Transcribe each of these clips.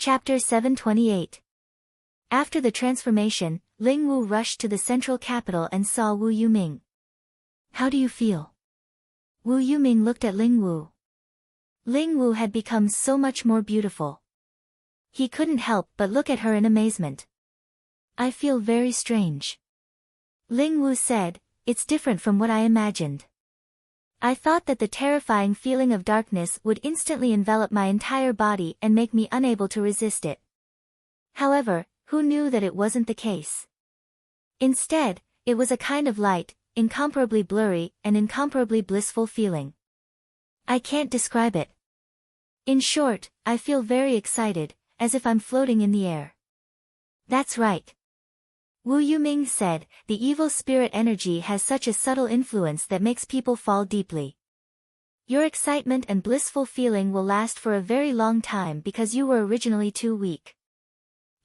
Chapter 728. After the transformation, Ling Wu rushed to the central capital and saw Wu Yuming. "How do you feel?" Wu Yuming looked at Ling Wu. Ling Wu had become so much more beautiful. He couldn't help but look at her in amazement. "I feel very strange." Ling Wu said, "It's different from what I imagined. I thought that the terrifying feeling of darkness would instantly envelop my entire body and make me unable to resist it. However, who knew that it wasn't the case? Instead, it was a kind of light, incomparably blurry and incomparably blissful feeling. I can't describe it. In short, I feel very excited, as if I'm floating in the air." "That's right," Wu Yuming said, "the evil spirit energy has such a subtle influence that makes people fall deeply. Your excitement and blissful feeling will last for a very long time because you were originally too weak.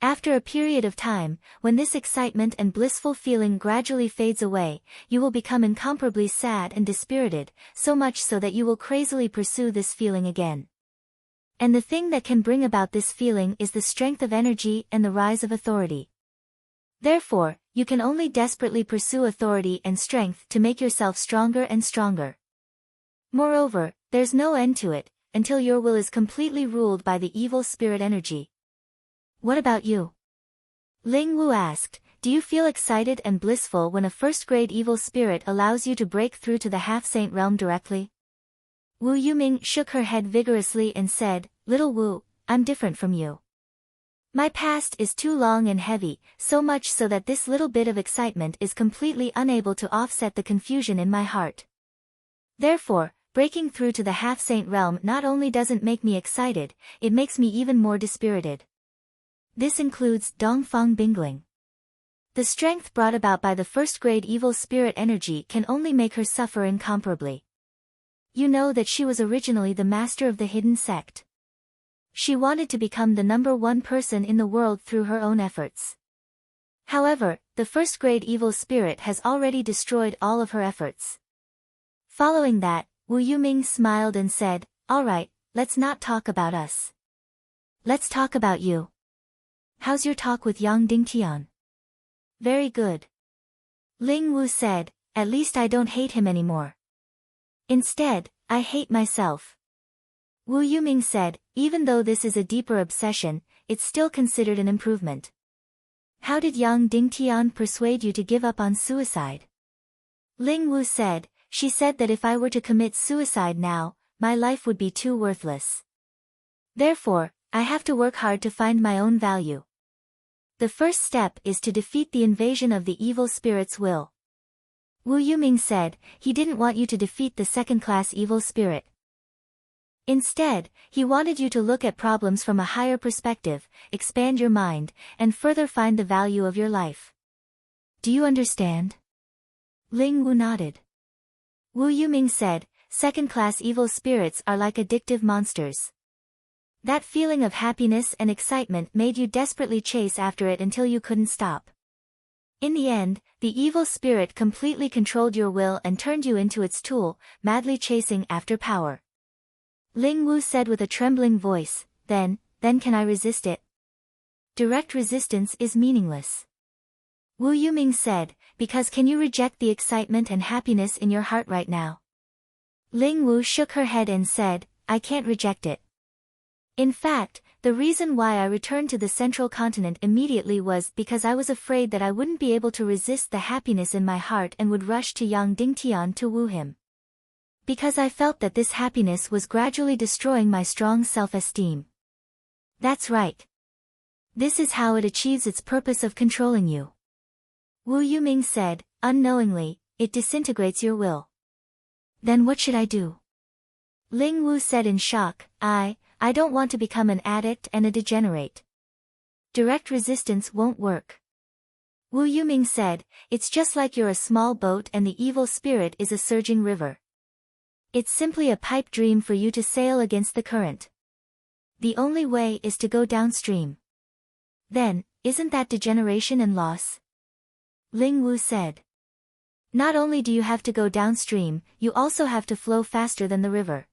After a period of time, when this excitement and blissful feeling gradually fades away, you will become incomparably sad and dispirited, so much so that you will crazily pursue this feeling again. And the thing that can bring about this feeling is the strength of energy and the rise of authority. Therefore, you can only desperately pursue authority and strength to make yourself stronger and stronger. Moreover, there's no end to it, until your will is completely ruled by the evil spirit energy." "What about you?" Ling Wu asked, "Do you feel excited and blissful when a first-grade evil spirit allows you to break through to the half-saint realm directly?" Wu Yuming shook her head vigorously and said, "Little Wu, I'm different from you. My past is too long and heavy, so much so that this little bit of excitement is completely unable to offset the confusion in my heart. Therefore, breaking through to the half-saint realm not only doesn't make me excited, it makes me even more dispirited. This includes Dongfang Bingling. The strength brought about by the first-grade evil spirit energy can only make her suffer incomparably. You know that she was originally the master of the hidden sect. She wanted to become the #1 person in the world through her own efforts. However, the first-grade evil spirit has already destroyed all of her efforts." Following that, Wu Yuming smiled and said, "All right, let's not talk about us. Let's talk about you. How's your talk with Yang Dingtian?" "Very good," Ling Wu said, "at least I don't hate him anymore. Instead, I hate myself." Wu Yuming said, "Even though this is a deeper obsession, it's still considered an improvement. How did Yang Dingtian persuade you to give up on suicide?" Ling Wu said, "She said that if I were to commit suicide now, my life would be too worthless. Therefore, I have to work hard to find my own value. The first step is to defeat the invasion of the evil spirit's will." Wu Yuming said, "He didn't want you to defeat the second-class evil spirit. Instead, he wanted you to look at problems from a higher perspective, expand your mind, and further find the value of your life. Do you understand?" Ling Wu nodded. Wu Yuming said, "Second-class evil spirits are like addictive monsters. That feeling of happiness and excitement made you desperately chase after it until you couldn't stop. In the end, the evil spirit completely controlled your will and turned you into its tool, madly chasing after power." Ling Wu said with a trembling voice, Then can I resist it?" "Direct resistance is meaningless," Wu Yuming said, "because can you reject the excitement and happiness in your heart right now?" Ling Wu shook her head and said, "I can't reject it. In fact, the reason why I returned to the central continent immediately was because I was afraid that I wouldn't be able to resist the happiness in my heart and would rush to Yang Dingtian to woo him. Because I felt that this happiness was gradually destroying my strong self-esteem." "That's right. This is how it achieves its purpose of controlling you," Wu Yuming said, "Unknowingly, it disintegrates your will." "Then what should I do?" Ling Wu said in shock, I don't want to become an addict and a degenerate. Direct resistance won't work." Wu Yuming said, "It's just like you're a small boat and the evil spirit is a surging river. It's simply a pipe dream for you to sail against the current. The only way is to go downstream." "Then, isn't that degeneration and loss?" Ling Wu said. "Not only do you have to go downstream, you also have to flow faster than the river.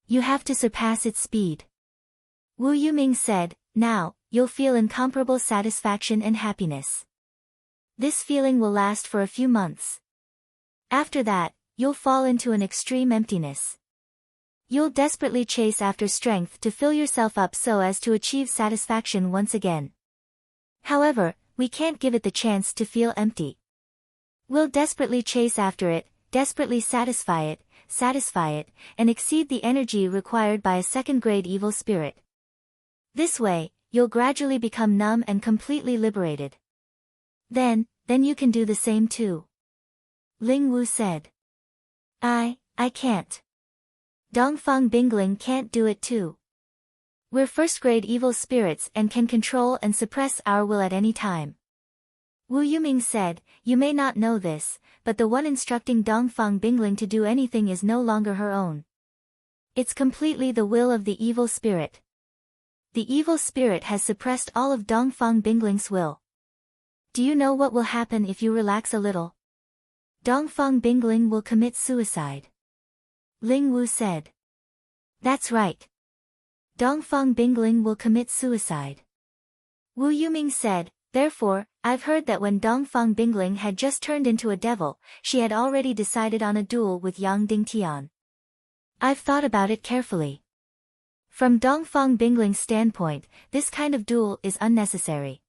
You have to surpass its speed." Wu Yuming said, Now, you'll feel incomparable satisfaction and happiness. This feeling will last for a few months. After that, you'll fall into an extreme emptiness. You'll desperately chase after strength to fill yourself up so as to achieve satisfaction once again. However, we can't give it the chance to feel empty. We'll desperately chase after it, desperately satisfy it, and exceed the energy required by a second-grade evil spirit. This way, you'll gradually become numb and completely liberated. Then you can do the same too. Ling Wu said. I can't. Dongfang Bingling can't do it too. We're first-grade evil spirits and can control and suppress our will at any time. Wu Yuming said, you may not know this, but the one instructing Dongfang Bingling to do anything is no longer her own. It's completely the will of the evil spirit. The evil spirit has suppressed all of Dongfang Bingling's will. Do you know what will happen if you relax a little? Dongfang Bingling will commit suicide. Ling Wu said. That's right. Dongfang Bingling will commit suicide. Wu Yuming said, therefore, I've heard that when Dongfang Bingling had just turned into a devil, she had already decided on a duel with Yang Dingtian. I've thought about it carefully. From Dongfang Bingling's standpoint, this kind of duel is unnecessary.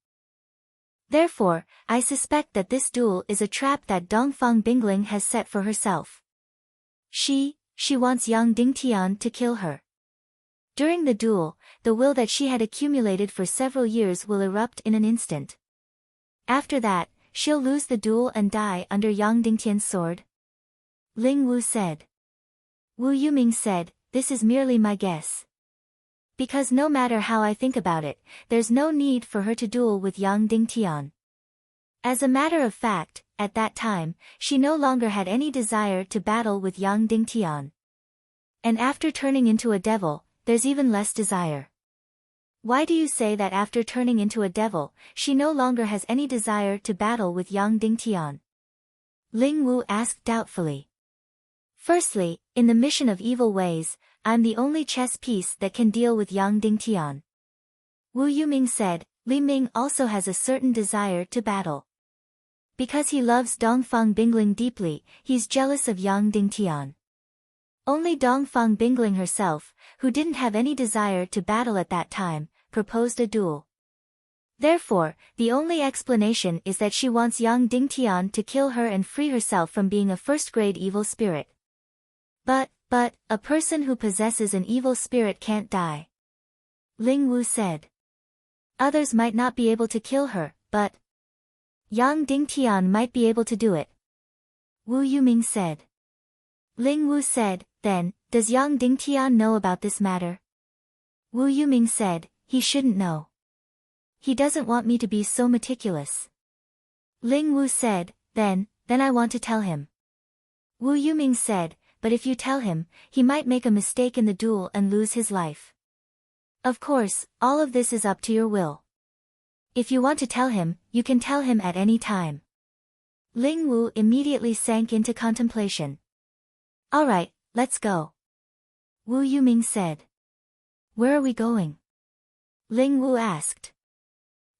Therefore, I suspect that this duel is a trap that Dongfang Bingling has set for herself. She wants Yang Dingtian to kill her. During the duel, the will that she had accumulated for several years will erupt in an instant. After that, she'll lose the duel and die under Yang Dingtian's sword. Ling Wu said. Wu Yuming said, this is merely my guess. Because no matter how I think about it, there's no need for her to duel with Yang Dingtian. As a matter of fact, at that time, she no longer had any desire to battle with Yang Dingtian. And after turning into a devil, there's even less desire. Why do you say that after turning into a devil, she no longer has any desire to battle with Yang Dingtian? Ling Wu asked doubtfully. Firstly, in the mission of evil ways, I'm the only chess piece that can deal with Yang Dingtian. Wu Yuming said, Li Ming also has a certain desire to battle. Because he loves Dongfang Bingling deeply, he's jealous of Yang Dingtian. Only Dongfang Bingling herself, who didn't have any desire to battle at that time, proposed a duel. Therefore, the only explanation is that she wants Yang Dingtian to kill her and free herself from being a first-grade evil spirit. But, a person who possesses an evil spirit can't die. Ling Wu said. Others might not be able to kill her, but Yang Dingtian might be able to do it. Wu Yuming said. Ling Wu said, then, does Yang Dingtian know about this matter? Wu Yuming said, he shouldn't know. He doesn't want me to be so meticulous. Ling Wu said, then I want to tell him. Wu Yuming said, but if you tell him, he might make a mistake in the duel and lose his life. Of course, all of this is up to your will. If you want to tell him, you can tell him at any time. Ling Wu immediately sank into contemplation. All right, let's go. Wu Yuming said. Where are we going? Ling Wu asked.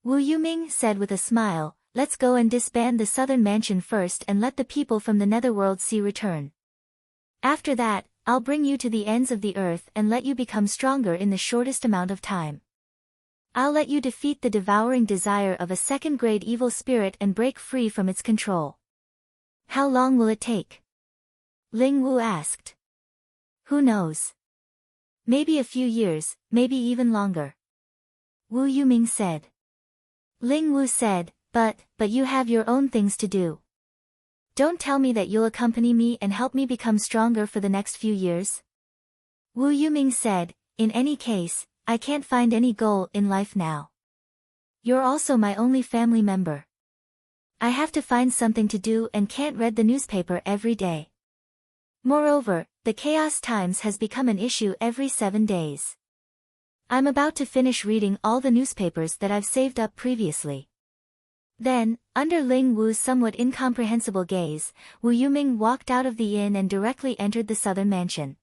Wu Yuming said with a smile, let's go and disband the southern mansion first and let the people from the netherworld see return. After that, I'll bring you to the ends of the earth and let you become stronger in the shortest amount of time. I'll let you defeat the devouring desire of a second-grade evil spirit and break free from its control. How long will it take? Ling Wu asked. Who knows? Maybe a few years, maybe even longer. Wu Yuming said. Ling Wu said, but you have your own things to do. Don't tell me that you'll accompany me and help me become stronger for the next few years. Wu Yuming said, in any case, I can't find any goal in life now. You're also my only family member. I have to find something to do and can't read the newspaper every day. Moreover, the Chaos Times has become an issue every 7 days. I'm about to finish reading all the newspapers that I've saved up previously. Then, under Ling Wu's somewhat incomprehensible gaze, Wu Yuming walked out of the inn and directly entered the southern mansion.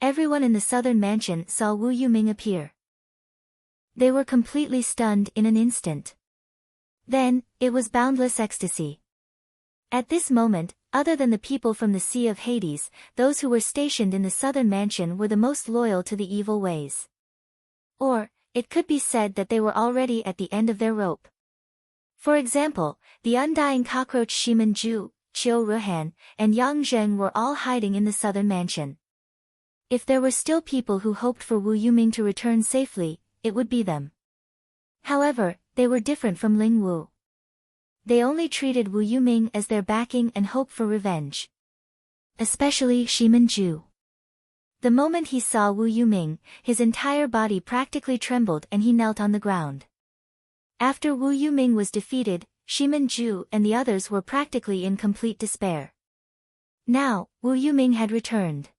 Everyone in the southern mansion saw Wu Yuming appear. They were completely stunned in an instant. Then, it was boundless ecstasy. At this moment, other than the people from the Sea of Hades, those who were stationed in the southern mansion were the most loyal to the evil ways. Or, it could be said that they were already at the end of their rope. For example, the undying cockroach Shimin-ju, Qiu Ruhan, and Yang Zheng were all hiding in the southern mansion. If there were still people who hoped for Wu Yuming to return safely, it would be them. However, they were different from Ling Wu. They only treated Wu Yuming as their backing and hope for revenge. Especially Shimin-ju. The moment he saw Wu Yuming, his entire body practically trembled and he knelt on the ground. After Wu Yuming was defeated, Shimin-ju and the others were practically in complete despair. Now, Wu Yuming had returned.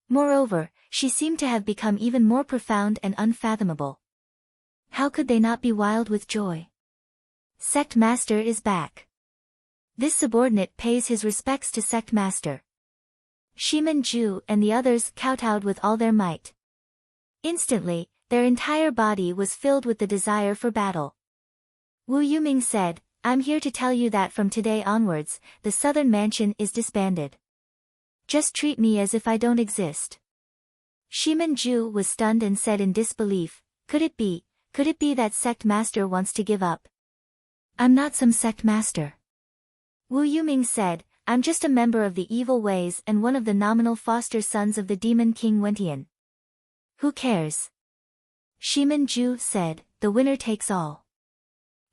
Moreover, she seemed to have become even more profound and unfathomable. How could they not be wild with joy? Sect Master is back. This subordinate pays his respects to Sect Master. Shimin-ju and the others kowtowed with all their might. Instantly, their entire body was filled with the desire for battle. Wu Yuming said, "I'm here to tell you that from today onwards, the southern mansion is disbanded. Just treat me as if I don't exist." Shimin-ju was stunned and said in disbelief, Could it be that Sect Master wants to give up? I'm not some Sect Master. Wu Yuming said, I'm just a member of the evil ways and one of the nominal foster sons of the demon king Wentian. Who cares? Shimin-ju said, the winner takes all.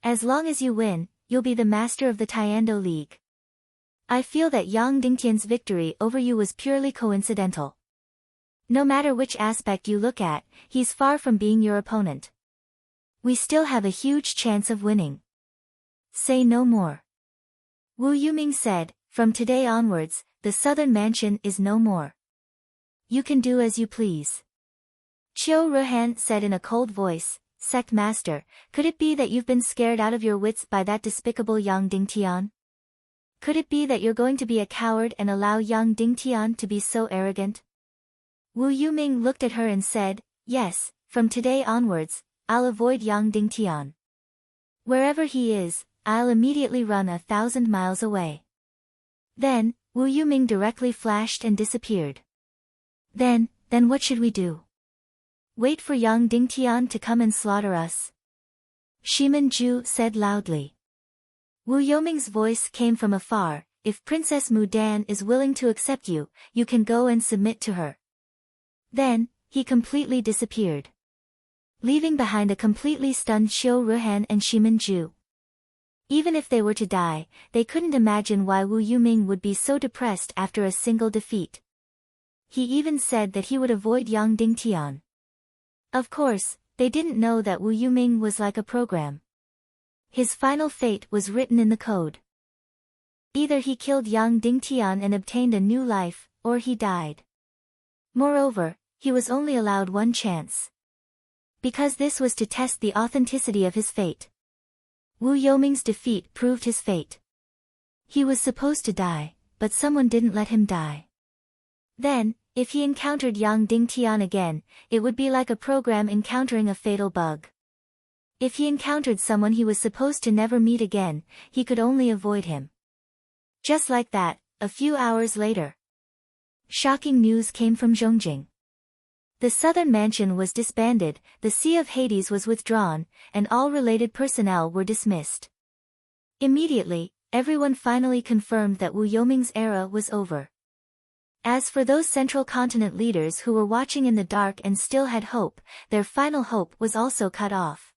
As long as you win, you'll be the master of the Taekwondo League. I feel that Yang Dingtian's victory over you was purely coincidental. No matter which aspect you look at, he's far from being your opponent. We still have a huge chance of winning. Say no more. Wu Yuming said, from today onwards, the southern mansion is no more. You can do as you please. Qiu Ruhan said in a cold voice, Sect Master, could it be that you've been scared out of your wits by that despicable Yang Dingtian? Could it be that you're going to be a coward and allow Yang Dingtian to be so arrogant? Wu Yuming looked at her and said, yes, from today onwards, I'll avoid Yang Dingtian. Wherever he is, I'll immediately run 1,000 miles away. Then, Wu Yuming directly flashed and disappeared. Then what should we do? Wait for Yang Dingtian to come and slaughter us? Shimin-ju said loudly. Wu Yuming's voice came from afar, if Princess Mudan is willing to accept you, you can go and submit to her. Then, he completely disappeared, leaving behind a completely stunned Qiu Ruhan and Shimin-ju. Even if they were to die, they couldn't imagine why Wu Yuming would be so depressed after a single defeat. He even said that he would avoid Yang Dingtian. Of course, they didn't know that Wu Yuming was like a program. His final fate was written in the code. Either he killed Yang Dingtian and obtained a new life, or he died. Moreover, he was only allowed one chance. Because this was to test the authenticity of his fate. Wu Yuming's defeat proved his fate. He was supposed to die, but someone didn't let him die. Then, if he encountered Yang Dingtian again, it would be like a program encountering a fatal bug. If he encountered someone he was supposed to never meet again, he could only avoid him. Just like that, a few hours later. Shocking news came from Zhongjing. The southern mansion was disbanded, the Sea of Hades was withdrawn, and all related personnel were dismissed. Immediately, everyone finally confirmed that Wu Yuming's era was over. As for those central continent leaders who were watching in the dark and still had hope, their final hope was also cut off.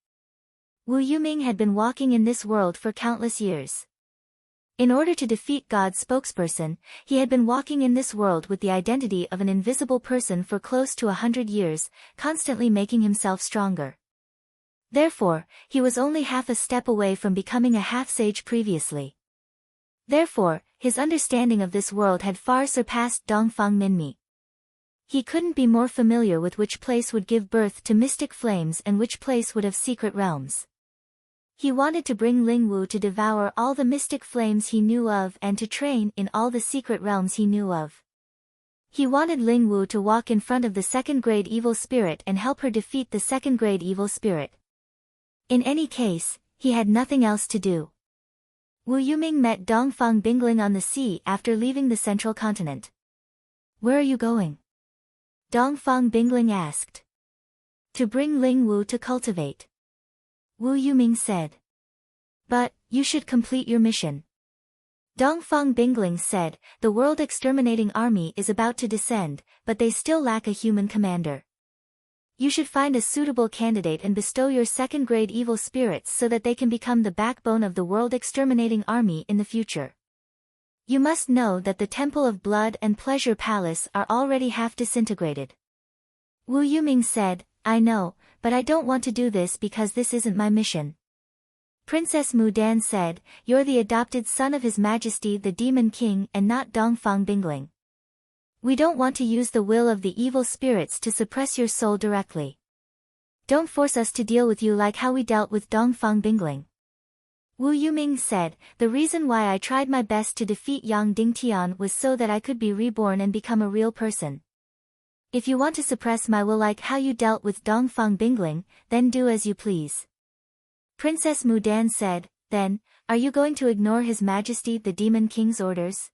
Wu Yuming had been walking in this world for countless years. In order to defeat God's spokesperson, he had been walking in this world with the identity of an invisible person for close to 100 years, constantly making himself stronger. Therefore, he was only half a step away from becoming a half-sage previously. Therefore, his understanding of this world had far surpassed Dongfang Minmi. He couldn't be more familiar with which place would give birth to mystic flames and which place would have secret realms. He wanted to bring Ling Wu to devour all the mystic flames he knew of and to train in all the secret realms he knew of. He wanted Ling Wu to walk in front of the second-grade evil spirit and help her defeat the second-grade evil spirit. In any case, he had nothing else to do. Wu Yuming met Dongfang Bingling on the sea after leaving the central continent. "Where are you going?" Dongfang Bingling asked. "To bring Ling Wu to cultivate," Wu Yuming said. "But, you should complete your mission." Dongfang Bingling said, "The world exterminating army is about to descend, but they still lack a human commander. You should find a suitable candidate and bestow your second-grade evil spirits so that they can become the backbone of the world exterminating army in the future. You must know that the Temple of Blood and Pleasure Palace are already half disintegrated." Wu Yuming said, "I know, but I don't want to do this because this isn't my mission." Princess Mu Dan said, "You're the adopted son of His Majesty the Demon King and not Dongfang Bingling. We don't want to use the will of the evil spirits to suppress your soul directly. Don't force us to deal with you like how we dealt with Dongfang Bingling." Wu Yuming said, "The reason why I tried my best to defeat Yang Dingtian was so that I could be reborn and become a real person. If you want to suppress my will like how you dealt with Dongfang Bingling, then do as you please." Princess Mu Dan said, "Then, are you going to ignore His Majesty the Demon King's orders?"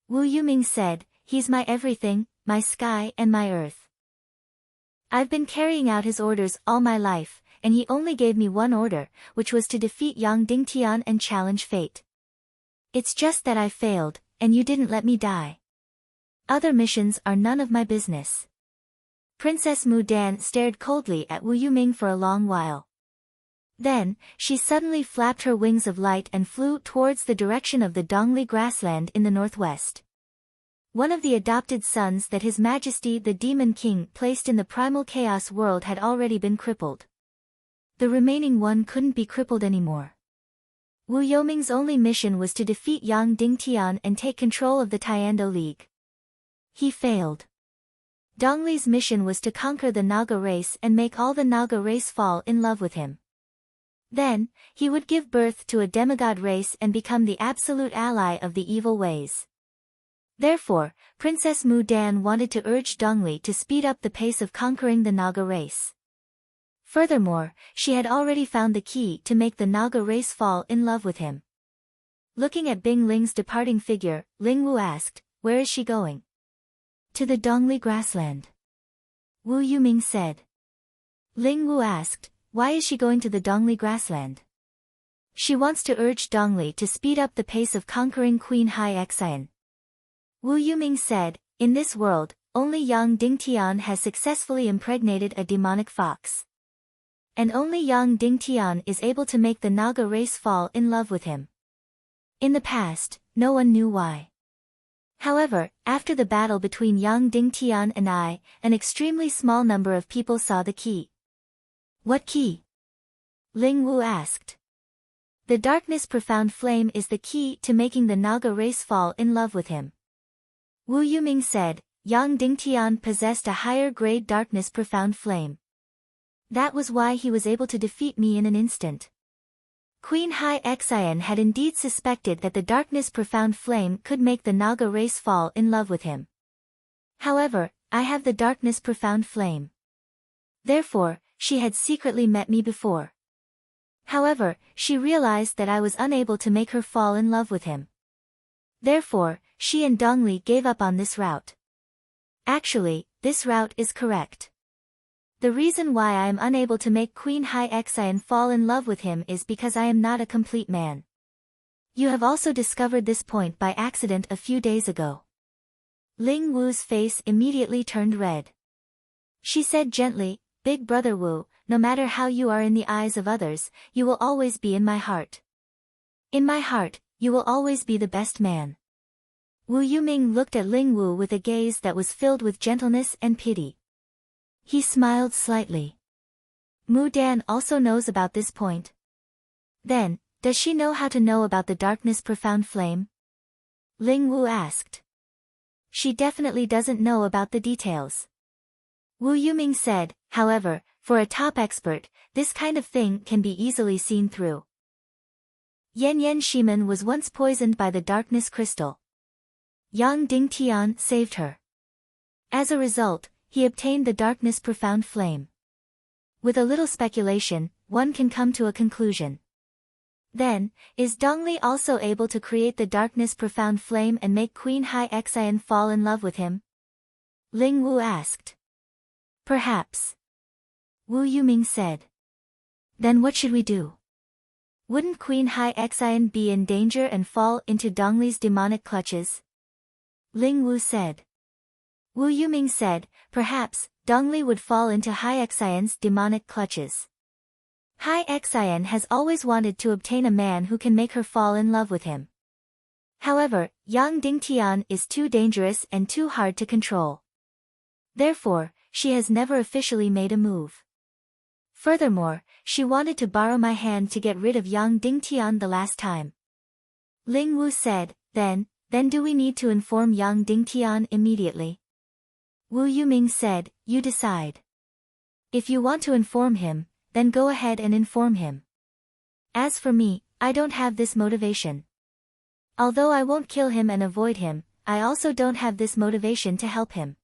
Wu Yuming said, "He's my everything, my sky and my earth. I've been carrying out his orders all my life, and he only gave me one order, which was to defeat Yang Dingtian and challenge fate. It's just that I failed, and you didn't let me die. Other missions are none of my business." Princess Mu Dan stared coldly at Wu Yuming for a long while. Then, she suddenly flapped her wings of light and flew towards the direction of the Dongli grassland in the northwest. One of the adopted sons that His Majesty the Demon King placed in the primal chaos world had already been crippled. The remaining one couldn't be crippled anymore. Wu Yuming's only mission was to defeat Yang Dingtian and take control of the Tiando League. He failed. Dongli's mission was to conquer the Naga race and make all the Naga race fall in love with him. Then, he would give birth to a demigod race and become the absolute ally of the evil ways. Therefore, Princess Mu Dan wanted to urge Dongli to speed up the pace of conquering the Naga race. Furthermore, she had already found the key to make the Naga race fall in love with him. Looking at Bing Ling's departing figure, Ling Wu asked, "Where is she going?" "To the Dongli grassland," Wu Yuming said. Ling Wu asked, "Why is she going to the Dongli grassland?" "She wants to urge Dongli to speed up the pace of conquering Queen Hai Xian." Wu Yuming said, "In this world, only Yang Dingtian has successfully impregnated a demonic fox. And only Yang Dingtian is able to make the Naga race fall in love with him. In the past, no one knew why. However, after the battle between Yang Dingtian and I, an extremely small number of people saw the key." "What key?" Ling Wu asked. "The darkness profound flame is the key to making the Naga race fall in love with him." Wu Yuming said, "Yang Dingtian possessed a higher grade darkness profound flame. That was why he was able to defeat me in an instant." Queen Hai Xian had indeed suspected that the darkness profound flame could make the Naga race fall in love with him. "However, I have the darkness profound flame. Therefore, she had secretly met me before. However, she realized that I was unable to make her fall in love with him. Therefore, she and Dongli gave up on this route. Actually, this route is correct. The reason why I am unable to make Queen Hai Xian fall in love with him is because I am not a complete man. You have also discovered this point by accident a few days ago." Ling Wu's face immediately turned red. She said gently, "Big brother Wu, no matter how you are in the eyes of others, you will always be in my heart. In my heart, you will always be the best man." Wu Yuming looked at Ling Wu with a gaze that was filled with gentleness and pity. He smiled slightly. Mu Dan also knows about this point. Then, does she know how to know about the darkness profound flame? Ling Wu asked. She definitely doesn't know about the details. Wu Yuming said, however, for a top expert, this kind of thing can be easily seen through. Yan Yan Shiman was once poisoned by the darkness crystal. Yang Dingtian saved her. As a result, he obtained the darkness profound flame. With a little speculation, one can come to a conclusion. Then, is Dongli also able to create the darkness profound flame and make Queen Hai Xian fall in love with him? Ling Wu asked. Perhaps. Wu Yuming said. Then what should we do? Wouldn't Queen Hai Xian be in danger and fall into Dongli's demonic clutches? Ling Wu said. Wu Yuming said, perhaps, Dongli would fall into Hai Xian's demonic clutches. Hai Xian has always wanted to obtain a man who can make her fall in love with him. However, Yang Dingtian is too dangerous and too hard to control. Therefore, she has never officially made a move. Furthermore, she wanted to borrow my hand to get rid of Yang Dingtian the last time. Ling Wu said, then do we need to inform Yang Dingtian immediately? Wu Yuming said, you decide. If you want to inform him, then go ahead and inform him. As for me, I don't have this motivation. Although I won't kill him and avoid him, I also don't have this motivation to help him.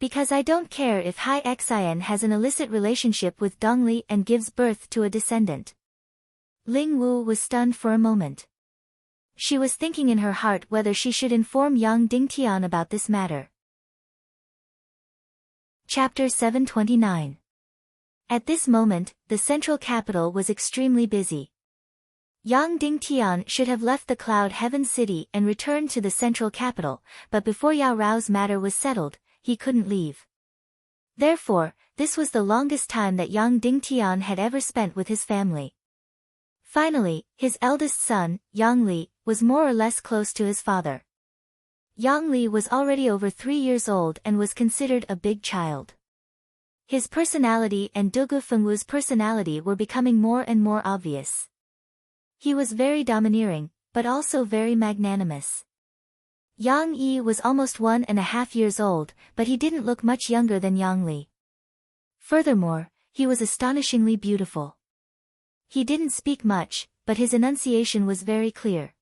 Because I don't care if Hai Xian has an illicit relationship with Dongli and gives birth to a descendant. Ling Wu was stunned for a moment. She was thinking in her heart whether she should inform Yang Dingtian about this matter. Chapter 729. At this moment, the central capital was extremely busy. Yang Dingtian should have left the Cloud Heaven City and returned to the central capital, but before Yao Rao's matter was settled, he couldn't leave. Therefore, this was the longest time that Yang Dingtian had ever spent with his family. Finally, his eldest son, Yang Li, was more or less close to his father. Yang Li was already over 3 years old and was considered a big child. His personality and Dugu Fengwu's personality were becoming more and more obvious. He was very domineering, but also very magnanimous. Yang Yi was almost 1.5 years old, but he didn't look much younger than Yang Li. Furthermore, he was astonishingly beautiful. He didn't speak much, but his enunciation was very clear.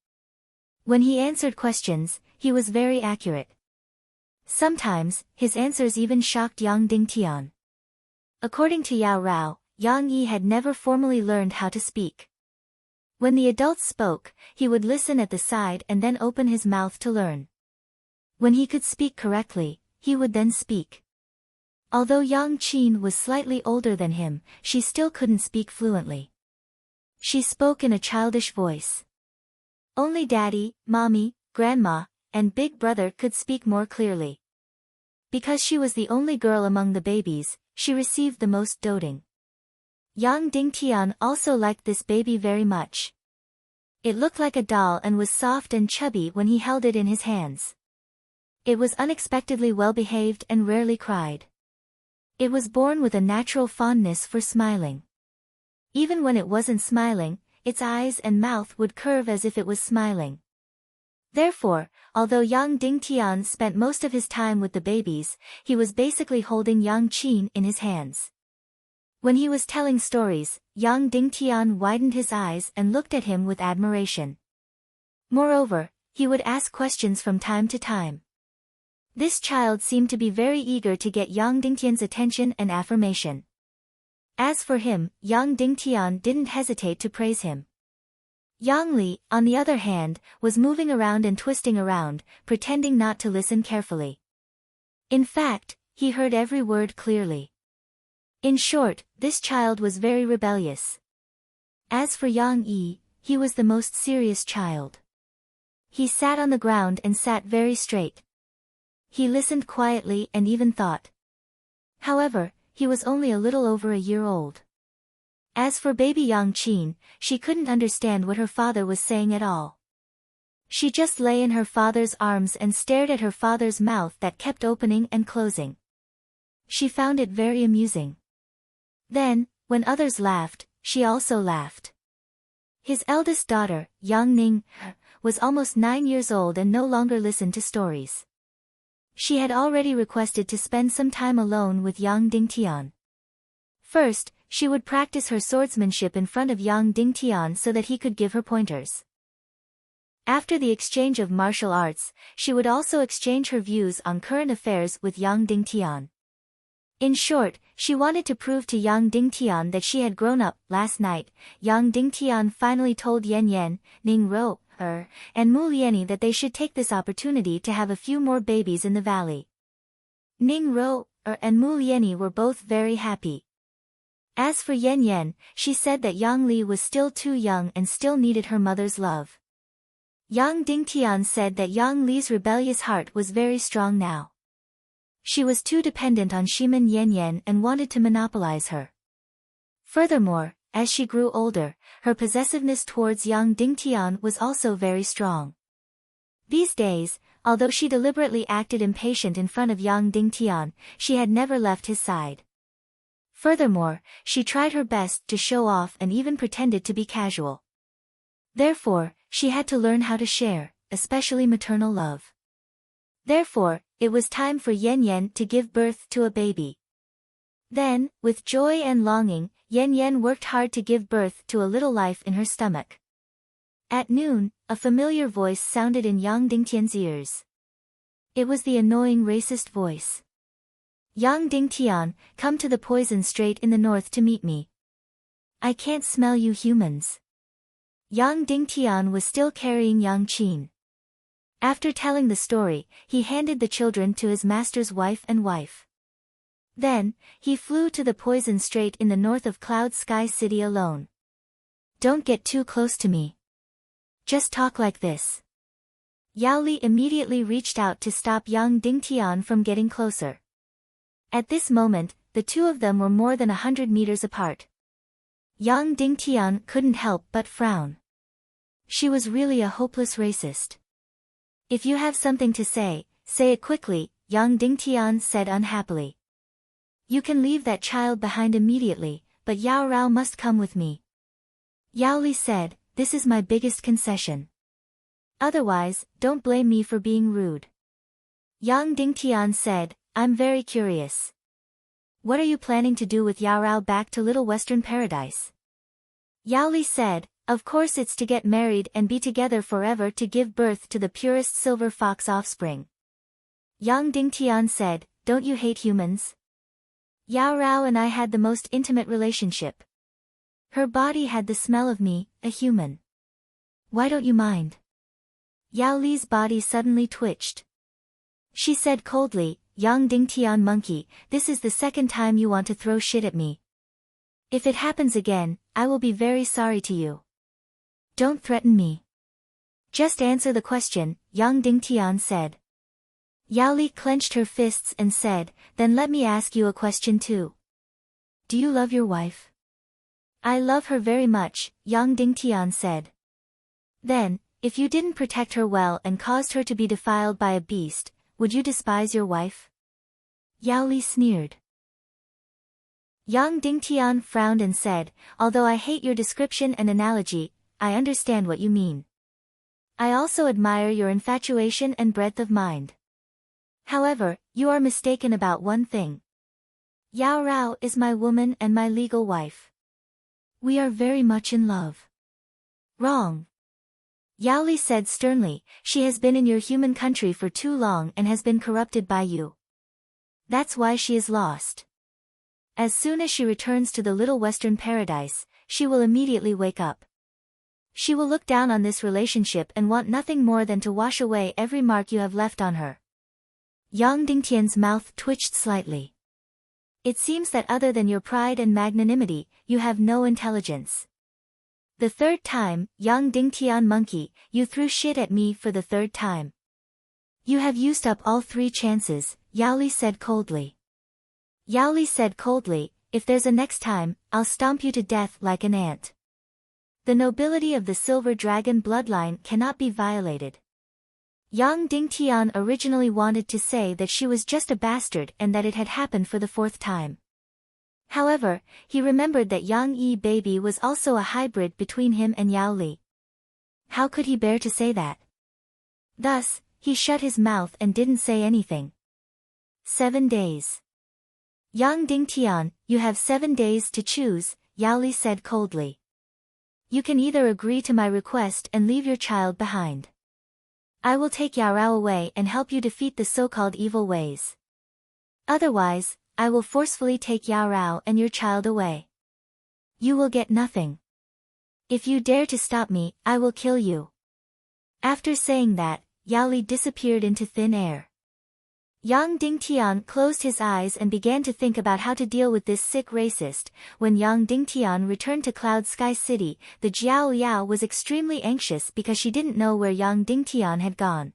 When he answered questions, he was very accurate. Sometimes, his answers even shocked Yang Dingtian. According to Yao Rao, Yang Yi had never formally learned how to speak. When the adults spoke, he would listen at the side and then open his mouth to learn. When he could speak correctly, he would then speak. Although Yang Qin was slightly older than him, she still couldn't speak fluently. She spoke in a childish voice. Only Daddy, Mommy, Grandma, and Big Brother could speak more clearly. Because she was the only girl among the babies, she received the most doting. Yang Dingtian also liked this baby very much. It looked like a doll and was soft and chubby when he held it in his hands. It was unexpectedly well-behaved and rarely cried. It was born with a natural fondness for smiling. Even when it wasn't smiling, its eyes and mouth would curve as if it was smiling. Therefore, although Yang Dingtian spent most of his time with the babies, he was basically holding Yang Qin in his hands. When he was telling stories, Yang Dingtian widened his eyes and looked at him with admiration. Moreover, he would ask questions from time to time. This child seemed to be very eager to get Yang Dingtian's attention and affirmation. As for him, Yang Dingtian didn't hesitate to praise him. Yang Li, on the other hand, was moving around and twisting around, pretending not to listen carefully. In fact, he heard every word clearly. In short, this child was very rebellious. As for Yang Yi, he was the most serious child. He sat on the ground and sat very straight. He listened quietly and even thought. However, he was only a little over a year old. As for baby Yang Qin, she couldn't understand what her father was saying at all. She just lay in her father's arms and stared at her father's mouth that kept opening and closing. She found it very amusing. Then, when others laughed, she also laughed. His eldest daughter, Yang Ning, was almost 9 years old and no longer listened to stories. She had already requested to spend some time alone with Yang Dingtian. First, she would practice her swordsmanship in front of Yang Dingtian so that he could give her pointers. After the exchange of martial arts, she would also exchange her views on current affairs with Yang Dingtian. In short, she wanted to prove to Yang Dingtian that she had grown up. Last night, Yang Dingtian finally told Yan Yan, Ning Ro, and Mu Liani that they should take this opportunity to have a few more babies in the valley. Ning Ro, and Mu Liani were both very happy. As for Yan Yan, she said that Yang Li was still too young and still needed her mother's love. Yang Dingtian said that Yang Li's rebellious heart was very strong now. She was too dependent on Shimin Yan Yan and wanted to monopolize her. Furthermore, as she grew older, her possessiveness towards Yang Dingtian was also very strong. These days, although she deliberately acted impatient in front of Yang Dingtian, she had never left his side. Furthermore, she tried her best to show off and even pretended to be casual. Therefore, she had to learn how to share, especially maternal love. Therefore, it was time for Yan Yan to give birth to a baby. Then, with joy and longing, Yan Yan worked hard to give birth to a little life in her stomach. At noon, a familiar voice sounded in Yang Dingtian's ears. It was the annoying racist voice. Yang Dingtian, come to the poison strait in the north to meet me. I can't smell you humans. Yang Dingtian was still carrying Yang Qin. After telling the story, he handed the children to his master's wife and wife. Then, he flew to the poison strait in the north of Cloud Sky City alone. Don't get too close to me. Just talk like this. Yao Li immediately reached out to stop Yang Dingtian from getting closer. At this moment, the two of them were more than 100 meters apart. Yang Dingtian couldn't help but frown. She was really a hopeless racist. If you have something to say it quickly, Yang Dingtian said unhappily. You can leave that child behind immediately, but Yao Rao must come with me. Yao Li said, this is my biggest concession. Otherwise, don't blame me for being rude. Yang Dingtian said, I'm very curious. What are you planning to do with Yao Rao back to Little Western Paradise? Yao Li said, of course it's to get married and be together forever to give birth to the purest silver fox offspring. Yang Dingtian said, don't you hate humans? Yao Rao and I had the most intimate relationship. Her body had the smell of me, a human. Why don't you mind? Yao Li's body suddenly twitched. She said coldly, Yang Dingtian monkey, this is the second time you want to throw shit at me. If it happens again, I will be very sorry to you. Don't threaten me. Just answer the question, Yang Dingtian said. Yao Li clenched her fists and said, then let me ask you a question too. Do you love your wife? I love her very much, Yang Dingtian said. Then, if you didn't protect her well and caused her to be defiled by a beast, would you despise your wife? Yao Li sneered. Yang Dingtian frowned and said, although I hate your description and analogy, I understand what you mean. I also admire your infatuation and breadth of mind. However, you are mistaken about one thing. Yao Rao is my woman and my legal wife. We are very much in love. Wrong. Yao Li said sternly, she has been in your human country for too long and has been corrupted by you. That's why she is lost. As soon as she returns to the Little Western Paradise, she will immediately wake up. She will look down on this relationship and want nothing more than to wash away every mark you have left on her. Yang Dingtian's mouth twitched slightly. It seems that other than your pride and magnanimity, you have no intelligence. The third time, Yang Dingtian monkey, you threw shit at me for the third time. You have used up all 3 chances, Yao Li said coldly. Yao Li said coldly, if there's a next time, I'll stomp you to death like an ant. The nobility of the Silver Dragon bloodline cannot be violated. Yang Dingtian originally wanted to say that she was just a bastard and that it had happened for the 4th time. However, he remembered that Yang Yi baby was also a hybrid between him and Yao Li. How could he bear to say that? Thus, he shut his mouth and didn't say anything. 7 days. Yang Dingtian, you have 7 days to choose, Yao Li said coldly. You can either agree to my request and leave your child behind. I will take Yao Rao away and help you defeat the so-called evil ways. Otherwise, I will forcefully take Yao Rao and your child away. You will get nothing. If you dare to stop me, I will kill you." After saying that, Yao Li disappeared into thin air. Yang Dingtian closed his eyes and began to think about how to deal with this sick racist. When Yang Dingtian returned to Cloud Sky City, the Jiao Liao was extremely anxious because she didn't know where Yang Dingtian had gone.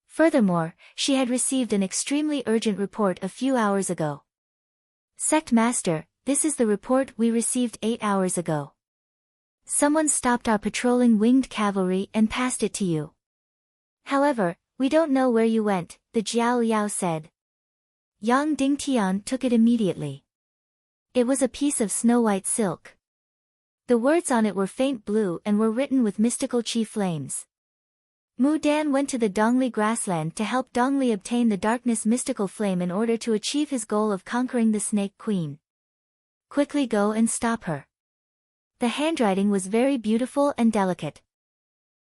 Furthermore, she had received an extremely urgent report a few hours ago. "Sect Master, this is the report we received 8 hours ago. Someone stopped our patrolling winged cavalry and passed it to you. However, we don't know where you went," the Jiao Liao said. Yang Dingtian took it immediately. It was a piece of snow-white silk. The words on it were faint blue and were written with mystical chi flames. Mu Dan went to the Dongli grassland to help Dongli obtain the darkness mystical flame in order to achieve his goal of conquering the Snake Queen. Quickly go and stop her. The handwriting was very beautiful and delicate.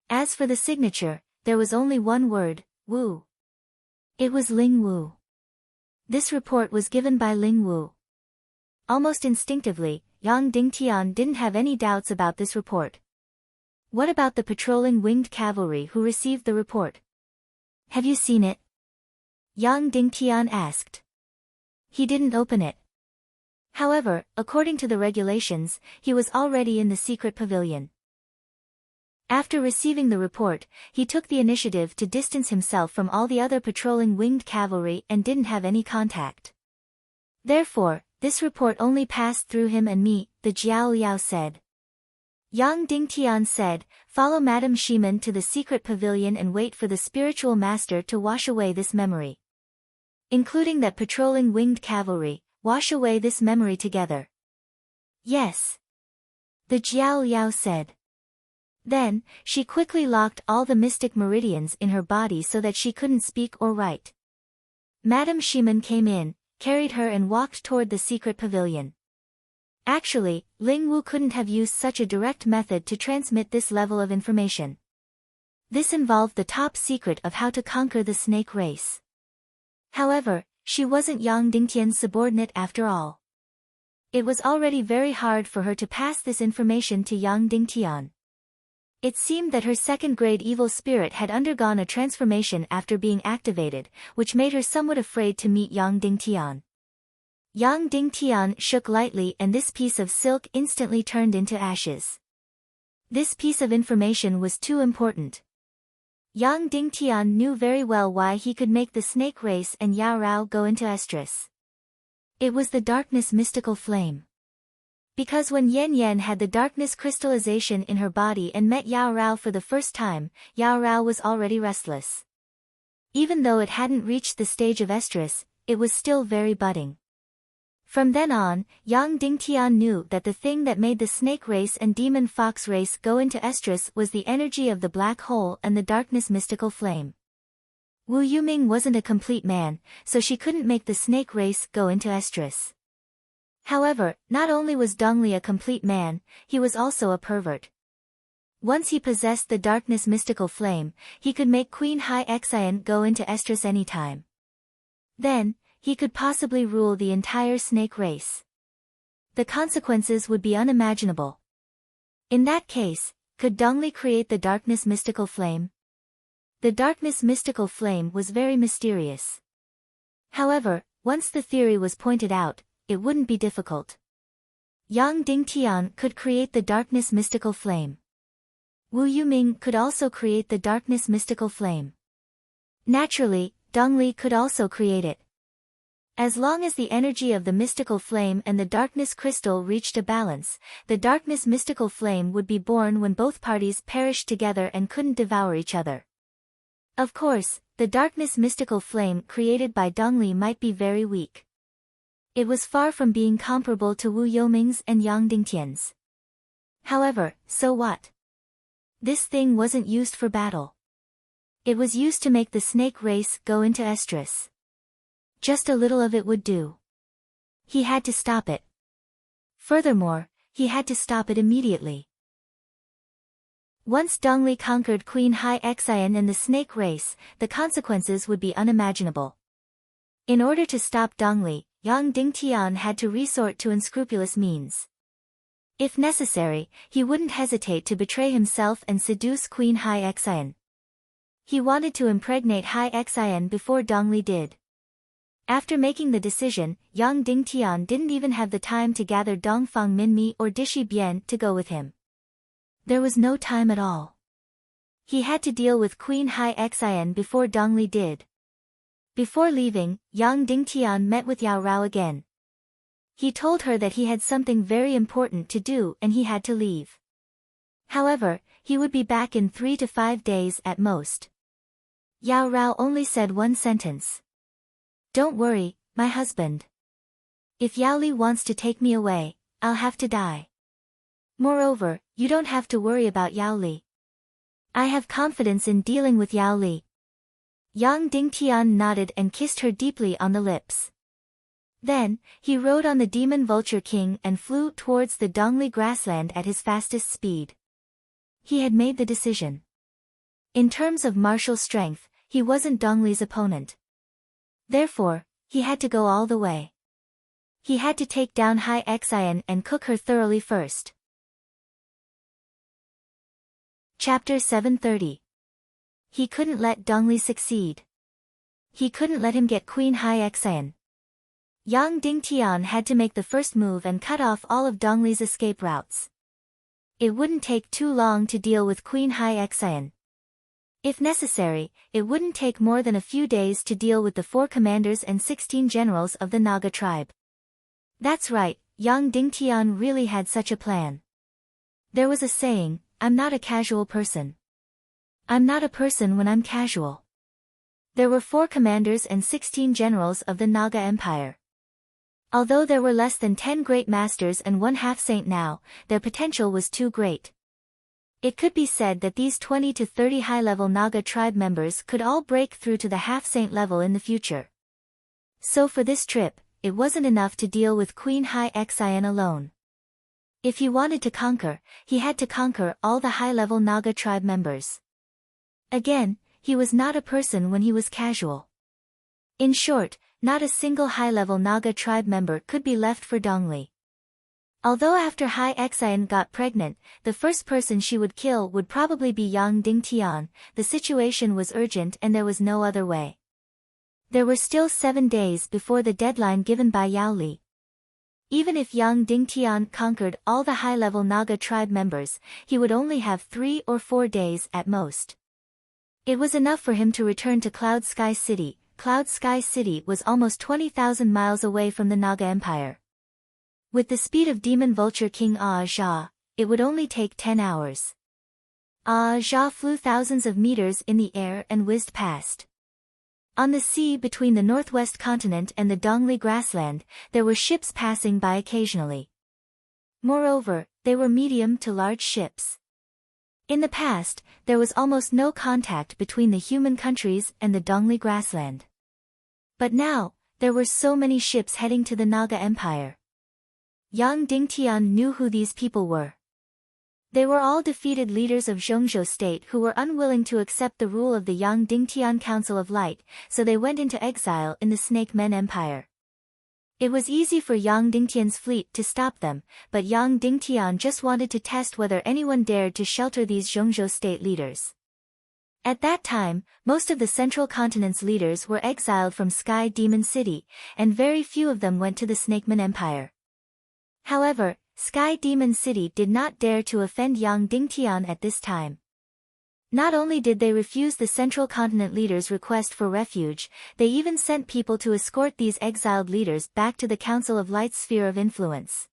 As for the signature, there was only one word, Wu. It was Ling Wu. This report was given by Ling Wu. Almost instinctively, Yang Dingtian didn't have any doubts about this report. What about the patrolling winged cavalry who received the report? Have you seen it? Yang Dingtian asked. He didn't open it. However, according to the regulations, he was already in the secret pavilion. After receiving the report, he took the initiative to distance himself from all the other patrolling winged cavalry and didn't have any contact. Therefore, this report only passed through him and me, the Jiao Liao said. Yang Dingtian said, "Follow Madame Shiman to the secret pavilion and wait for the spiritual master to wash away this memory. Including that patrolling winged cavalry, wash away this memory together." "Yes," the Jiao Liao said. Then, she quickly locked all the mystic meridians in her body so that she couldn't speak or write. Madame Shiman came in, carried her and walked toward the secret pavilion. Actually, Ling Wu couldn't have used such a direct method to transmit this level of information. This involved the top secret of how to conquer the snake race. However, she wasn't Yang Dingtian's subordinate after all. It was already very hard for her to pass this information to Yang Dingtian. It seemed that her second-grade evil spirit had undergone a transformation after being activated, which made her somewhat afraid to meet Yang Dingtian. Yang Dingtian shook lightly and this piece of silk instantly turned into ashes. This piece of information was too important. Yang Dingtian knew very well why he could make the snake race and Yao Rao go into estrus. It was the darkness mystical flame. Because when Yen Yen had the darkness crystallization in her body and met Yao Rao for the first time, Yao Rao was already restless. Even though it hadn't reached the stage of estrus, it was still very budding. From then on, Yang Dingtian knew that the thing that made the snake race and demon fox race go into estrus was the energy of the black hole and the darkness mystical flame. Wu Yuming wasn't a complete man, so she couldn't make the snake race go into estrus. However, not only was Dongli a complete man, he was also a pervert. Once he possessed the darkness mystical flame, he could make Queen Hai Xian go into estrus anytime. Then, he could possibly rule the entire snake race. The consequences would be unimaginable. In that case, could Dongli create the darkness mystical flame? The darkness mystical flame was very mysterious. However, once the theory was pointed out, it wouldn't be difficult. Yang Dingtian could create the darkness mystical flame. Wu Yuming could also create the darkness mystical flame. Naturally, Dongli could also create it. As long as the energy of the mystical flame and the darkness crystal reached a balance, the darkness mystical flame would be born when both parties perished together and couldn't devour each other. Of course, the darkness mystical flame created by Dongli might be very weak. It was far from being comparable to Wu Yuming's and Yang Dingtian's. However, so what? This thing wasn't used for battle. It was used to make the snake race go into estrus. Just a little of it would do. He had to stop it. Furthermore, he had to stop it immediately. Once Dongli conquered Queen Hai Xian in the snake race, the consequences would be unimaginable. In order to stop Dongli, Yang Dingtian had to resort to unscrupulous means. If necessary, he wouldn't hesitate to betray himself and seduce Queen Hai Xian. He wanted to impregnate Hai Xian before Dongli did. After making the decision, Yang Dingtian didn't even have the time to gather Dongfang Minmi or Dishi Bian to go with him. There was no time at all. He had to deal with Queen Hai Xian before Dongli did. Before leaving, Yang Dingtian met with Yao Rao again. He told her that he had something very important to do and he had to leave. However, he would be back in 3 to 5 days at most. Yao Rao only said one sentence. "Don't worry, my husband. If Yao Li wants to take me away, I'll have to die. Moreover, you don't have to worry about Yao Li. I have confidence in dealing with Yao Li." Yang Dingtian nodded and kissed her deeply on the lips. Then, he rode on the Demon Vulture King and flew towards the Dongli grassland at his fastest speed. He had made the decision. In terms of martial strength, he wasn't Dongli's opponent. Therefore, he had to go all the way. He had to take down Hai Xian and cook her thoroughly first. Chapter 730. He couldn't let Dongli succeed. He couldn't let him get Queen Hai Xian. Yang Dingtian had to make the first move and cut off all of Dongli's escape routes. It wouldn't take too long to deal with Queen Hai Xian. If necessary, it wouldn't take more than a few days to deal with the 4 commanders and 16 generals of the Naga tribe. That's right, Yang Dingtian really had such a plan. There was a saying, "I'm not a casual person. I'm not a person when I'm casual." There were 4 commanders and 16 generals of the Naga Empire. Although there were less than 10 great masters and 1 half-saint now, their potential was too great. It could be said that these 20 to 30 high-level Naga tribe members could all break through to the half-saint level in the future. So for this trip, it wasn't enough to deal with Queen Hai Xian alone. If he wanted to conquer, he had to conquer all the high-level Naga tribe members. Again, he was not a person when he was casual. In short, not a single high-level Naga tribe member could be left for Dongli. Although after Hai Xian got pregnant, the first person she would kill would probably be Yang Dingtian, the situation was urgent and there was no other way. There were still 7 days before the deadline given by Yao Li. Even if Yang Dingtian conquered all the high-level Naga tribe members, he would only have 3 or 4 days at most. It was enough for him to return to Cloud Sky City. Cloud Sky City was almost 20,000 miles away from the Naga Empire. With the speed of Demon Vulture King Jia, it would only take 10 hours. Jia flew thousands of meters in the air and whizzed past. On the sea between the northwest continent and the Dongli grassland, there were ships passing by occasionally. Moreover, they were medium to large ships. In the past, there was almost no contact between the human countries and the Dongli grassland. But now, there were so many ships heading to the Naga Empire. Yang Dingtian knew who these people were. They were all defeated leaders of Zhongzhou state who were unwilling to accept the rule of the Yang Dingtian Council of Light, so they went into exile in the Snake Men Empire. It was easy for Yang Dingtian's fleet to stop them, but Yang Dingtian just wanted to test whether anyone dared to shelter these Zhongzhou state leaders. At that time, most of the Central Continent's leaders were exiled from Sky Demon City, and very few of them went to the Snakeman Empire. However, Sky Demon City did not dare to offend Yang Dingtian at this time. Not only did they refuse the Central Continent leaders' request for refuge, they even sent people to escort these exiled leaders back to the Council of Light's sphere of influence.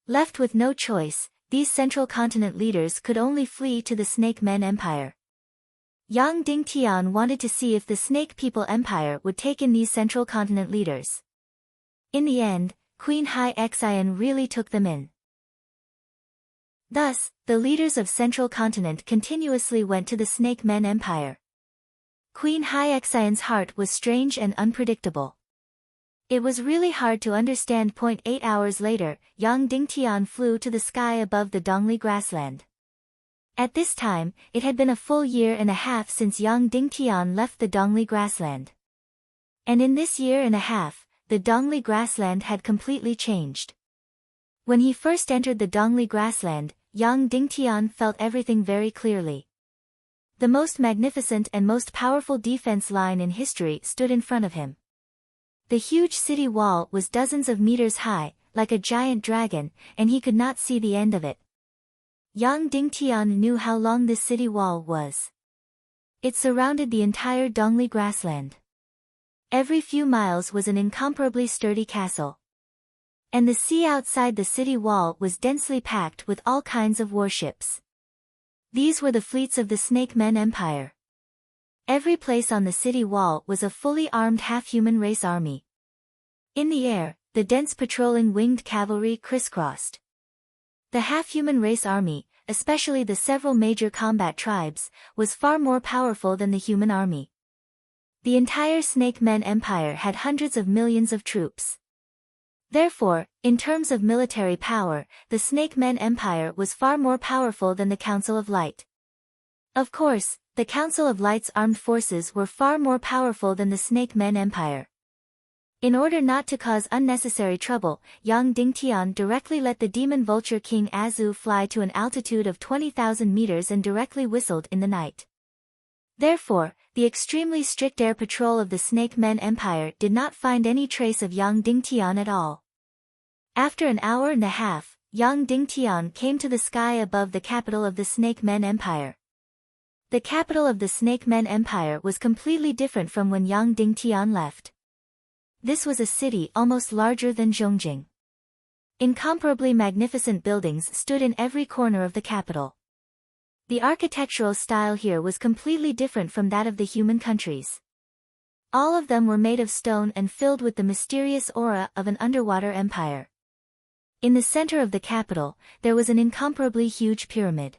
Left with no choice, these Central Continent leaders could only flee to the Snake Men Empire. Yang Dingtian wanted to see if the Snake People Empire would take in these Central Continent leaders. In the end, Queen Hai Xian really took them in. Thus, the leaders of Central Continent continuously went to the Snake Men Empire. Queen Hai Xian's heart was strange and unpredictable. It was really hard to understand. 8 hours later, Yang Dingtian flew to the sky above the Dongli grassland. At this time, it had been a full year and a half since Yang Dingtian left the Dongli grassland. And in this year and a half, the Dongli grassland had completely changed. When he first entered the Dongli grassland, Yang Dingtian felt everything very clearly. The most magnificent and most powerful defense line in history stood in front of him. The huge city wall was dozens of meters high, like a giant dragon, and he could not see the end of it. Yang Dingtian knew how long this city wall was. It surrounded the entire Dongli grassland. Every few miles was an incomparably sturdy castle. And the sea outside the city wall was densely packed with all kinds of warships. These were the fleets of the Snake Men Empire. Every place on the city wall was a fully armed half-human race army. In the air, the dense patrolling winged cavalry crisscrossed. The half-human race army, especially the several major combat tribes, was far more powerful than the human army. The entire Snake Men Empire had hundreds of millions of troops. Therefore, in terms of military power, the Snake Men Empire was far more powerful than the Council of Light. Of course, the Council of Light's armed forces were far more powerful than the Snake Men Empire. In order not to cause unnecessary trouble, Yang Dingtian directly let the demon vulture King Azu fly to an altitude of 20,000 meters and directly whistled in the night. Therefore, the extremely strict air patrol of the Snake Men Empire did not find any trace of Yang Dingtian at all. After an hour and a half, Yang Dingtian came to the sky above the capital of the Snake Men Empire. The capital of the Snake Men Empire was completely different from when Yang Dingtian left. This was a city almost larger than Zhongjing. Incomparably magnificent buildings stood in every corner of the capital. The architectural style here was completely different from that of the human countries. All of them were made of stone and filled with the mysterious aura of an underwater empire. In the center of the capital, there was an incomparably huge pyramid.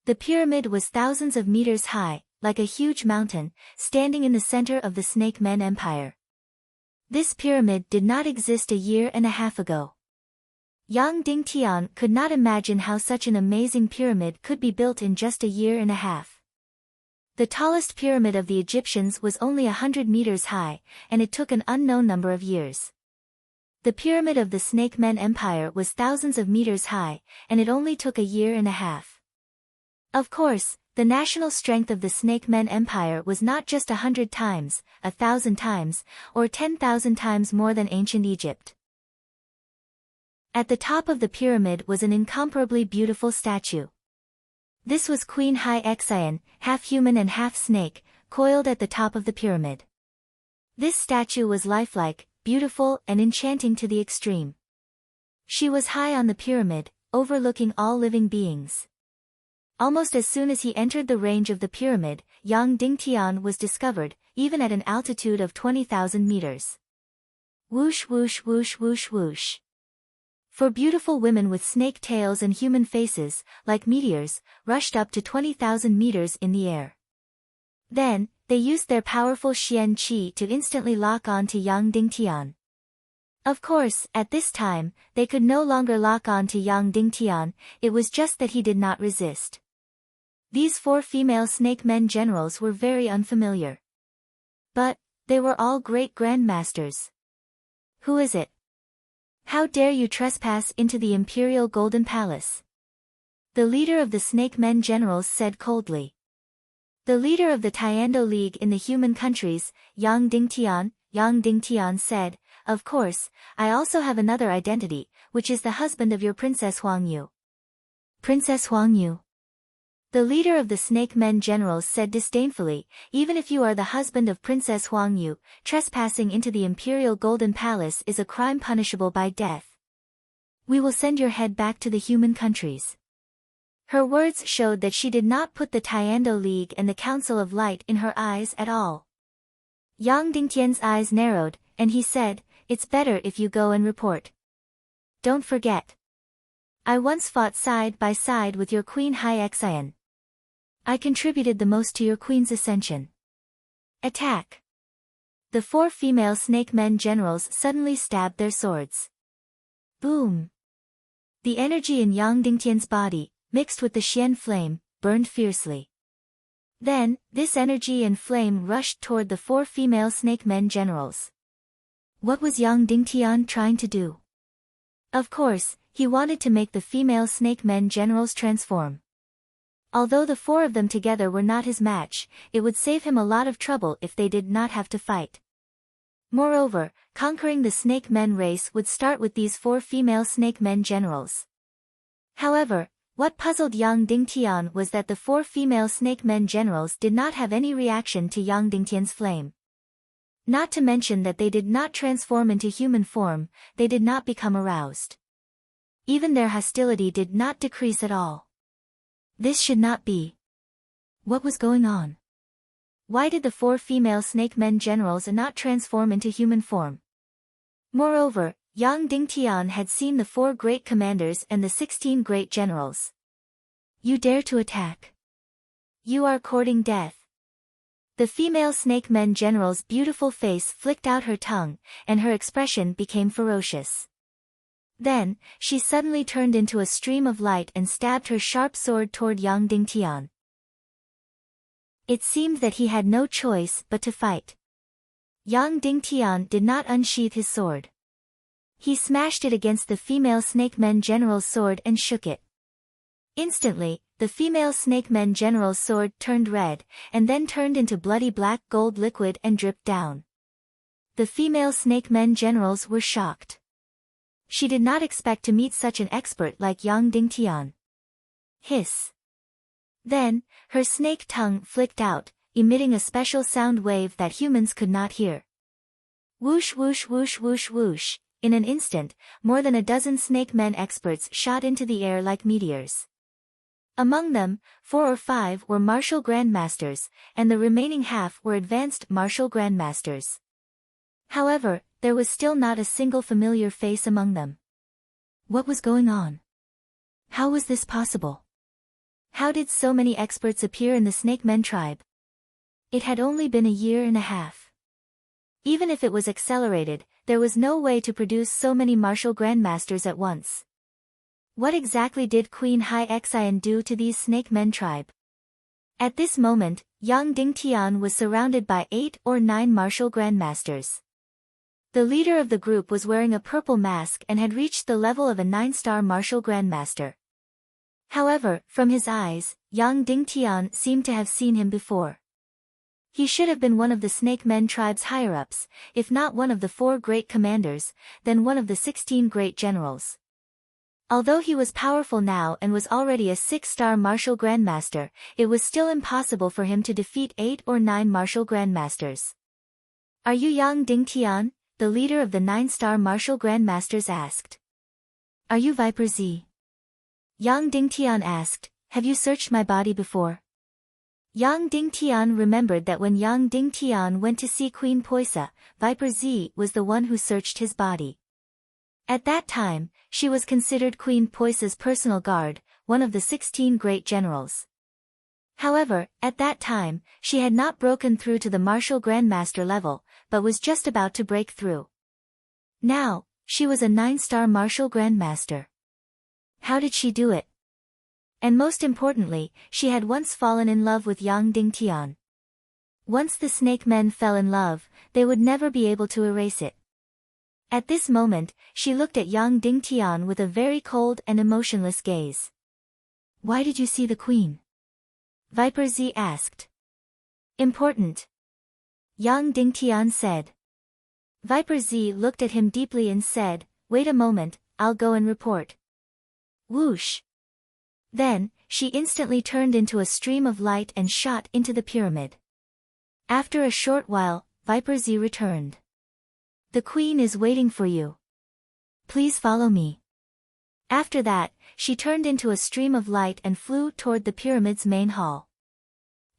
The pyramid was thousands of meters high, like a huge mountain, standing in the center of the Snake Men Empire. This pyramid did not exist a year and a half ago. Yang Dingtian could not imagine how such an amazing pyramid could be built in just a year and a half. The tallest pyramid of the Egyptians was only 100 meters high, and it took an unknown number of years. The pyramid of the Snake Men Empire was thousands of meters high, and it only took a year and a half. Of course, the national strength of the Snake Men Empire was not just 100 times, 1,000 times, or 10,000 times more than ancient Egypt. At the top of the pyramid was an incomparably beautiful statue. This was Queen Hai Xian, half human and half snake, coiled at the top of the pyramid. This statue was lifelike, beautiful and enchanting to the extreme. She was high on the pyramid, overlooking all living beings. Almost as soon as he entered the range of the pyramid, Yang Dingtian was discovered, even at an altitude of 20,000 meters. Whoosh whoosh whoosh whoosh whoosh. Four beautiful women with snake tails and human faces, like meteors, rushed up to 20,000 meters in the air. Then, they used their powerful Xian Qi to instantly lock on to Yang Dingtian. Of course, at this time, they could no longer lock on to Yang Dingtian, it was just that he did not resist. These four female Snake Men generals were very unfamiliar. But, they were all great grandmasters. Who is it? How dare you trespass into the Imperial Golden Palace? The leader of the Snake Men generals said coldly. The leader of the Tiando League in the human countries, Yang Dingtian said, "Of course, I also have another identity, which is the husband of your Princess Huang Yu." Princess Huang Yu? The leader of the Snake Men generals said disdainfully, "Even if you are the husband of Princess Huang Yu, trespassing into the Imperial Golden Palace is a crime punishable by death. We will send your head back to the human countries." Her words showed that she did not put the Tiando League and the Council of Light in her eyes at all. Yang Dingtian's eyes narrowed, and he said, "It's better if you go and report. Don't forget. I once fought side by side with your Queen Hai Xian. I contributed the most to your queen's ascension. Attack." The four female Snake Men generals suddenly stabbed their swords. Boom! The energy in Yang Dingtian's body, mixed with the Xian flame, burned fiercely. Then, this energy and flame rushed toward the 4 female snake men generals. What was Yang Dingtian trying to do? Of course, he wanted to make the female snake men generals transform. Although the 4 of them together were not his match, it would save him a lot of trouble if they did not have to fight. Moreover, conquering the snake men race would start with these 4 female snake men generals. However, what puzzled Yang Dingtian was that the 4 female snake men generals did not have any reaction to Yang Dingtian's flame. Not to mention that they did not transform into human form, they did not become aroused. Even their hostility did not decrease at all. This should not be. What was going on? Why did the 4 female snake men generals not transform into human form? Moreover, Yang Dingtian had seen the 4 great commanders and the 16 great generals. You dare to attack? You are courting death. The female snake men general's beautiful face flicked out her tongue, and her expression became ferocious. Then, she suddenly turned into a stream of light and stabbed her sharp sword toward Yang Dingtian. It seemed that he had no choice but to fight. Yang Dingtian did not unsheath his sword. He smashed it against the female snake men general's sword and shook it. Instantly, the female snake men general's sword turned red, and then turned into bloody black gold liquid and dripped down. The female snake men generals were shocked. She did not expect to meet such an expert like Yang Dingtian. Hiss. Then, her snake tongue flicked out, emitting a special sound wave that humans could not hear. Whoosh whoosh whoosh whoosh whoosh. In an instant, more than a dozen snake men experts shot into the air like meteors. Among them, 4 or 5 were martial grandmasters, and the remaining half were advanced martial grandmasters. However, there was still not a single familiar face among them. What was going on? How was this possible? How did so many experts appear in the snake men tribe? It had only been a year and a half. Even if it was accelerated, there was no way to produce so many martial grandmasters at once. What exactly did Queen Hai Xian do to these snake men tribe? At this moment, Yang Dingtian was surrounded by 8 or 9 martial grandmasters. The leader of the group was wearing a purple mask and had reached the level of a 9-star martial grandmaster. However, from his eyes, Yang Dingtian seemed to have seen him before. He should have been one of the snake men tribe's higher-ups, if not one of the 4 great commanders, then one of the 16 great generals. Although he was powerful now and was already a 6-star martial grandmaster, it was still impossible for him to defeat 8 or 9 martial grandmasters. Are you Yang Dingtian? The leader of the 9-star martial grandmasters asked. Are you Viper Z? Yang Dingtian asked, have you searched my body before? Yang Dingtian remembered that when Yang Dingtian went to see Queen Poisa, Viper Z was the one who searched his body. At that time, she was considered Queen Poisa's personal guard, one of the 16 great generals. However, at that time, she had not broken through to the martial grandmaster level, but was just about to break through. Now, she was a 9-star martial grandmaster. How did she do it? And most importantly, she had once fallen in love with Yang Dingtian. Once the snake men fell in love, they would never be able to erase it. At this moment, she looked at Yang Dingtian with a very cold and emotionless gaze. Why did you see the queen? Viper Z asked. Important. Yang Dingtian said. Viper Z looked at him deeply and said, wait a moment, I'll go and report. Whoosh. Then, she instantly turned into a stream of light and shot into the pyramid. After a short while, Viper Z returned. The queen is waiting for you. Please follow me. After that, she turned into a stream of light and flew toward the pyramid's main hall.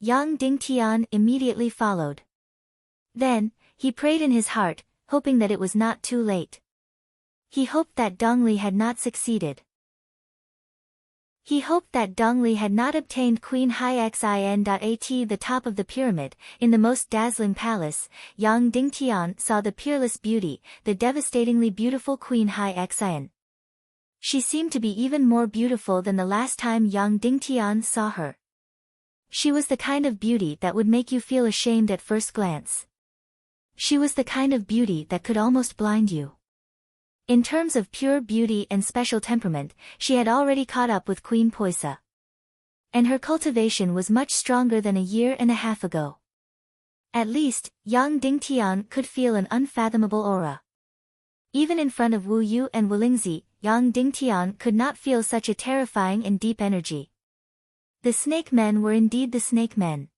Yang Dingtian immediately followed. Then, he prayed in his heart, hoping that it was not too late. He hoped that Dongli had not succeeded. He hoped that Dongli had not obtained Queen Hai Xin. At the top of the pyramid, in the most dazzling palace, Yang Dingtian saw the peerless beauty, the devastatingly beautiful Queen Hai Xin. She seemed to be even more beautiful than the last time Yang Dingtian saw her. She was the kind of beauty that would make you feel ashamed at first glance. She was the kind of beauty that could almost blind you. In terms of pure beauty and special temperament, she had already caught up with Queen Poisa. And her cultivation was much stronger than a year and a half ago. At least, Yang Dingtian could feel an unfathomable aura. Even in front of Wu Yu and Walingzi, Yang Dingtian could not feel such a terrifying and deep energy. The snake men were indeed the snake men.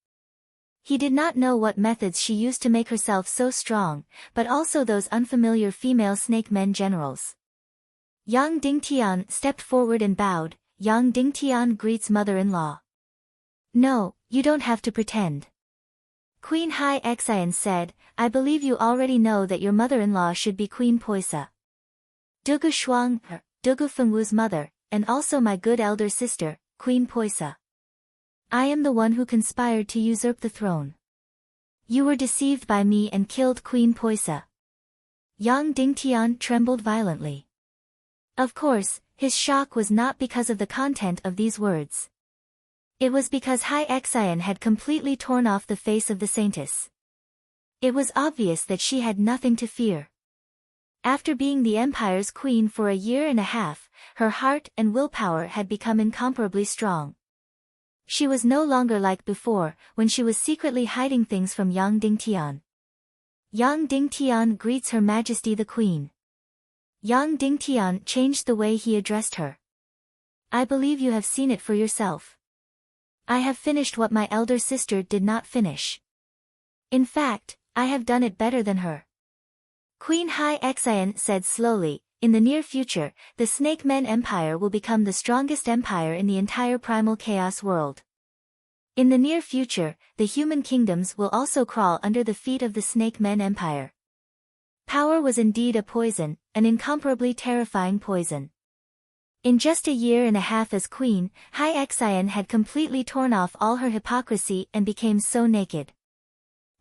He did not know what methods she used to make herself so strong, but also those unfamiliar female snake men generals. Yang Dingtian stepped forward and bowed. Yang Dingtian greets mother-in-law. No, you don't have to pretend. Queen Hai Xian said, I believe you already know that your mother-in-law should be Queen Poisa. Dugu Shuang, Dugu Fengwu's mother, and also my good elder sister, Queen Poisa. I am the one who conspired to usurp the throne. You were deceived by me and killed Queen Poisa. Yang Dingtian trembled violently. Of course, his shock was not because of the content of these words. It was because Hai Xian had completely torn off the face of the saintess. It was obvious that she had nothing to fear. After being the empire's queen for a year and a half, her heart and willpower had become incomparably strong. She was no longer like before, when she was secretly hiding things from Yang Dingtian. Yang Dingtian greets Her Majesty the Queen. Yang Dingtian changed the way he addressed her. I believe you have seen it for yourself. I have finished what my elder sister did not finish. In fact, I have done it better than her. Queen Hai Xian said slowly, in the near future, the Snake Men Empire will become the strongest empire in the entire primal chaos world. In the near future, the human kingdoms will also crawl under the feet of the Snake Men Empire. Power was indeed a poison, an incomparably terrifying poison. In just a year and a half as queen, Hai Xian had completely torn off all her hypocrisy and became so naked.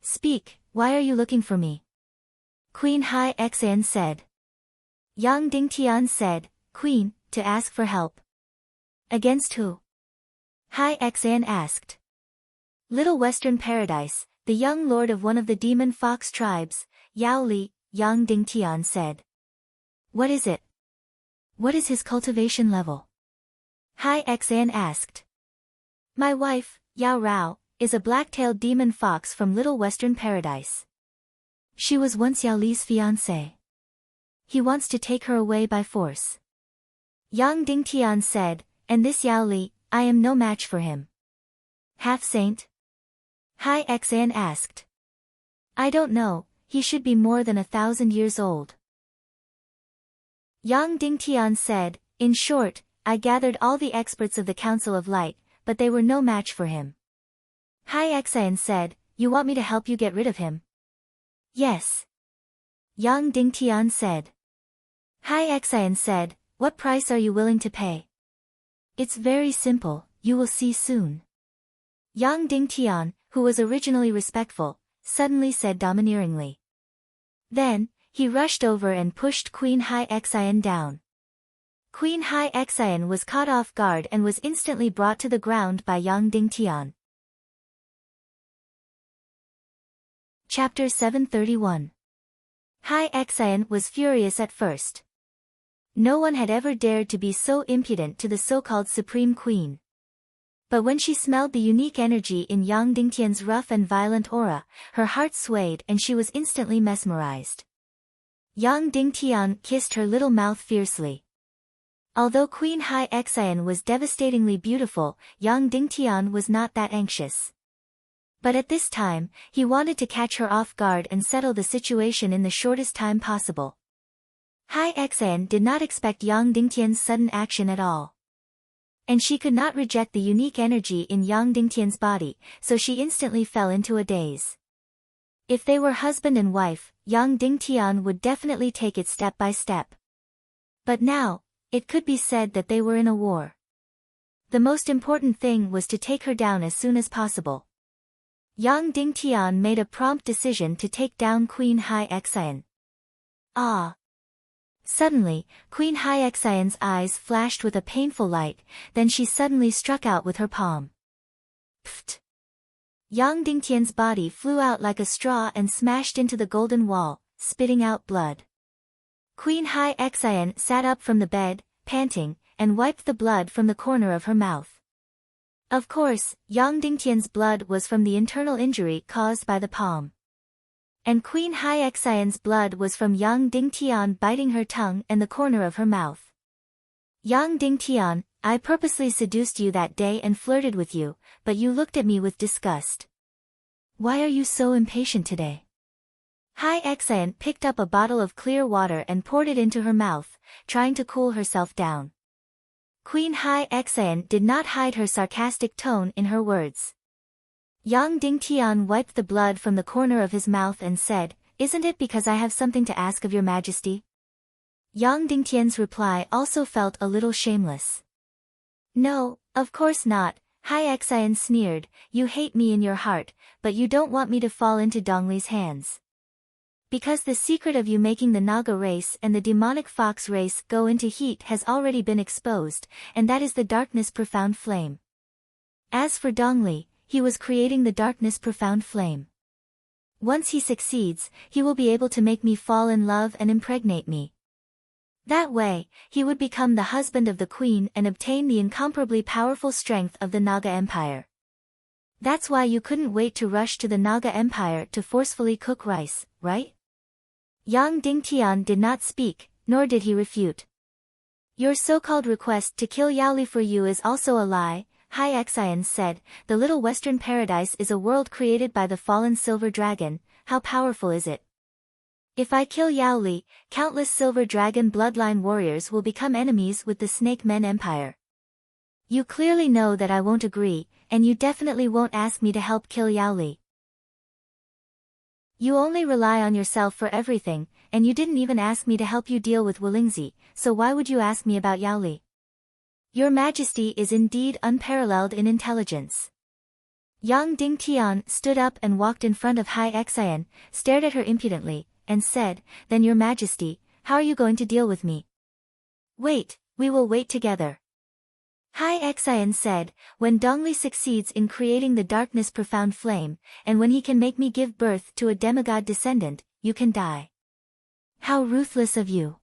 Speak, why are you looking for me? Queen Hai Xian said. Yang Dingtian said, Queen, to ask for help. Against who? Hai Xian asked. Little Western Paradise, the young lord of one of the demon fox tribes, Yao Li, Yang Dingtian said. What is it? What is his cultivation level? Hai Xian asked. My wife, Yao Rao, is a black-tailed demon fox from Little Western Paradise. She was once Yao Li's fiancée. He wants to take her away by force. Yang Dingtian said, and this Yao Li, I am no match for him. Half-saint? Hai Xian asked. I don't know, he should be more than 1,000 years old. Yang Dingtian said, in short, I gathered all the experts of the Council of Light, but they were no match for him. Hai Xian said, you want me to help you get rid of him? Yes. Yang Dingtian said. Hai Xian said, what price are you willing to pay? It's very simple, you will see soon. Yang Dingtian, who was originally respectful, suddenly said domineeringly. Then, he rushed over and pushed Queen Hai Xian down. Queen Hai Xian was caught off guard and was instantly brought to the ground by Yang Dingtian. Chapter 731. Hai Xian was furious at first. No one had ever dared to be so impudent to the so-called Supreme Queen. But when she smelled the unique energy in Yang Dingtian's rough and violent aura, her heart swayed and she was instantly mesmerized. Yang Dingtian kissed her little mouth fiercely. Although Queen Hai Xian was devastatingly beautiful, Yang Dingtian was not that anxious. But at this time, he wanted to catch her off guard and settle the situation in the shortest time possible. Hai Xian did not expect Yang Dingtian's sudden action at all. And she could not reject the unique energy in Yang Dingtian's body, so she instantly fell into a daze. If they were husband and wife, Yang Dingtian would definitely take it step by step. But now, it could be said that they were in a war. The most important thing was to take her down as soon as possible. Yang Dingtian made a prompt decision to take down Queen Hai Xian. Ah! Suddenly, Queen Hai Xian's eyes flashed with a painful light, then she suddenly struck out with her palm. Pfft! Yang Dingtian's body flew out like a straw and smashed into the golden wall, spitting out blood. Queen Hai Xian sat up from the bed, panting, and wiped the blood from the corner of her mouth. Of course, Yang Dingtian's blood was from the internal injury caused by the palm. And Queen Hai Xian's blood was from Yang Dingtian biting her tongue and the corner of her mouth. Yang Dingtian, I purposely seduced you that day and flirted with you, but you looked at me with disgust. Why are you so impatient today? Hai Xian picked up a bottle of clear water and poured it into her mouth, trying to cool herself down. Queen Hai Xian did not hide her sarcastic tone in her words. Yang Dingtian wiped the blood from the corner of his mouth and said, Isn't it because I have something to ask of your majesty? Yang Dingtian's reply also felt a little shameless. No, of course not, Hai Xian sneered, you hate me in your heart, but you don't want me to fall into Dongli's hands. Because the secret of you making the Naga race and the demonic fox race go into heat has already been exposed, and that is the darkness profound flame. As for Dongli, he was creating the darkness profound flame. Once he succeeds, he will be able to make me fall in love and impregnate me. That way, he would become the husband of the queen and obtain the incomparably powerful strength of the Naga Empire. That's why you couldn't wait to rush to the Naga Empire to forcefully cook rice, right? Yang Dingtian did not speak, nor did he refute. Your so-called request to kill Yaoli for you is also a lie, Hai Xian said. The little western paradise is a world created by the fallen silver dragon. How powerful is it? If I kill Yaoli, countless silver dragon bloodline warriors will become enemies with the Snake Men Empire. You clearly know that I won't agree, and you definitely won't ask me to help kill Yaoli. You only rely on yourself for everything, and you didn't even ask me to help you deal with Wulingzi, so why would you ask me about Yaoli? Your Majesty is indeed unparalleled in intelligence. Yang Dingtian stood up and walked in front of Hai Xian, stared at her impudently, and said, Then your Majesty, how are you going to deal with me? Wait, we will wait together. Hai Xian said, When Dongli succeeds in creating the darkness profound flame, and when he can make me give birth to a demigod descendant, you can die. How ruthless of you.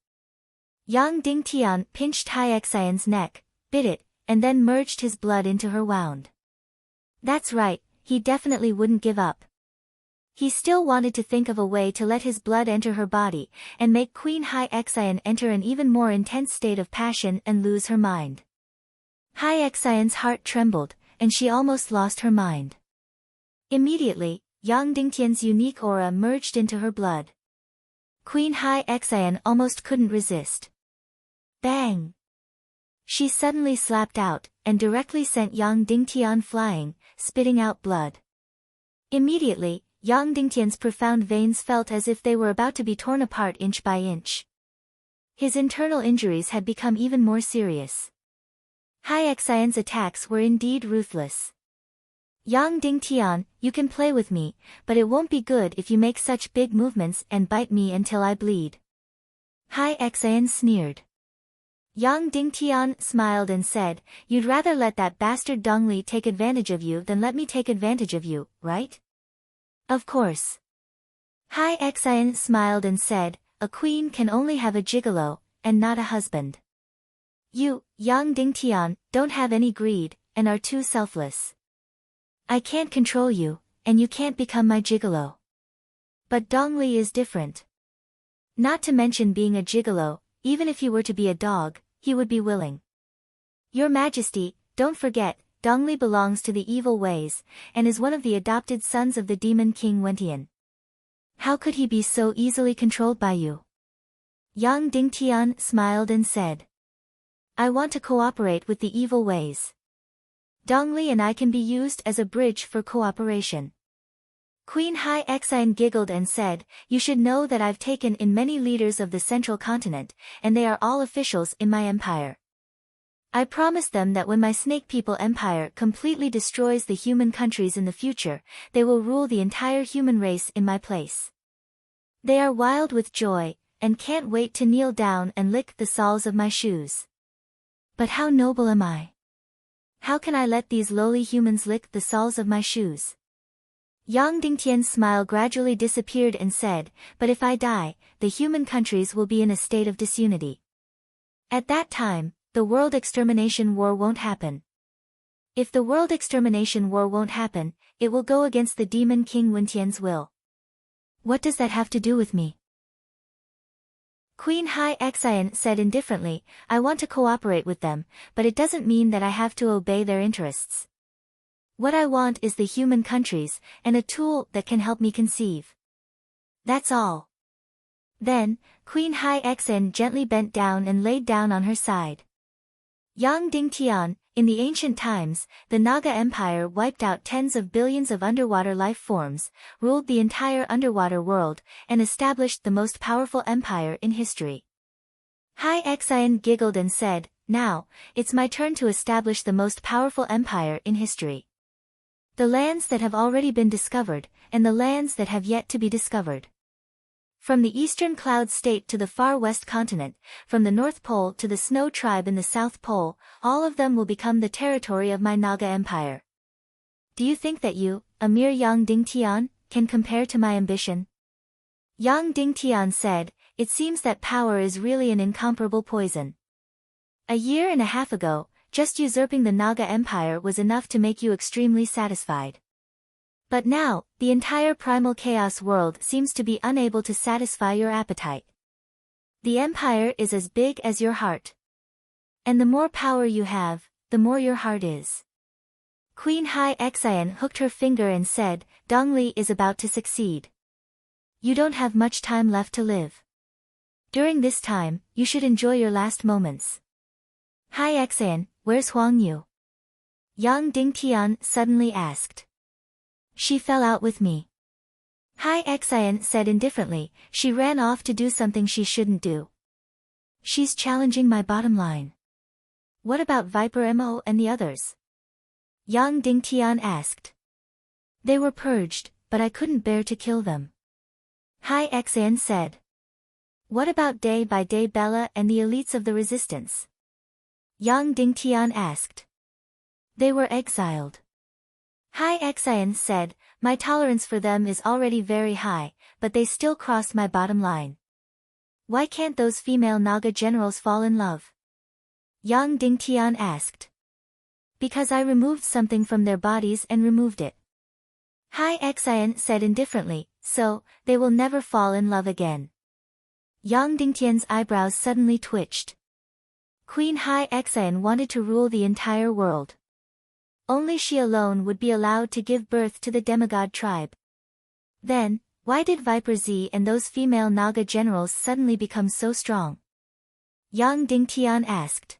Yang Dingtian pinched Hai Xian's neck, bit it, and then merged his blood into her wound. That's right, he definitely wouldn't give up. He still wanted to think of a way to let his blood enter her body, and make Queen Hai Xian enter an even more intense state of passion and lose her mind. Hai Xian's heart trembled, and she almost lost her mind. Immediately, Yang Dingtian's unique aura merged into her blood. Queen Hai Xian almost couldn't resist. Bang! She suddenly slapped out, and directly sent Yang Dingtian flying, spitting out blood. Immediately, Yang Dingtian's profound veins felt as if they were about to be torn apart inch by inch. His internal injuries had become even more serious. Hai Xian's attacks were indeed ruthless. Yang Dingtian, you can play with me, but it won't be good if you make such big movements and bite me until I bleed. Hai Xian sneered. Yang Dingtian smiled and said, You'd rather let that bastard Dongli take advantage of you than let me take advantage of you, right? Of course. Hai Xian smiled and said, A queen can only have a gigolo, and not a husband. You, Yang Dingtian, don't have any greed, and are too selfless. I can't control you, and you can't become my gigolo. But Dongli is different. Not to mention being a gigolo, even if he were to be a dog, he would be willing. Your Majesty, don't forget, Dongli belongs to the evil ways, and is one of the adopted sons of the demon king Wentian. How could he be so easily controlled by you? Yang Dingtian smiled and said, I want to cooperate with the evil ways. Dongli and I can be used as a bridge for cooperation. Queen Hai Xian giggled and said, You should know that I've taken in many leaders of the central continent, and they are all officials in my empire. I promised them that when my Snake People Empire completely destroys the human countries in the future, they will rule the entire human race in my place. They are wild with joy, and can't wait to kneel down and lick the soles of my shoes. But how noble am I? How can I let these lowly humans lick the soles of my shoes? Yang Dingtian's smile gradually disappeared and said, but if I die, the human countries will be in a state of disunity. At that time, the world extermination war won't happen. If the world extermination war won't happen, it will go against the demon King Wentian's will. What does that have to do with me? Queen Hai Xian said indifferently, I want to cooperate with them, but it doesn't mean that I have to obey their interests. What I want is the human countries, and a tool that can help me conceive. That's all. Then, Queen Hai Xian gently bent down and laid down on her side. Yang Dingtian, in the ancient times, the Naga Empire wiped out tens of billions of underwater life forms, ruled the entire underwater world, and established the most powerful empire in history. Hai Xian giggled and said, now, it's my turn to establish the most powerful empire in history. The lands that have already been discovered, and the lands that have yet to be discovered. From the eastern cloud state to the far west continent, from the North Pole to the Snow tribe in the South Pole, all of them will become the territory of my Naga Empire. Do you think that you, a mere Yang Dingtian, can compare to my ambition? Yang Dingtian said, it seems that power is really an incomparable poison. A year and a half ago, just usurping the Naga Empire was enough to make you extremely satisfied. But now, the entire primal chaos world seems to be unable to satisfy your appetite. The empire is as big as your heart. And the more power you have, the more your heart is. Queen Hai Xian hooked her finger and said, Dongli is about to succeed. You don't have much time left to live. During this time, you should enjoy your last moments. Hai Xian, where's Huang Yu? Yang Dingtian suddenly asked. She fell out with me. Hai Xian said indifferently, she ran off to do something she shouldn't do. She's challenging my bottom line. What about Viper Mo and the others? Yang Dingtian asked. They were purged, but I couldn't bear to kill them. Hai Xian said. What about Day by Day Bella and the elites of the resistance? Yang Dingtian asked. They were exiled. Hai Xian said, my tolerance for them is already very high, but they still cross my bottom line. Why can't those female Naga generals fall in love? Yang Dingtian asked. Because I removed something from their bodies and removed it. Hai Xian said indifferently, so, they will never fall in love again. Yang Dingtian's eyebrows suddenly twitched. Queen Hai Xian wanted to rule the entire world. Only she alone would be allowed to give birth to the demigod tribe. Then, why did Viper Z and those female Naga generals suddenly become so strong? Yang Dingtian asked.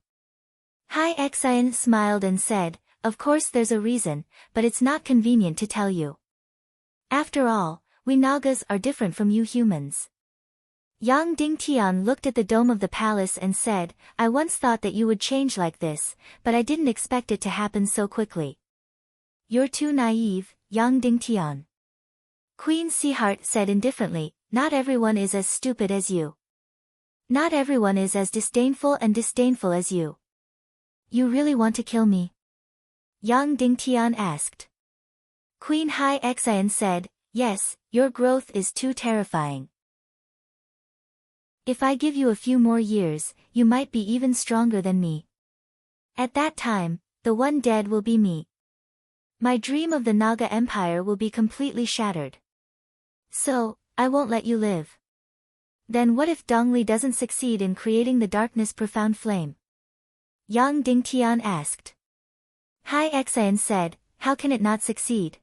Hai Xian smiled and said, of course there's a reason, but it's not convenient to tell you. After all, we Nagas are different from you humans. Yang Dingtian looked at the dome of the palace and said, I once thought that you would change like this, but I didn't expect it to happen so quickly. You're too naive, Yang Dingtian. Queen Seaheart said indifferently, not everyone is as stupid as you. Not everyone is as disdainful as you. You really want to kill me? Yang Dingtian asked. Queen Hai Xian said, yes, your growth is too terrifying. If I give you a few more years, you might be even stronger than me. At that time, the one dead will be me. My dream of the Naga Empire will be completely shattered. So, I won't let you live. Then what if Dongli doesn't succeed in creating the darkness profound flame? Yang Dingtian asked. Hai Xian said, how can it not succeed?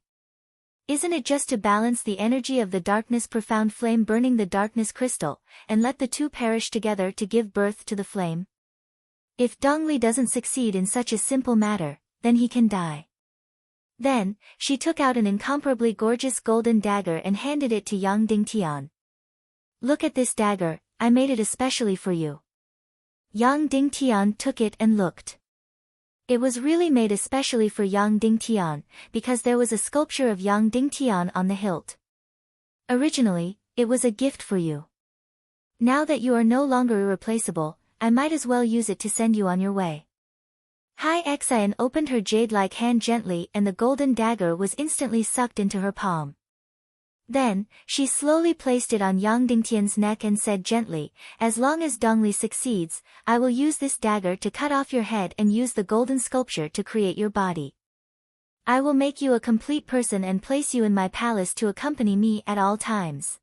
Isn't it just to balance the energy of the darkness profound flame burning the darkness crystal, and let the two perish together to give birth to the flame? If Dongli doesn't succeed in such a simple matter, then he can die. Then, she took out an incomparably gorgeous golden dagger and handed it to Yang Dingtian. Look at this dagger, I made it especially for you. Yang Dingtian took it and looked. It was really made especially for Yang Dingtian, because there was a sculpture of Yang Dingtian on the hilt. Originally, it was a gift for you. Now that you are no longer irreplaceable, I might as well use it to send you on your way. Hai Xian opened her jade-like hand gently and the golden dagger was instantly sucked into her palm. Then, she slowly placed it on Yang Dingtian's neck and said gently, "As long as Dongli succeeds, I will use this dagger to cut off your head and use the golden sculpture to create your body. I will make you a complete person and place you in my palace to accompany me at all times."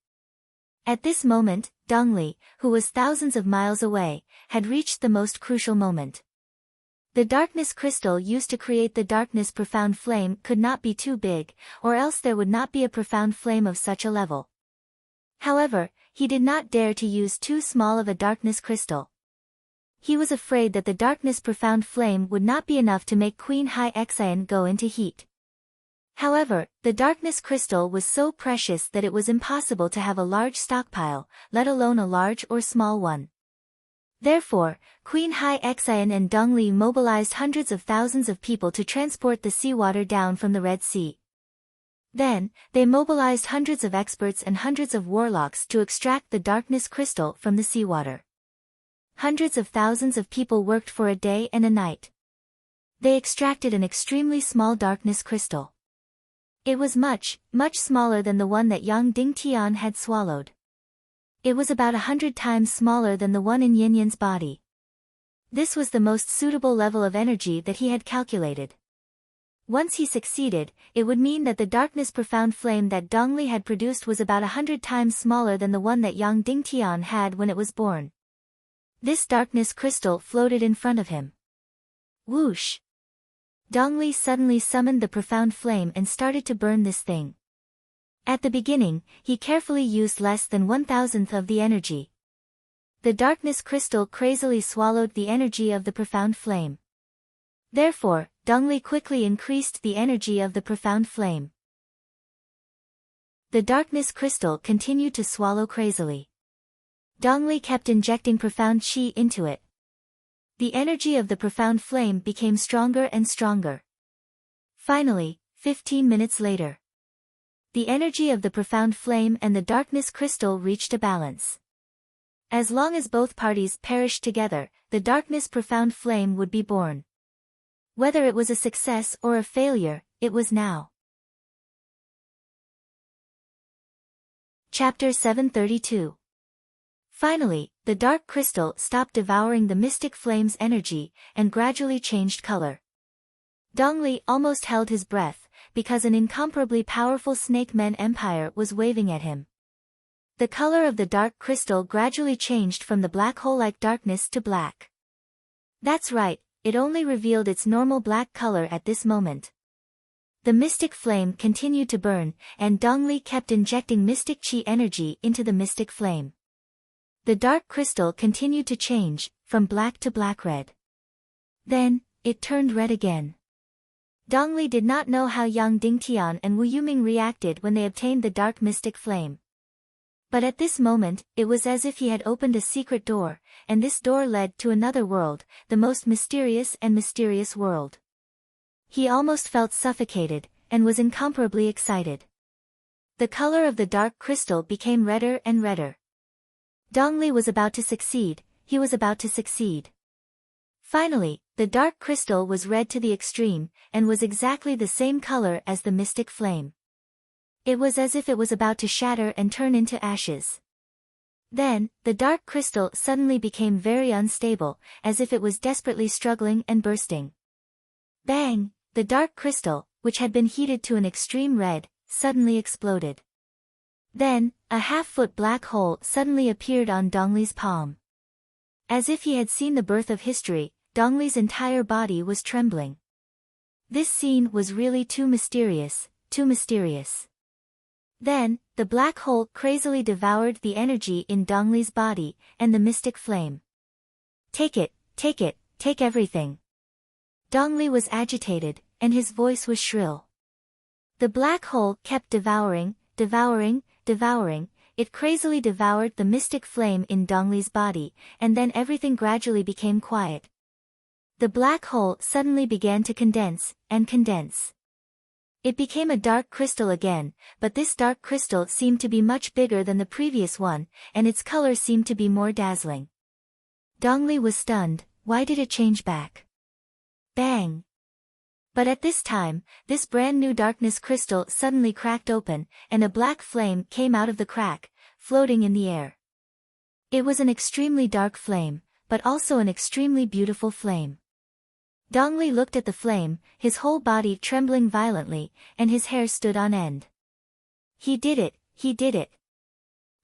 At this moment, Dongli, who was thousands of miles away, had reached the most crucial moment. The darkness crystal used to create the darkness profound flame could not be too big, or else there would not be a profound flame of such a level. However, he did not dare to use too small of a darkness crystal. He was afraid that the darkness profound flame would not be enough to make Queen Hai Xian go into heat. However, the darkness crystal was so precious that it was impossible to have a large stockpile, let alone a large or small one. Therefore, Queen Hai Xian and Dongli mobilized hundreds of thousands of people to transport the seawater down from the Red Sea. Then, they mobilized hundreds of experts and hundreds of warlocks to extract the darkness crystal from the seawater. Hundreds of thousands of people worked for a day and a night. They extracted an extremely small darkness crystal. It was much, much smaller than the one that Yang Dingtian had swallowed. It was about 100 times smaller than the one in Yin Yan's body. This was the most suitable level of energy that he had calculated. Once he succeeded, it would mean that the darkness profound flame that Dongli had produced was about 100 times smaller than the one that Yang Dingtian had when it was born. This darkness crystal floated in front of him. Whoosh! Dongli suddenly summoned the profound flame and started to burn this thing. At the beginning, he carefully used less than 1,000th of the energy. The darkness crystal crazily swallowed the energy of the profound flame. Therefore, Dongli quickly increased the energy of the profound flame. The darkness crystal continued to swallow crazily. Dongli kept injecting profound qi into it. The energy of the profound flame became stronger and stronger. Finally, 15 minutes later, the energy of the profound flame and the darkness crystal reached a balance. As long as both parties perished together, the darkness profound flame would be born. Whether it was a success or a failure, it was now. Chapter 732. Finally, the dark crystal stopped devouring the mystic flame's energy, and gradually changed color. Dongli almost held his breath, because an incomparably powerful Snake Man Empire was waving at him. The color of the dark crystal gradually changed from the black hole-like darkness to black. That's right, it only revealed its normal black color at this moment. The mystic flame continued to burn, and Dongli kept injecting mystic qi energy into the mystic flame. The dark crystal continued to change, from black to black red. Then, it turned red again. Dongli did not know how Yang Dingtian and Wu Yuming reacted when they obtained the dark mystic flame. But at this moment, it was as if he had opened a secret door, and this door led to another world, the most mysterious and mysterious world. He almost felt suffocated, and was incomparably excited. The color of the dark crystal became redder and redder. Dongli was about to succeed, he was about to succeed. Finally, the dark crystal was red to the extreme, and was exactly the same color as the mystic flame. It was as if it was about to shatter and turn into ashes. Then, the dark crystal suddenly became very unstable, as if it was desperately struggling and bursting. Bang! The dark crystal, which had been heated to an extreme red, suddenly exploded. Then, a half-foot black hole suddenly appeared on Dongli's palm. As if he had seen the birth of history, Dongli's entire body was trembling. This scene was really too mysterious, too mysterious. Then, the black hole crazily devoured the energy in Dongli's body, and the mystic flame. Take it, take everything. Dongli was agitated, and his voice was shrill. The black hole kept devouring, it crazily devoured the mystic flame in Dongli's body, and then everything gradually became quiet. The black hole suddenly began to condense, and condense. It became a dark crystal again, but this dark crystal seemed to be much bigger than the previous one, and its color seemed to be more dazzling. Dongli was stunned. Why did it change back? Bang! But at this time, this brand new darkness crystal suddenly cracked open, and a black flame came out of the crack, floating in the air. It was an extremely dark flame, but also an extremely beautiful flame. Dongli looked at the flame, his whole body trembling violently, and his hair stood on end. He did it, he did it.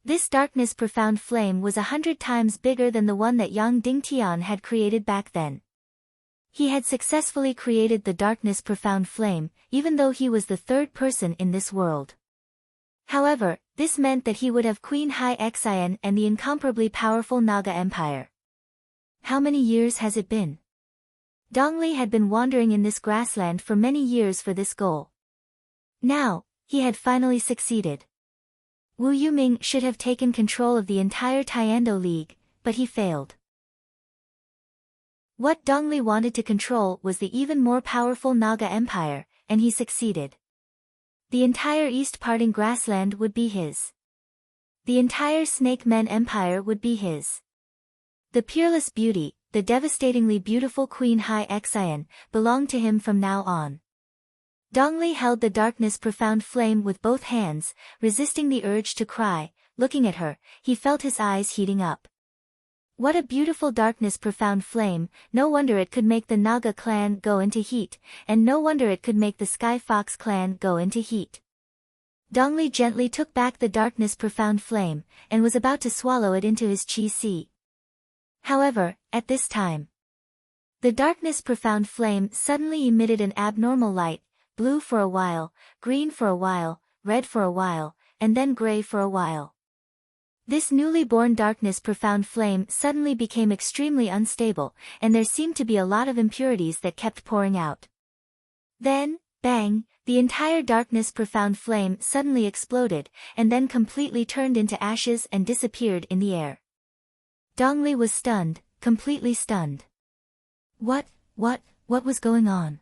This darkness profound flame was 100 times bigger than the one that Yang Dingtian had created back then. He had successfully created the darkness profound flame, even though he was the third person in this world. However, this meant that he would have Queen Hai Xian and the incomparably powerful Naga Empire. How many years has it been? Dongli had been wandering in this grassland for many years for this goal. Now, he had finally succeeded. Wu Yuming should have taken control of the entire Tiando League, but he failed. What Dongli wanted to control was the even more powerful Naga Empire, and he succeeded. The entire East Parting Grassland would be his. The entire Snake Men Empire would be his. The peerless beauty, the devastatingly beautiful Queen Hai Xian, belonged to him from now on. Dongli held the darkness profound flame with both hands, resisting the urge to cry. Looking at her, he felt his eyes heating up. What a beautiful darkness profound flame, no wonder it could make the Naga clan go into heat, and no wonder it could make the Sky Fox clan go into heat. Dongli gently took back the darkness profound flame, and was about to swallow it into his chi si. However, at this time, the darkness profound flame suddenly emitted an abnormal light, blue for a while, green for a while, red for a while, and then gray for a while. This newly born darkness profound flame suddenly became extremely unstable, and there seemed to be a lot of impurities that kept pouring out. Then, bang, the entire darkness profound flame suddenly exploded, and then completely turned into ashes and disappeared in the air. Dongli was stunned, completely stunned. What was going on?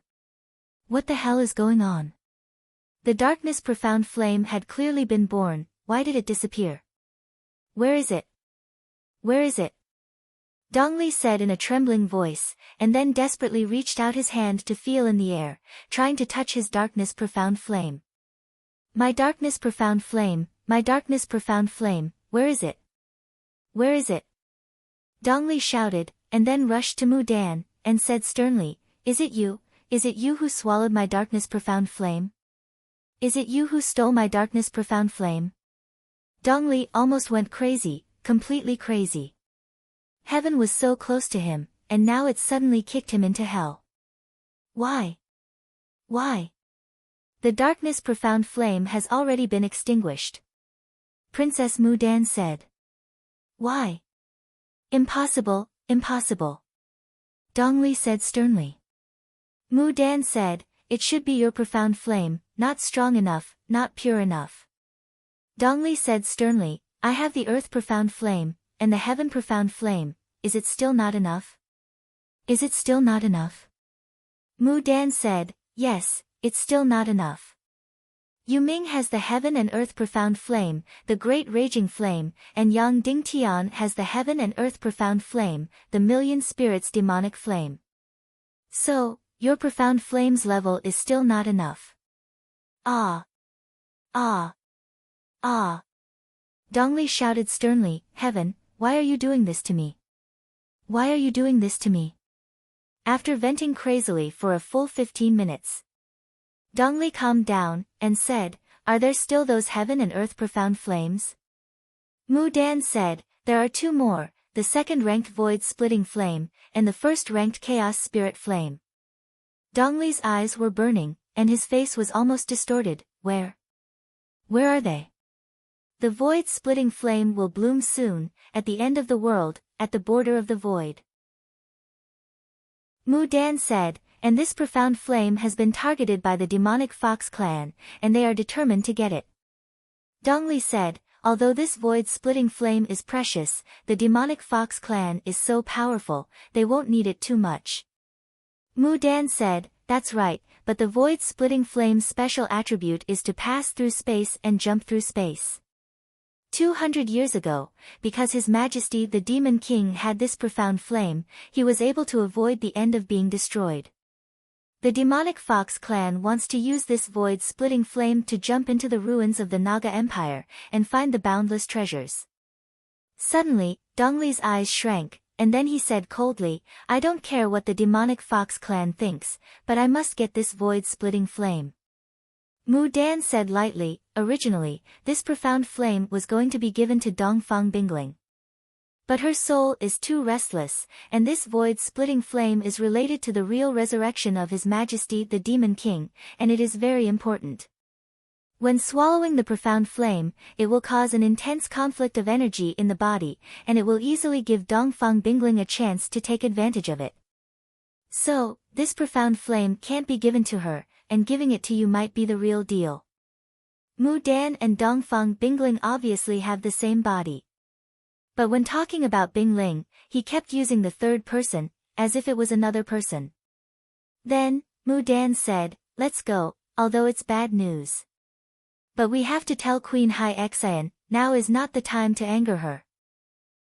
What the hell is going on? The darkness profound flame had clearly been born, why did it disappear? Where is it? Where is it? Dongli said in a trembling voice, and then desperately reached out his hand to feel in the air, trying to touch his darkness profound flame. My darkness profound flame, my darkness profound flame, where is it? Where is it? Dongli shouted, and then rushed to Mu Dan, and said sternly, Is it you who swallowed my darkness profound flame? Is it you who stole my darkness profound flame? Dongli almost went crazy, completely crazy. Heaven was so close to him, and now it suddenly kicked him into hell. Why? Why? The darkness profound flame has already been extinguished. Princess Mu Dan said. Why? Impossible, impossible. Dongli said sternly. Mu Dan said, It should be your profound flame, not strong enough, not pure enough. Dongli said sternly, I have the earth profound flame, and the heaven profound flame, is it still not enough? Is it still not enough? Mu Dan said, Yes, it's still not enough. Yu Ming has the heaven and earth profound flame, the great raging flame, and Yang Dingtian has the heaven and earth profound flame, the million spirits demonic flame. So, your profound flame's level is still not enough. Ah! Ah! Ah! Dongli shouted sternly, Heaven, why are you doing this to me? Why are you doing this to me? After venting crazily for a full 15 minutes. Dongli calmed down, and said, Are there still those heaven and earth profound flames? Mu Dan said, There are two more, the second-ranked void-splitting flame, and the first-ranked chaos spirit flame. Dongli's eyes were burning, and his face was almost distorted. Where are they? The void-splitting flame will bloom soon, at the end of the world, at the border of the void. Mu Dan said, and this profound flame has been targeted by the demonic Fox clan, and they are determined to get it. Dongli said, although this void-splitting flame is precious, the demonic Fox clan is so powerful, they won't need it too much. Mu Dan said, that's right, but the void-splitting flame's special attribute is to pass through space and jump through space. 200 years ago, because His Majesty the Demon King had this profound flame, he was able to avoid the end of being destroyed. The demonic fox clan wants to use this void-splitting flame to jump into the ruins of the Naga Empire and find the boundless treasures. Suddenly, Dongli's eyes shrank, and then he said coldly, I don't care what the demonic fox clan thinks, but I must get this void-splitting flame. Mu Dan said lightly, originally, this profound flame was going to be given to Dongfang Bingling. But her soul is too restless, and this void-splitting flame is related to the real resurrection of His Majesty the Demon King, and it is very important. When swallowing the profound flame, it will cause an intense conflict of energy in the body, and it will easily give Dongfang Bingling a chance to take advantage of it. So, this profound flame can't be given to her, and giving it to you might be the real deal. Mu Dan and Dongfang Bingling obviously have the same body. But when talking about Bingling, he kept using the third person, as if it was another person. Then, Mu Dan said, let's go, although it's bad news. But we have to tell Queen Hai Xian, now is not the time to anger her.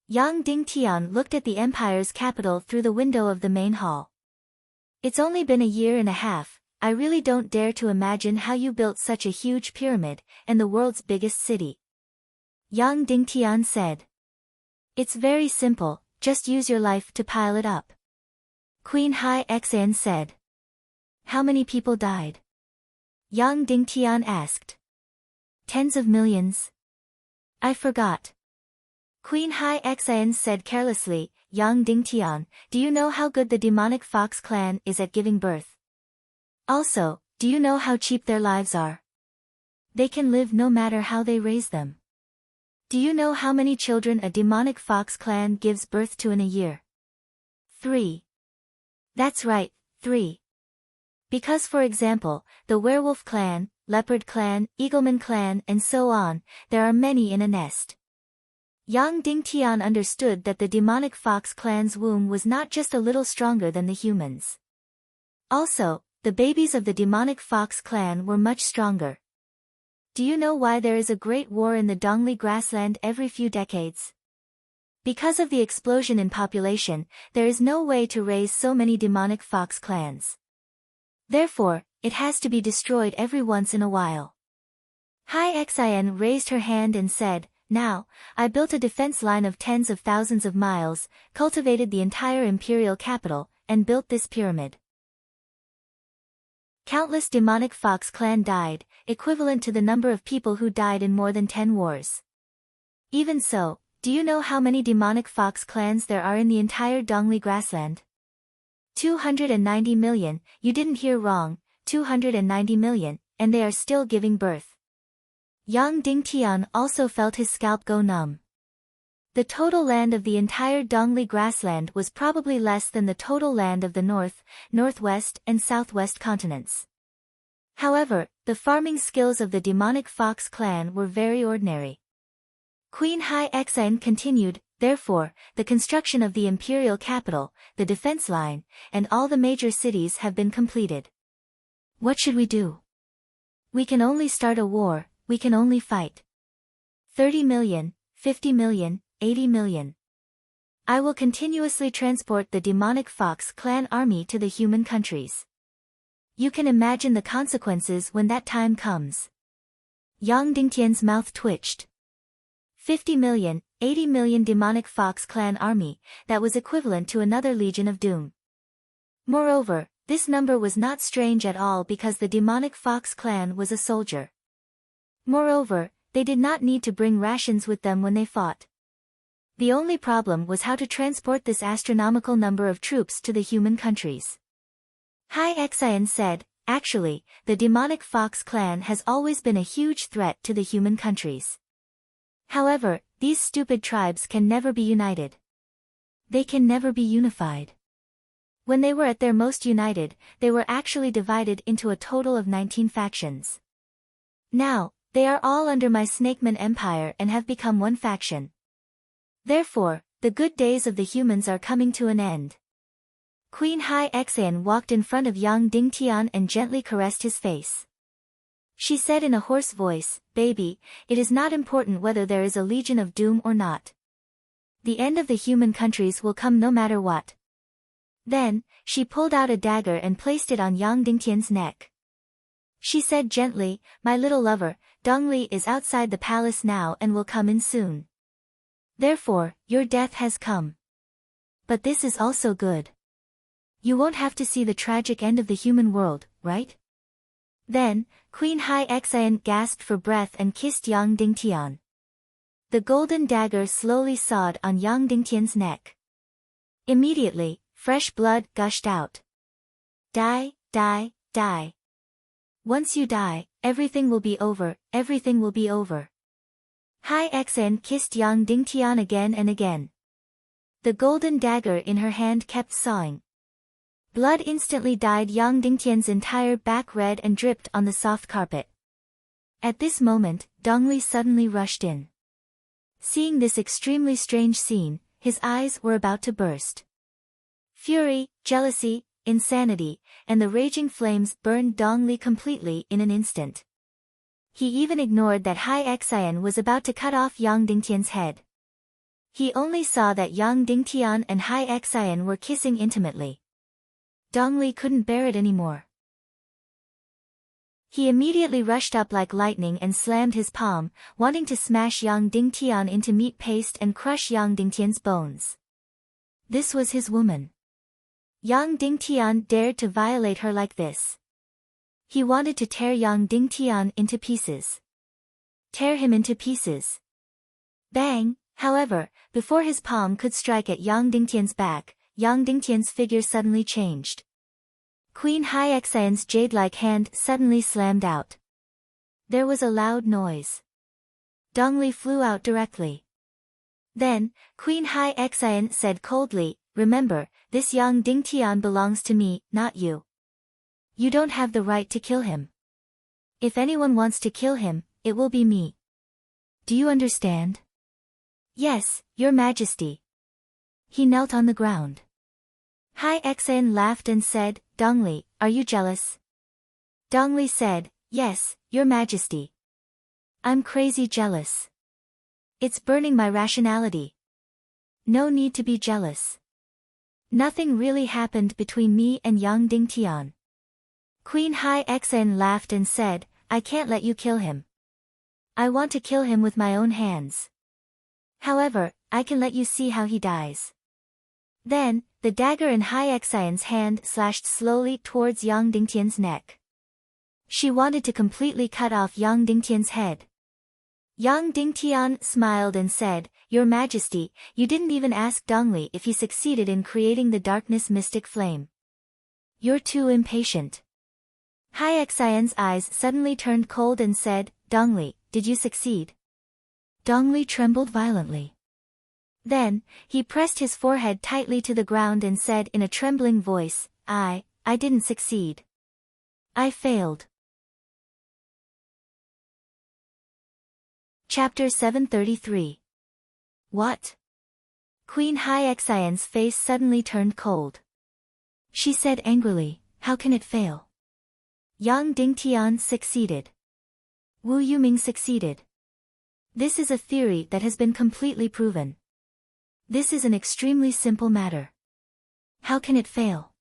Yang Dingtian looked at the empire's capital through the window of the main hall. It's only been a year and a half, I really don't dare to imagine how you built such a huge pyramid, and the world's biggest city. Yang Dingtian said. It's very simple, just use your life to pile it up. Queen Hai Xian said. How many people died? Yang Dingtian asked. Tens of millions. I forgot. Queen Hai Xian said carelessly, Yang Dingtian, do you know how good the demonic fox clan is at giving birth? Also, do you know how cheap their lives are? They can live no matter how they raise them. Do you know how many children a demonic fox clan gives birth to in a year? 3. That's right, 3. Because for example, the werewolf clan, leopard clan, eagleman clan and so on, there are many in a nest. Yang Dingtian understood that the demonic fox clan's womb was not just a little stronger than the humans. Also, the babies of the demonic fox clan were much stronger. Do you know why there is a great war in the Dongli grassland every few decades? Because of the explosion in population, there is no way to raise so many demonic fox clans. Therefore, it has to be destroyed every once in a while. Hai Xian raised her hand and said, now, I built a defense line of tens of thousands of miles, cultivated the entire imperial capital, and built this pyramid. Countless demonic fox clan died, equivalent to the number of people who died in more than 10 wars. Even so, do you know how many demonic fox clans there are in the entire Dongli grassland? 290 million, you didn't hear wrong, 290 million, and they are still giving birth. Yang Dingtian also felt his scalp go numb. The total land of the entire Dongli grassland was probably less than the total land of the north, northwest and southwest continents. However, the farming skills of the demonic fox clan were very ordinary. Queen Hai Xian continued, therefore, the construction of the imperial capital, the defense line, and all the major cities have been completed. What should we do? We can only start a war, we can only fight. 30 million, 50 million, 80 million. I will continuously transport the demonic fox clan army to the human countries. You can imagine the consequences when that time comes. Yang Dingtian's mouth twitched. 50 million, 80 million demonic fox clan army, that was equivalent to another Legion of Doom. Moreover, this number was not strange at all because the demonic fox clan was a soldier. Moreover, they did not need to bring rations with them when they fought. The only problem was how to transport this astronomical number of troops to the human countries. Hai Xian said, actually, the demonic fox clan has always been a huge threat to the human countries. However, these stupid tribes can never be united. They can never be unified. When they were at their most united, they were actually divided into a total of 19 factions. Now, they are all under my Snakeman Empire and have become one faction. Therefore, the good days of the humans are coming to an end. Queen Hai Xian walked in front of Yang Dingtian and gently caressed his face. She said in a hoarse voice, baby, it is not important whether there is a Legion of Doom or not. The end of the human countries will come no matter what. Then, she pulled out a dagger and placed it on Yang Dingtian's neck. She said gently, "My little lover, Dongli is outside the palace now and will come in soon. Therefore, your death has come. But this is also good. You won't have to see the tragic end of the human world, right?" Then, Queen Hai Xian gasped for breath and kissed Yang Dingtian. The golden dagger slowly sawed on Yang Dingtian's neck. Immediately, fresh blood gushed out. "Die, die, die. Once you die, everything will be over, everything will be over." Hai Xian kissed Yang Dingtian again and again. The golden dagger in her hand kept sawing. Blood instantly dyed Yang Dingtian's entire back red and dripped on the soft carpet. At this moment, Dongli suddenly rushed in. Seeing this extremely strange scene, his eyes were about to burst. Fury, jealousy, insanity, and the raging flames burned Dongli completely in an instant. He even ignored that Hai Xian was about to cut off Yang Dingtian's head. He only saw that Yang Dingtian and Hai Xian were kissing intimately. Dongli couldn't bear it anymore. He immediately rushed up like lightning and slammed his palm, wanting to smash Yang Dingtian into meat paste and crush Yang Dingtian's bones. This was his woman. Yang Dingtian dared to violate her like this. He wanted to tear Yang Dingtian into pieces. Tear him into pieces. Bang! However, before his palm could strike at Yang Dingtian's back, Yang Dingtian's figure suddenly changed. Queen Hai Xian's jade-like hand suddenly slammed out. There was a loud noise. Dongli flew out directly. Then, Queen Hai Xian said coldly, "Remember, this Yang Dingtian belongs to me, not you. You don't have the right to kill him. If anyone wants to kill him, it will be me. Do you understand?" "Yes, Your Majesty." He knelt on the ground. Hai Xian laughed and said, "Dongli, are you jealous?" Dongli said, "Yes, Your Majesty. I'm crazy jealous. It's burning my rationality. No need to be jealous. Nothing really happened between me and Yang Dingtian." Queen Hai Xian laughed and said, "I can't let you kill him. I want to kill him with my own hands. However, I can let you see how he dies." Then, the dagger in Hai Xian's hand slashed slowly towards Yang Dingtian's neck. She wanted to completely cut off Yang Dingtian's head. Yang Dingtian smiled and said, "Your Majesty, you didn't even ask Dongli if he succeeded in creating the darkness mystic flame. You're too impatient." Hai Xian's eyes suddenly turned cold and said, "Dongli, did you succeed?" Dongli trembled violently. Then, he pressed his forehead tightly to the ground and said in a trembling voice, I didn't succeed. I failed." Chapter 733. What? Queen Hai Xian's face suddenly turned cold. She said angrily, "How can it fail? Yang Dingtian succeeded. Wu Yuming succeeded. This is a theory that has been completely proven. This is an extremely simple matter. How can it fail?"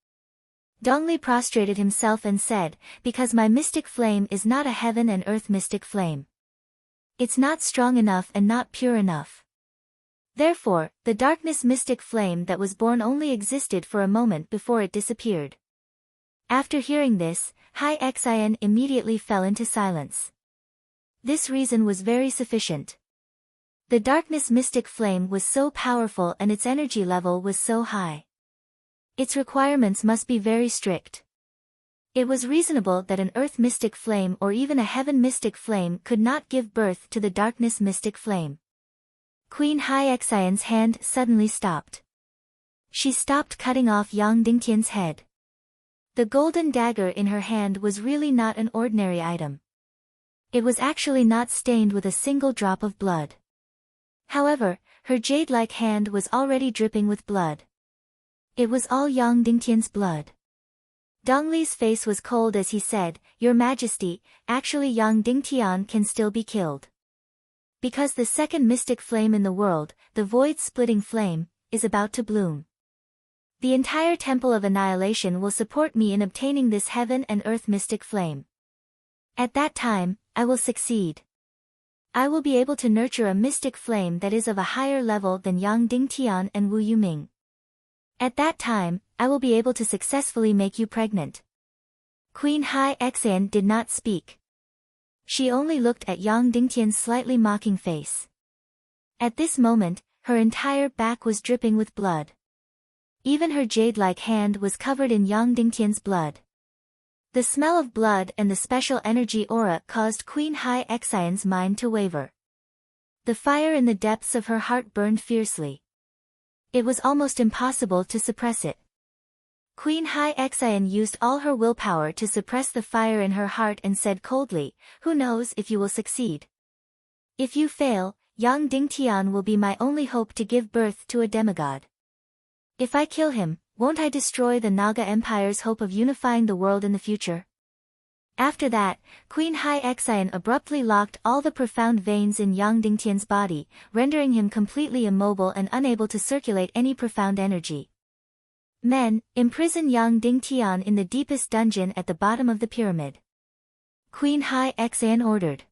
Dongli prostrated himself and said, "Because my mystic flame is not a heaven and earth mystic flame. It's not strong enough and not pure enough. Therefore, the darkness mystic flame that was born only existed for a moment before it disappeared." After hearing this, Hai Xian immediately fell into silence. This reason was very sufficient. The darkness mystic flame was so powerful and its energy level was so high. Its requirements must be very strict. It was reasonable that an earth mystic flame or even a heaven mystic flame could not give birth to the darkness mystic flame. Queen Hai Xian's hand suddenly stopped. She stopped cutting off Yang Dingtian's head. The golden dagger in her hand was really not an ordinary item. It was actually not stained with a single drop of blood. However, her jade-like hand was already dripping with blood. It was all Yang Dingtian's blood. Dongli's face was cold as he said, "Your Majesty, actually Yang Dingtian can still be killed. Because the second mystic flame in the world, the void-splitting flame, is about to bloom. The entire Temple of Annihilation will support me in obtaining this heaven and earth mystic flame. At that time, I will succeed. I will be able to nurture a mystic flame that is of a higher level than Yang Dingtian and Wu Yuming. At that time, I will be able to successfully make you pregnant. Queen Hai Xian did not speak. She only looked at Yang Dingtian's slightly mocking face. At this moment, her entire back was dripping with blood. Even her jade-like hand was covered in Yang Dingtian's blood. The smell of blood and the special energy aura caused Queen Hai Xian's mind to waver. The fire in the depths of her heart burned fiercely. It was almost impossible to suppress it. Queen Hai Xian used all her willpower to suppress the fire in her heart and said coldly, "Who knows if you will succeed? If you fail, Yang Dingtian will be my only hope to give birth to a demigod. If I kill him, won't I destroy the Naga Empire's hope of unifying the world in the future?" After that, Queen Hai Xian abruptly locked all the profound veins in Yang Dingtian's body, rendering him completely immobile and unable to circulate any profound energy. "Men, imprison Yang Dingtian in the deepest dungeon at the bottom of the pyramid," Queen Hai Xian ordered.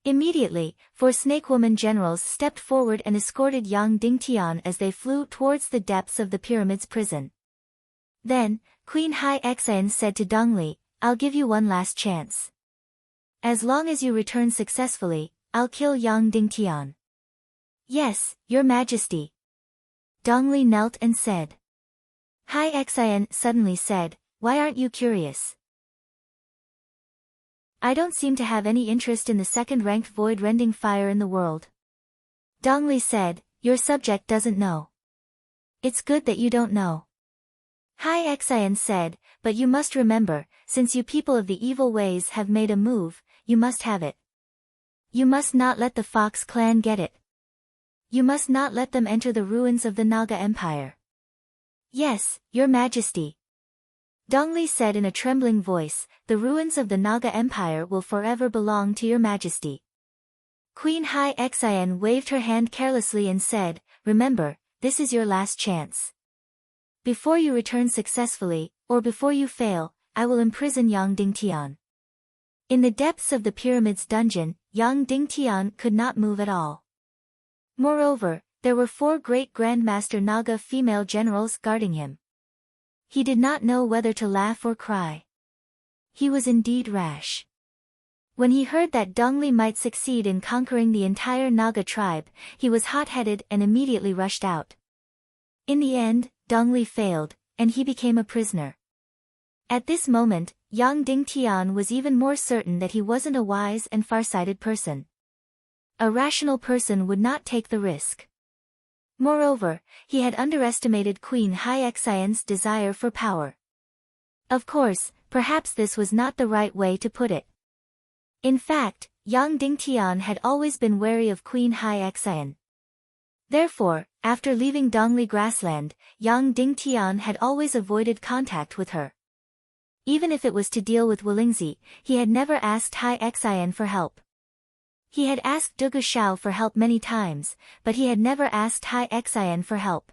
Immediately, 4 Snake Woman generals stepped forward and escorted Yang Dingtian as they flew towards the depths of the pyramid's prison. Then, Queen Hai Xian said to Dongli, "I'll give you one last chance. As long as you return successfully, I'll kill Yang Dingtian." "Yes, Your Majesty." Dongli knelt and said. Hai Xian suddenly said, "Why aren't you curious? I don't seem to have any interest in the second-ranked void-rending fire in the world." Dongli said, "Your subject doesn't know. It's good that you don't know." Hai Xian said, "But you must remember, since you people of the evil ways have made a move, you must have it. You must not let the Fox clan get it. You must not let them enter the ruins of the Naga Empire." "Yes, Your Majesty." Dongli said in a trembling voice, "The ruins of the Naga Empire will forever belong to Your Majesty." Queen Hai Xian waved her hand carelessly and said, "Remember, this is your last chance. Before you return successfully, or before you fail, I will imprison Yang Dingtian." In the depths of the pyramid's dungeon, Yang Dingtian could not move at all. Moreover, there were 4 great Grandmaster Naga female generals guarding him. He did not know whether to laugh or cry. He was indeed rash. When he heard that Dongli might succeed in conquering the entire Naga tribe, he was hot-headed and immediately rushed out. In the end, Dongli failed, and he became a prisoner. At this moment, Yang Dingtian was even more certain that he wasn't a wise and far-sighted person. A rational person would not take the risk. Moreover, he had underestimated Queen Hai Xian's desire for power. Of course, perhaps this was not the right way to put it. In fact, Yang Dingtian had always been wary of Queen Hai Xian. Therefore, after leaving Dongli grassland, Yang Dingtian had always avoided contact with her. Even if it was to deal with Wulingzi, he had never asked Hai Xian for help. He had asked Dugu Shao for help many times, but he had never asked Hai Xian for help.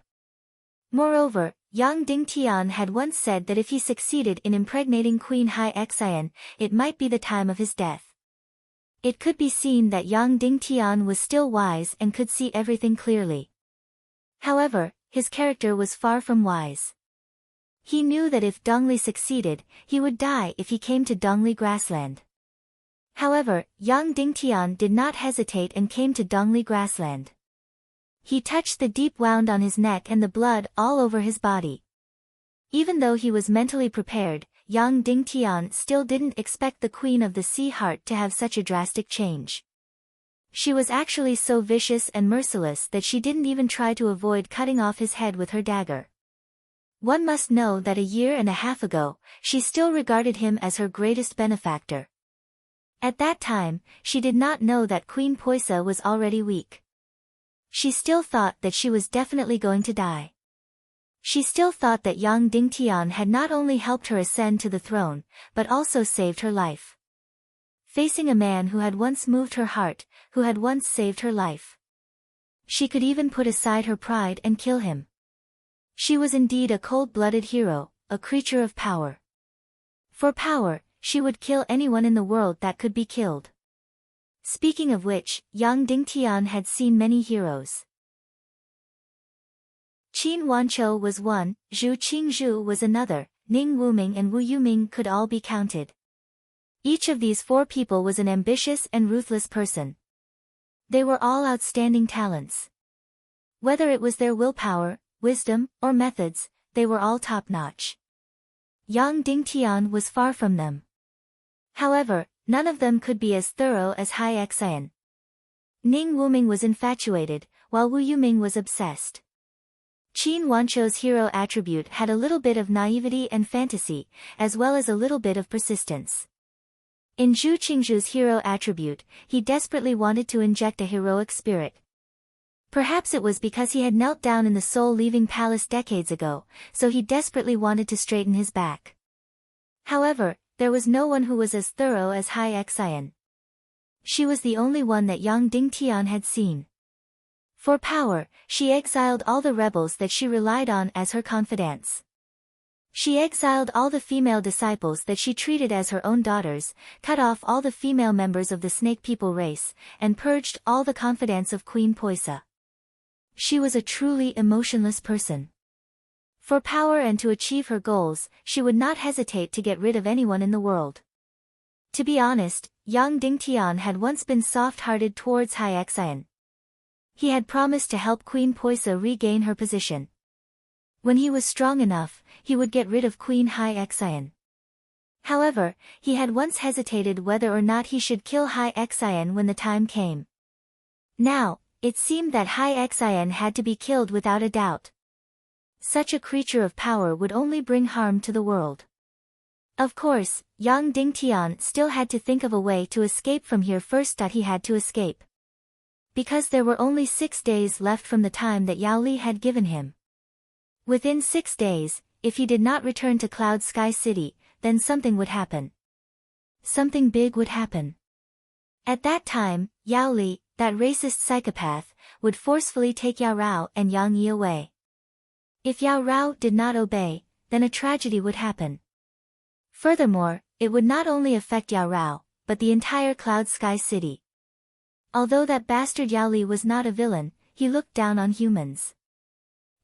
Moreover, Yang Dingtian had once said that if he succeeded in impregnating Queen Hai Xian, it might be the time of his death. It could be seen that Yang Dingtian was still wise and could see everything clearly. However, his character was far from wise. He knew that if Dongli succeeded, he would die if he came to Dongli grassland. However, Yang Dingtian did not hesitate and came to Dongli grassland. He touched the deep wound on his neck and the blood all over his body. Even though he was mentally prepared, Yang Dingtian still didn't expect the Queen of the Sea Heart to have such a drastic change. She was actually so vicious and merciless that she didn't even try to avoid cutting off his head with her dagger. One must know that a year and a half ago, she still regarded him as her greatest benefactor. At that time, she did not know that Queen Poisa was already weak. She still thought that she was definitely going to die. She still thought that Yang Dingtian had not only helped her ascend to the throne, but also saved her life. Facing a man who had once moved her heart, who had once saved her life. She could even put aside her pride and kill him. She was indeed a cold-blooded hero, a creature of power. For power, she would kill anyone in the world that could be killed. Speaking of which, young Ding Tian had seen many heroes. Qin Wanqiu was one, Zhu Qingzhu was another, Ning Wuming and Wu Yuming could all be counted. Each of these four people was an ambitious and ruthless person. They were all outstanding talents. Whether it was their willpower, wisdom, or methods, they were all top-notch. Yang Dingtian was far from them. However, none of them could be as thorough as Hai Xian. Ning Wuming was infatuated, while Wu Yuming was obsessed. Qin Wanqiu's hero attribute had a little bit of naivety and fantasy, as well as a little bit of persistence. In Zhu Qingzhu's hero attribute, he desperately wanted to inject a heroic spirit. Perhaps it was because he had knelt down in the soul-leaving palace decades ago, so he desperately wanted to straighten his back. However, there was no one who was as thorough as Hai Xian. She was the only one that Yang Dingtian had seen. For power, she exiled all the rebels that she relied on as her confidants. She exiled all the female disciples that she treated as her own daughters, cut off all the female members of the snake people race, and purged all the confidants of Queen Poisa. She was a truly emotionless person. For power and to achieve her goals, she would not hesitate to get rid of anyone in the world. To be honest, Yang Dingtian had once been soft-hearted towards Hai Xian. He had promised to help Queen Poisa regain her position. When he was strong enough, he would get rid of Queen Hai Xian. However, he had once hesitated whether or not he should kill Hai Xian when the time came. Now, it seemed that Hai Xian had to be killed without a doubt. Such a creature of power would only bring harm to the world. Of course, Yang Dingtian still had to think of a way to escape from here first. He had to escape. Because there were only 6 days left from the time that Yao Li had given him. Within 6 days, if he did not return to Cloud Sky City, then something would happen. Something big would happen. At that time, Yao Li, that racist psychopath, would forcefully take Yao Rao and Yang Yi away. If Yao Rao did not obey, then a tragedy would happen. Furthermore, it would not only affect Yao Rao, but the entire Cloud Sky City. Although that bastard Yao Li was not a villain, he looked down on humans.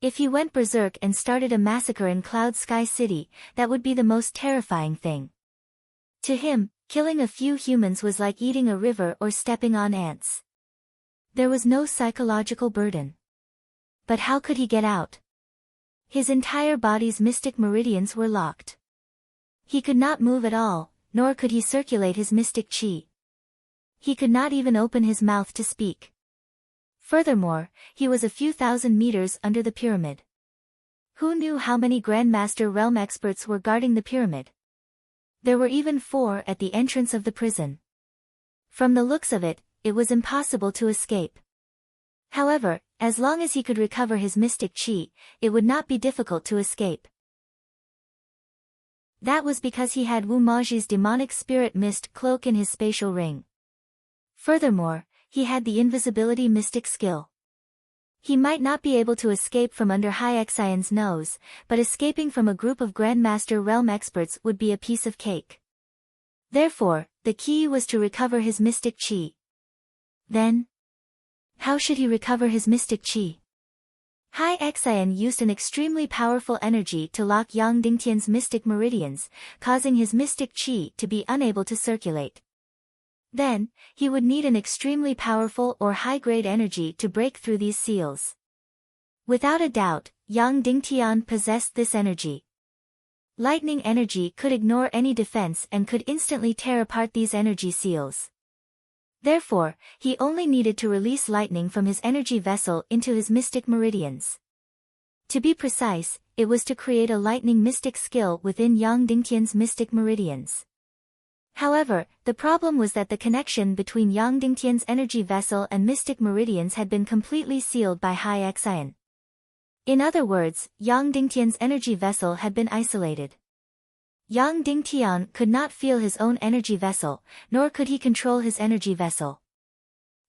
If he went berserk and started a massacre in Cloud Sky City, that would be the most terrifying thing. To him, killing a few humans was like eating a river or stepping on ants. There was no psychological burden. But how could he get out? His entire body's mystic meridians were locked. He could not move at all, nor could he circulate his mystic chi. He could not even open his mouth to speak. Furthermore, he was a few thousand meters under the pyramid. Who knew how many Grandmaster Realm experts were guarding the pyramid? There were even 4 at the entrance of the prison. From the looks of it, it was impossible to escape. However, as long as he could recover his mystic chi, it would not be difficult to escape. That was because he had Wu Maji's demonic spirit mist cloak in his spatial ring. Furthermore, he had the invisibility mystic skill. He might not be able to escape from under Hai Xian's nose, but escaping from a group of Grandmaster Realm experts would be a piece of cake. Therefore, the key was to recover his mystic chi. Then, how should he recover his mystic chi? Hai Xian used an extremely powerful energy to lock Yang Dingtian's mystic meridians, causing his mystic chi to be unable to circulate. Then, he would need an extremely powerful or high-grade energy to break through these seals. Without a doubt, Yang Dingtian possessed this energy. Lightning energy could ignore any defense and could instantly tear apart these energy seals. Therefore, he only needed to release lightning from his energy vessel into his mystic meridians. To be precise, it was to create a lightning mystic skill within Yang Dingtian's mystic meridians. However, the problem was that the connection between Yang Dingtian's energy vessel and mystic meridians had been completely sealed by Hai Xian. In other words, Yang Dingtian's energy vessel had been isolated. Yang Dingtian could not feel his own energy vessel, nor could he control his energy vessel.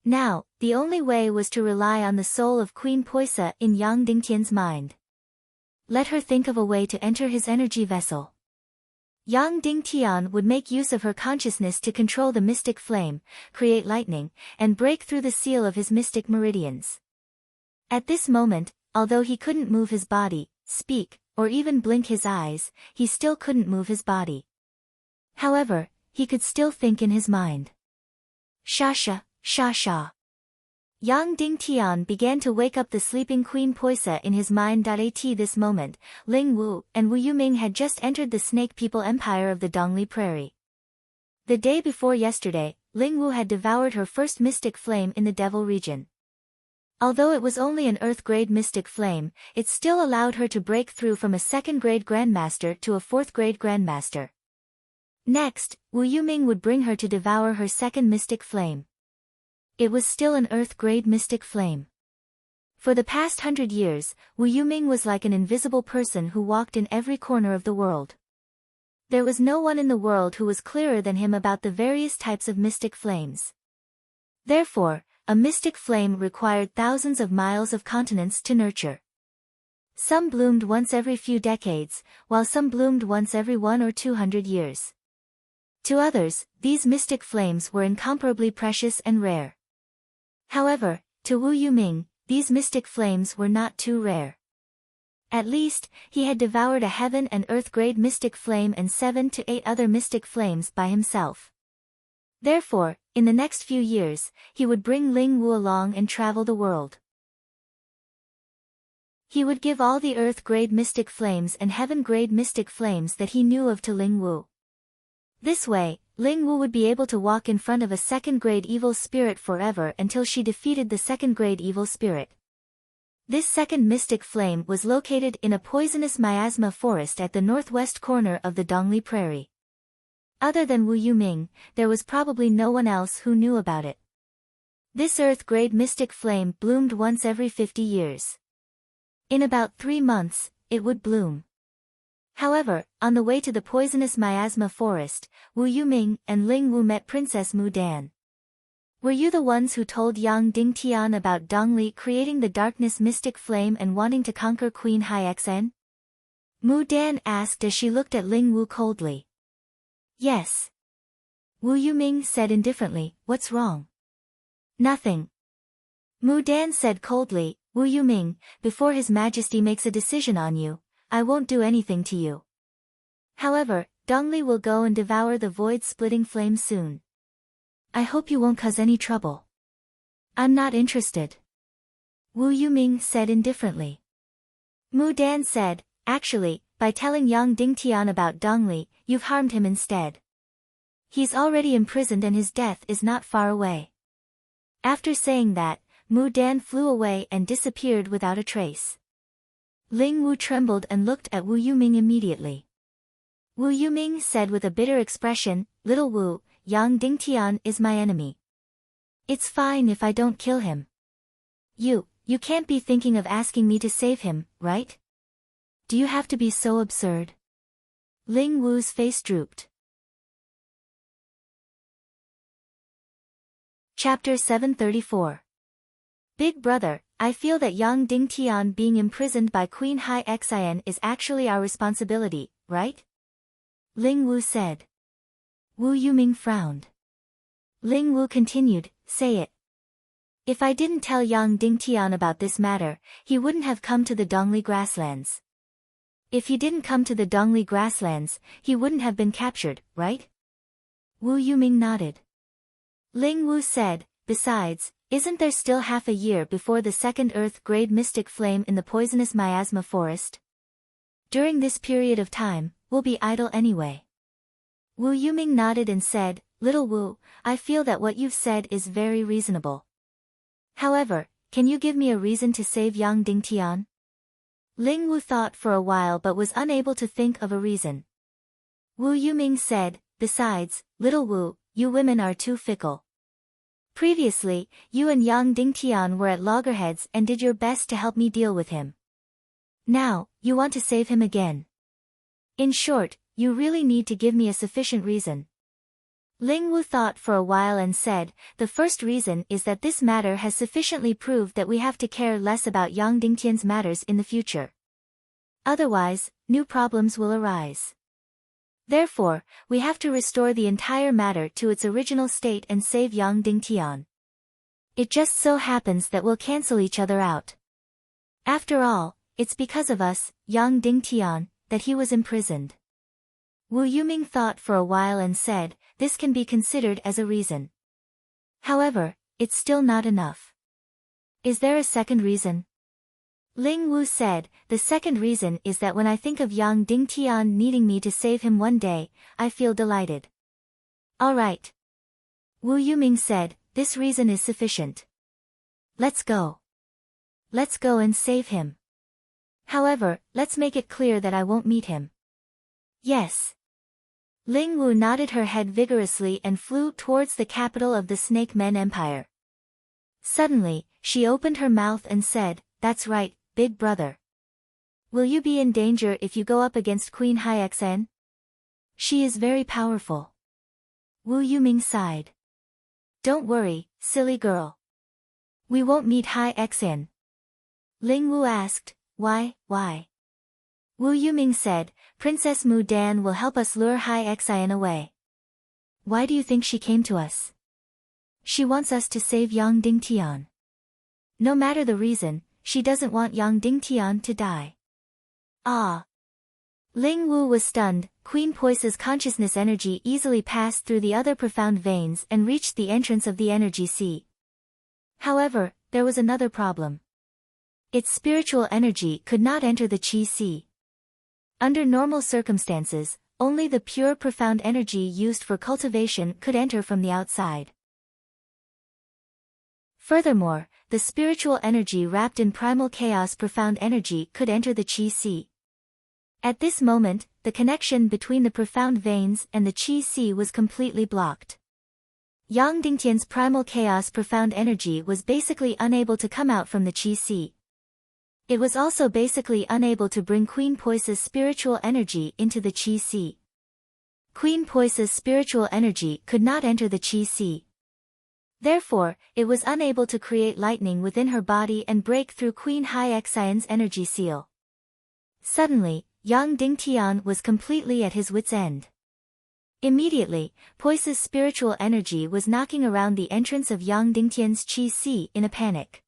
Now, the only way was to rely on the soul of Queen Poisa in Yang Dingtian's mind. Let her think of a way to enter his energy vessel. Yang Dingtian would make use of her consciousness to control the mystic flame, create lightning, and break through the seal of his mystic meridians. At this moment, although he couldn't move his body, speak, or even blink his eyes, he still couldn't move his body. However, he could still think in his mind. Sha. Yang Dingtian began to wake up the sleeping Queen Poisa in his mind. At this moment, Ling Wu and Wu Yuming had just entered the Snake People Empire of the Dongli Prairie. The day before yesterday, Ling Wu had devoured her first mystic flame in the Devil region. Although it was only an Earth-grade mystic flame, it still allowed her to break through from a 2nd-grade Grandmaster to a 4th-grade Grandmaster. Next, Wu Yuming would bring her to devour her 2nd mystic flame. It was still an Earth-grade mystic flame. For the past 100 years, Wu Yuming was like an invisible person who walked in every corner of the world. There was no one in the world who was clearer than him about the various types of mystic flames. Therefore, a mystic flame required thousands of miles of continents to nurture. Some bloomed once every few decades, while some bloomed once every 100 or 200 years. To others, these mystic flames were incomparably precious and rare. However, to Wu Yuming, these mystic flames were not too rare. At least, he had devoured a heaven and earth-grade mystic flame and 7 to 8 other mystic flames by himself. Therefore, in the next few years, he would bring Ling Wu along and travel the world. He would give all the earth-grade mystic flames and heaven-grade mystic flames that he knew of to Ling Wu. This way, Ling Wu would be able to walk in front of a 2nd-grade evil spirit forever until she defeated the 2nd-grade evil spirit. This 2nd mystic flame was located in a poisonous miasma forest at the northwest corner of the Dongli Prairie. Other than Wu Yuming, there was probably no one else who knew about it. This earth-grade mystic flame bloomed once every 50 years. In about 3 months, it would bloom. However, on the way to the poisonous miasma forest, Wu Yuming and Ling Wu met Princess Mu Dan. Were you the ones who told Yang Dingtian about Dongli creating the darkness mystic flame and wanting to conquer Queen Hixen? Mu Dan asked as she looked at Ling Wu coldly. Yes. Wu Yuming said indifferently, what's wrong? Nothing. Mu Dan said coldly, Wu Yuming, before His Majesty makes a decision on you, I won't do anything to you. However, Dongli will go and devour the void-splitting flame soon. I hope you won't cause any trouble. I'm not interested. Wu Yuming said indifferently. Mu Dan said, actually, by telling Yang Dingtian about Dongli, you've harmed him instead. He's already imprisoned and his death is not far away. After saying that, Mu Dan flew away and disappeared without a trace. Ling Wu trembled and looked at Wu Yuming immediately. Wu Yuming said with a bitter expression, Little Wu, Yang Dingtian is my enemy. It's fine if I don't kill him. You can't be thinking of asking me to save him, right? Do you have to be so absurd? Ling Wu's face drooped. Chapter 734. Big Brother, I feel that Yang Dingtian being imprisoned by Queen Hixen is actually our responsibility, right? Ling Wu said. Wu Yuming frowned. Ling Wu continued, say it. If I didn't tell Yang Dingtian about this matter, he wouldn't have come to the Dongli grasslands. If he didn't come to the Dongli grasslands, he wouldn't have been captured, right? Wu Yuming nodded. Ling Wu said, besides, isn't there still half a year before the 2nd Earth-grade mystic flame in the poisonous miasma forest? During this period of time, we'll be idle anyway. Wu Yuming nodded and said, Little Wu, I feel that what you've said is very reasonable. However, can you give me a reason to save Yang Dingtian? Ling Wu thought for a while but was unable to think of a reason. Wu Yuming said, besides, Little Wu, you women are too fickle. Previously, you and Yang Dingtian were at loggerheads and did your best to help me deal with him. Now, you want to save him again. In short, you really need to give me a sufficient reason. Ling Wu thought for a while and said, the first reason is that this matter has sufficiently proved that we have to care less about Yang Dingtian's matters in the future. Otherwise, new problems will arise. Therefore, we have to restore the entire matter to its original state and save Yang Dingtian. It just so happens that we'll cancel each other out. After all, it's because of us, Yang Dingtian, that he was imprisoned. Wu Yuming thought for a while and said, this can be considered as a reason. However, it's still not enough. Is there a second reason? Ling Wu said, the second reason is that when I think of Yang Dingtian needing me to save him one day, I feel delighted. All right. Wu Yuming said, this reason is sufficient. Let's go. Let's go and save him. However, let's make it clear that I won't meet him. Yes. Ling Wu nodded her head vigorously and flew towards the capital of the Snake Men Empire. Suddenly, she opened her mouth and said, that's right, big brother. Will you be in danger if you go up against Queen Hyxen? She is very powerful. Wu Yuming sighed. Don't worry, silly girl. We won't meet Hyxen. Ling Wu asked, why? Wu Yuming said, Princess Mu Dan will help us lure Hyxen away. Why do you think she came to us? She wants us to save Yang Dingtian. No matter the reason, she doesn't want Yang Dingtian to die. Ah. Ling Wu was stunned. Queen Poise's consciousness energy easily passed through the other profound veins and reached the entrance of the energy sea. However, there was another problem. Its spiritual energy could not enter the Qi Sea. Under normal circumstances, only the pure profound energy used for cultivation could enter from the outside. Furthermore, the spiritual energy wrapped in primal chaos profound energy could enter the Qi Sea. At this moment, the connection between the profound veins and the Qi Sea was completely blocked. Yang Dingtian's primal chaos profound energy was basically unable to come out from the Qi Sea. It was also basically unable to bring Queen Poise's spiritual energy into the Qi Sea. Queen Poise's spiritual energy could not enter the Qi Sea. Therefore, it was unable to create lightning within her body and break through Queen Hyxen's energy seal. Suddenly, Yang Dingtian was completely at his wit's end. Immediately, Poise's spiritual energy was knocking around the entrance of Yang Dingtian's Qi Sea in a panic.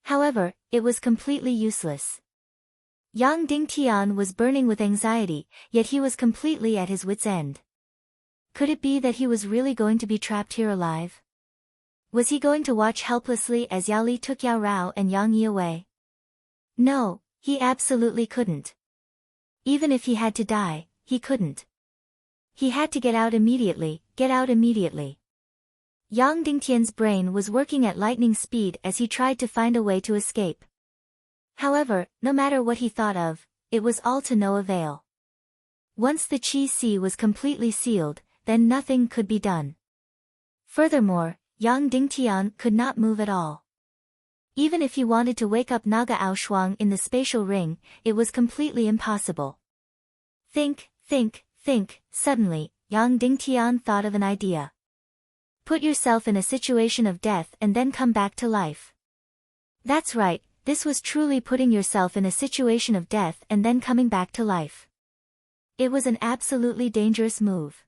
However, it was completely useless. Yang Dingtian was burning with anxiety, yet he was completely at his wit's end. Could it be that he was really going to be trapped here alive? Was he going to watch helplessly as Yao Li took Yao Rao and Yang Yi away? No, he absolutely couldn't. Even if he had to die, he couldn't. He had to get out immediately, get out immediately. Yang Dingtian's brain was working at lightning speed as he tried to find a way to escape. However, no matter what he thought of, it was all to no avail. Once the Qi Sea was completely sealed, then nothing could be done. Furthermore, Yang Dingtian could not move at all. Even if he wanted to wake up Naga Aoshuang in the spatial ring, it was completely impossible. Think. Suddenly, Yang Dingtian thought of an idea. Put yourself in a situation of death and then come back to life. That's right, this was truly putting yourself in a situation of death and then coming back to life. It was an absolutely dangerous move.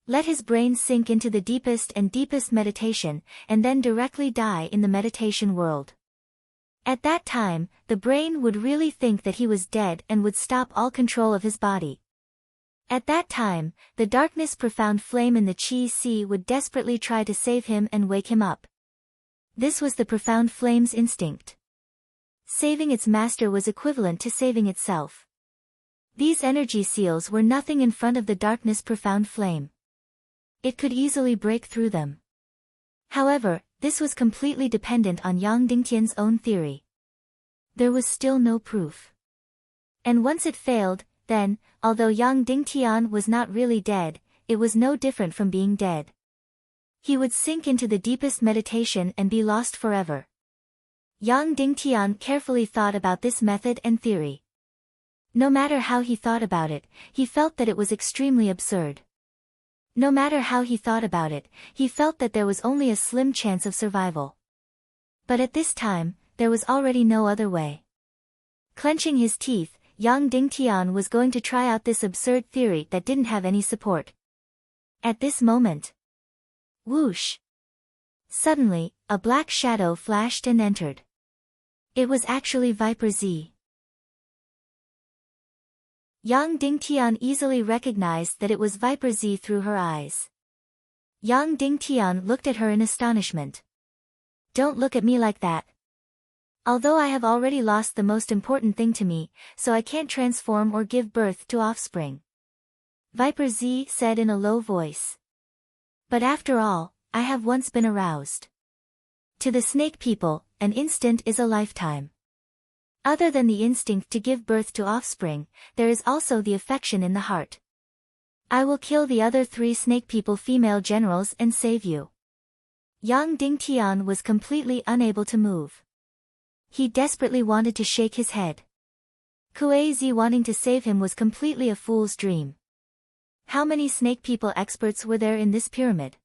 Let his brain sink into the deepest and deepest meditation, and then directly die in the meditation world. At that time, the brain would really think that he was dead and would stop all control of his body. At that time, the darkness profound flame in the Qi Sea would desperately try to save him and wake him up. This was the profound flame's instinct. Saving its master was equivalent to saving itself. These energy seals were nothing in front of the darkness profound flame. It could easily break through them. However, this was completely dependent on Yang Dingtian's own theory. There was still no proof. And once it failed, then, although Yang Dingtian was not really dead, it was no different from being dead. He would sink into the deepest meditation and be lost forever. Yang Dingtian carefully thought about this method and theory. No matter how he thought about it, he felt that it was extremely absurd. No matter how he thought about it, he felt that there was only a slim chance of survival. But at this time, there was already no other way. Clenching his teeth, Yang Dingtian was going to try out this absurd theory that didn't have any support. At this moment, whoosh! Suddenly, a black shadow flashed and entered. It was actually Viper Z. Yang Dingtian easily recognized that it was Viper Z through her eyes. Yang Dingtian looked at her in astonishment. Don't look at me like that. Although I have already lost the most important thing to me, so I can't transform or give birth to offspring. Viper Z said in a low voice. But after all, I have once been aroused. To the snake people, an instant is a lifetime. Other than the instinct to give birth to offspring, there is also the affection in the heart. I will kill the other 3 snake people female generals and save you. Yang Dingtian was completely unable to move. He desperately wanted to shake his head. Kuei Zi wanting to save him was completely a fool's dream. How many snake people experts were there in this pyramid?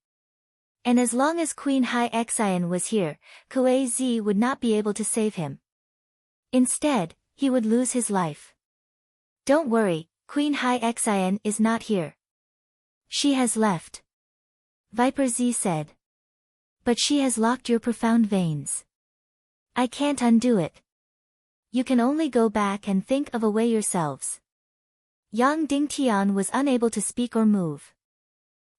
And as long as Queen Hai Xian was here, Kuei Zi would not be able to save him. Instead, he would lose his life. Don't worry, Queen Hai Xian is not here. She has left. Viper Z said. But she has locked your profound veins. I can't undo it. You can only go back and think of a way yourselves. Yang Dingtian was unable to speak or move.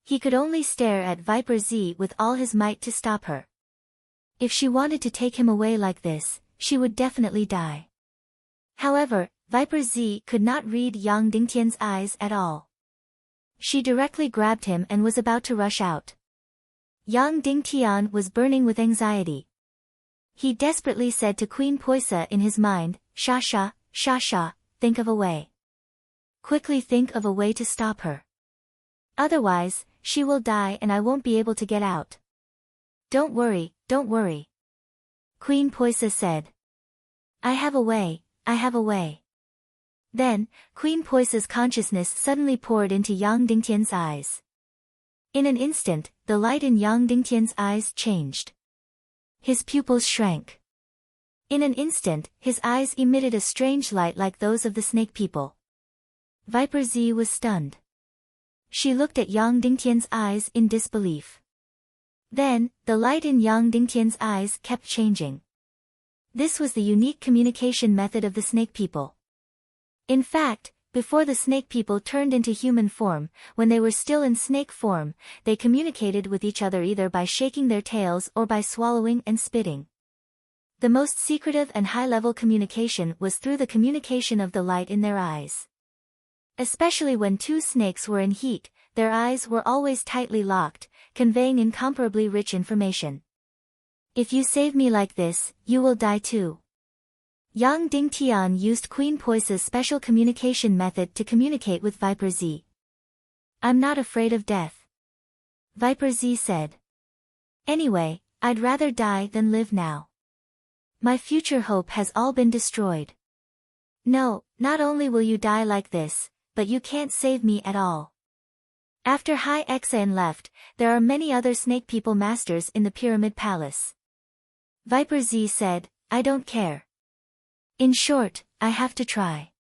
He could only stare at Viper Z with all his might to stop her. If she wanted to take him away like this, she would definitely die. However, Viper Z could not read Yang Dingtian's eyes at all. She directly grabbed him and was about to rush out. Yang Dingtian was burning with anxiety. He desperately said to Queen Poisa in his mind, Sha Sha, think of a way. Quickly think of a way to stop her. Otherwise, she will die and I won't be able to get out. Don't worry. Queen Poisa said. I have a way. Then, Queen Poisa's consciousness suddenly poured into Yang Dingtian's eyes. In an instant, the light in Yang Dingtian's eyes changed. His pupils shrank. In an instant, his eyes emitted a strange light like those of the snake people. Viper Z was stunned. She looked at Yang Dingtian's eyes in disbelief. Then, the light in Yang Dingtian's eyes kept changing. This was the unique communication method of the snake people. In fact, before the snake people turned into human form, when they were still in snake form, they communicated with each other either by shaking their tails or by swallowing and spitting. The most secretive and high-level communication was through the communication of the light in their eyes. Especially when 2 snakes were in heat, their eyes were always tightly locked, conveying incomparably rich information. If you save me like this, you will die too. Yang Dingtian used Queen Poisa's special communication method to communicate with Viper Z. I'm not afraid of death. Viper Z said. Anyway, I'd rather die than live now. My future hope has all been destroyed. No, not only will you die like this, but you can't save me at all. After Hai Xian left, there are many other snake people masters in the Pyramid Palace. Viper Z said, I don't care. In short, I have to try.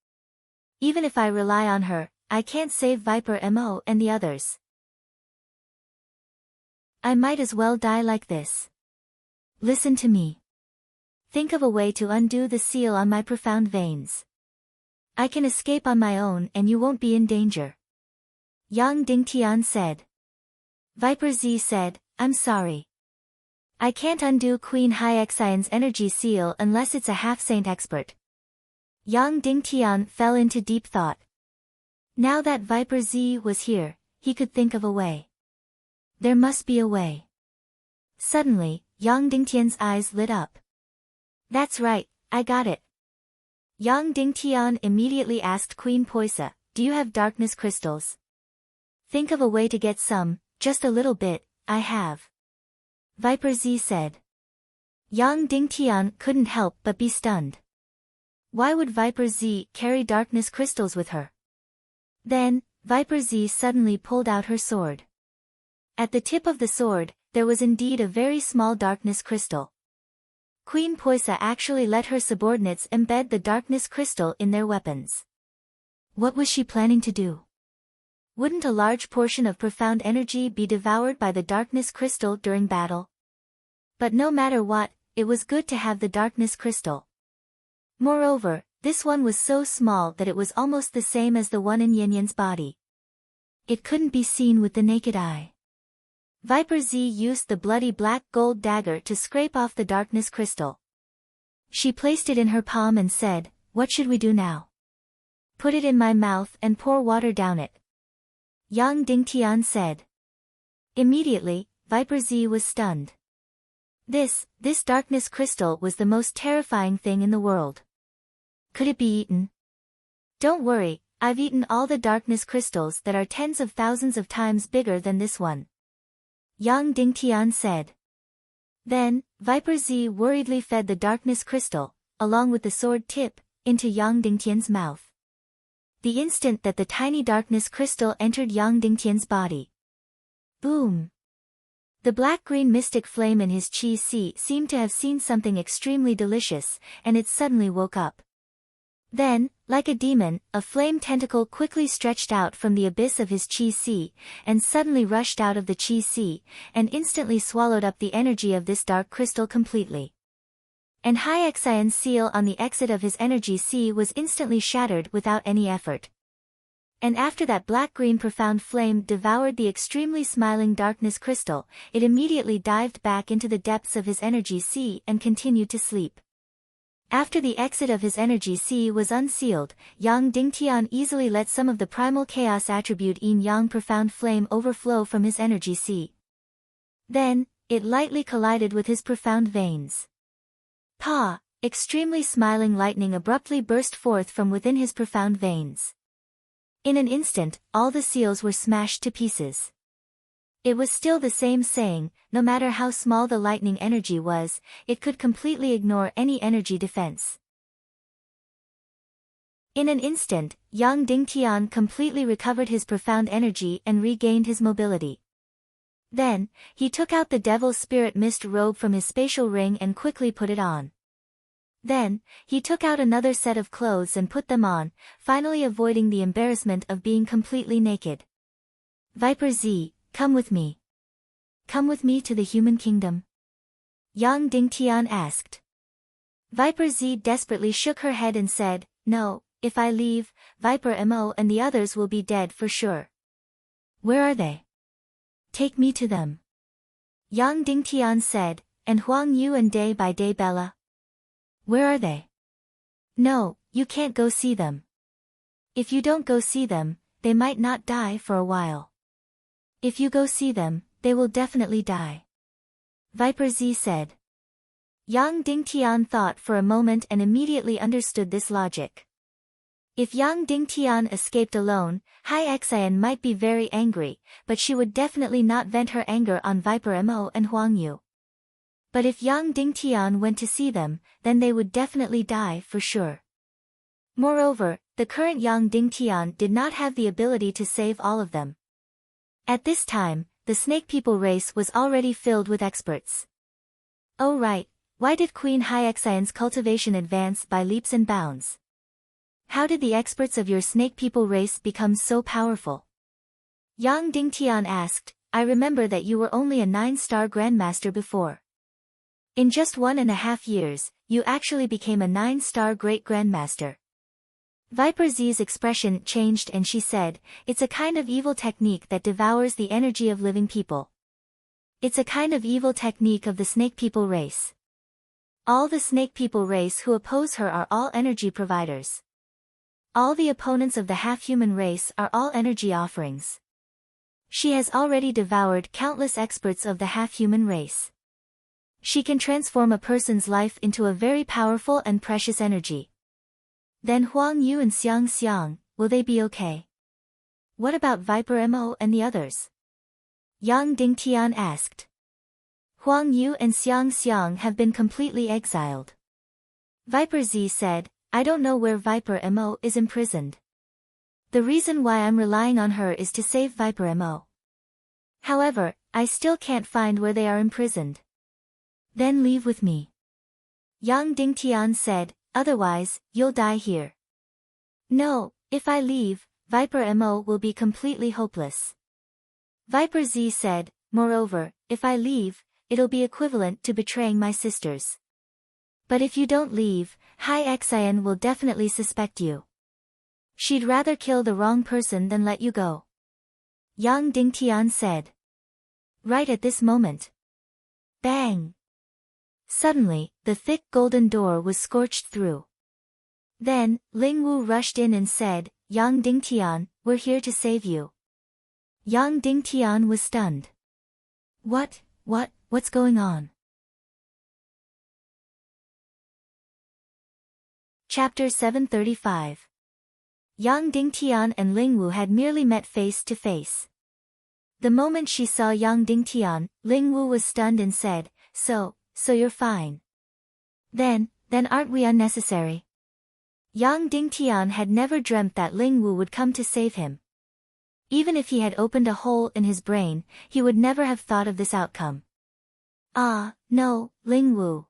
Even if I rely on her, I can't save Viper Mo and the others. I might as well die like this. Listen to me. Think of a way to undo the seal on my profound veins. I can escape on my own and you won't be in danger. Yang Dingtian said. Viper Z said, I'm sorry. I can't undo Queen Hai Xian's energy seal unless it's a half-saint expert. Yang Dingtian fell into deep thought. Now that Viper Z was here, he could think of a way. There must be a way. Suddenly, Yang Dingtian's eyes lit up. That's right, I got it. Yang Dingtian immediately asked Queen Poisa, do you have darkness crystals? Think of a way to get some, just a little bit, I have. Viper Z said. Yang Dingtian couldn't help but be stunned. Why would Viper Z carry darkness crystals with her? Then, Viper Z suddenly pulled out her sword. At the tip of the sword, there was indeed a very small darkness crystal. Queen Poisa actually let her subordinates embed the darkness crystal in their weapons. What was she planning to do? Wouldn't a large portion of profound energy be devoured by the darkness crystal during battle? But no matter what, it was good to have the darkness crystal. Moreover, this one was so small that it was almost the same as the one in Yanyan's body. It couldn't be seen with the naked eye. Viper Z used the bloody black gold dagger to scrape off the darkness crystal. She placed it in her palm and said, "What should we do now?" "Put it in my mouth and pour water down it," Yang Dingtian said. Immediately, Viper Z was stunned. This darkness crystal was the most terrifying thing in the world. Could it be eaten? "Don't worry, I've eaten all the darkness crystals that are tens of thousands of times bigger than this one," Yang Dingtian said. Then, Viper Z worriedly fed the darkness crystal, along with the sword tip, into Yang Dingtian's mouth. The instant that the tiny darkness crystal entered Yang Dingtian's body. Boom! The black-green mystic flame in his chi si seemed to have seen something extremely delicious, and it suddenly woke up. Then, like a demon, a flame tentacle quickly stretched out from the abyss of his chi si, and suddenly rushed out of the chi si, and instantly swallowed up the energy of this dark crystal completely. And Hyexian's seal on the exit of his energy sea was instantly shattered without any effort. And after that black-green profound flame devoured the extremely smiling darkness crystal, it immediately dived back into the depths of his energy sea and continued to sleep. After the exit of his energy sea was unsealed, Yang Dingtian easily let some of the primal chaos attribute Yin Yang profound flame overflow from his energy sea. Then, it lightly collided with his profound veins. Pa! Extremely smiling lightning abruptly burst forth from within his profound veins. In an instant, all the seals were smashed to pieces. It was still the same saying, no matter how small the lightning energy was, it could completely ignore any energy defense. In an instant, Yang Dingtian completely recovered his profound energy and regained his mobility. Then, he took out the Devil's Spirit Mist robe from his spatial ring and quickly put it on. Then, he took out another set of clothes and put them on, finally avoiding the embarrassment of being completely naked. "Viper Z, come with me. Come with me to the human kingdom?" Yang Dingtian asked. Viper Z desperately shook her head and said, "No, if I leave, Viper Mo and the others will be dead for sure." "Where are they? Take me to them," Yang Dingtian said, "and Huang Yu and Day by Day Bella? Where are they?" "No, you can't go see them. If you don't go see them, they might not die for a while. If you go see them, they will definitely die," Viper Z said. Yang Dingtian thought for a moment and immediately understood this logic. If Yang Dingtian escaped alone, Hyexian might be very angry, but she would definitely not vent her anger on Viper Mo and Huang Yu. But if Yang Dingtian went to see them, then they would definitely die for sure. Moreover, the current Yang Dingtian did not have the ability to save all of them. At this time, the snake people race was already filled with experts. Oh right, why did Queen Hyexian's cultivation advance by leaps and bounds? How did the experts of your snake people race become so powerful? Yang Dingtian asked, "I remember that you were only a 9-star grandmaster before. In just 1.5 years, you actually became a 9-star great grandmaster." Viper Z's expression changed and she said, "It's a kind of evil technique that devours the energy of living people. It's a kind of evil technique of the snake people race. All the snake people race who oppose her are all energy providers. All the opponents of the half-human race are all energy offerings. She has already devoured countless experts of the half-human race. She can transform a person's life into a very powerful and precious energy. Then Huang Yu and Xiang Xiang, will they be okay? What about Viper Mo and the others?" Yang Dingtian asked. "Huang Yu and Xiang Xiang have been completely exiled." Viper Z said, "I don't know where Viper Mo is imprisoned. The reason why I'm relying on her is to save Viper Mo. However, I still can't find where they are imprisoned." "Then leave with me. Yang Dingtian said, otherwise, you'll die here. No, if I leave, Viper Mo will be completely hopeless. Viper Z said, moreover, if I leave, it'll be equivalent to betraying my sisters. But if you don't leave, Hai Xian will definitely suspect you. She'd rather kill the wrong person than let you go. Yang Dingtian said. Right at this moment. Bang! Suddenly, the thick golden door was scorched through. Then, Ling Wu rushed in and said, Yang Dingtian, we're here to save you. Yang Dingtian was stunned. What's going on? Chapter 735. Yang Dingtian and Ling Wu had merely met face to face. The moment she saw Yang Dingtian, Ling Wu was stunned and said, So you're fine. Then aren't we unnecessary? Yang Dingtian had never dreamt that Ling Wu would come to save him. Even if he had opened a hole in his brain, he would never have thought of this outcome. Ah, no, Ling Wu.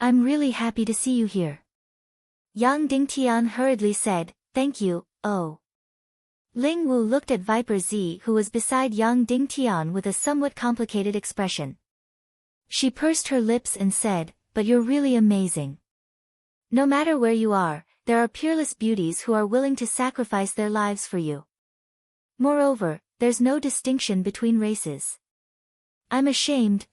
I'm really happy to see you here. Yang Dingtian hurriedly said, thank you, oh. Ling Wu looked at Viper Z who was beside Yang Dingtian with a somewhat complicated expression. She pursed her lips and said, but you're really amazing. No matter where you are, there are peerless beauties who are willing to sacrifice their lives for you. Moreover, there's no distinction between races. I'm ashamed.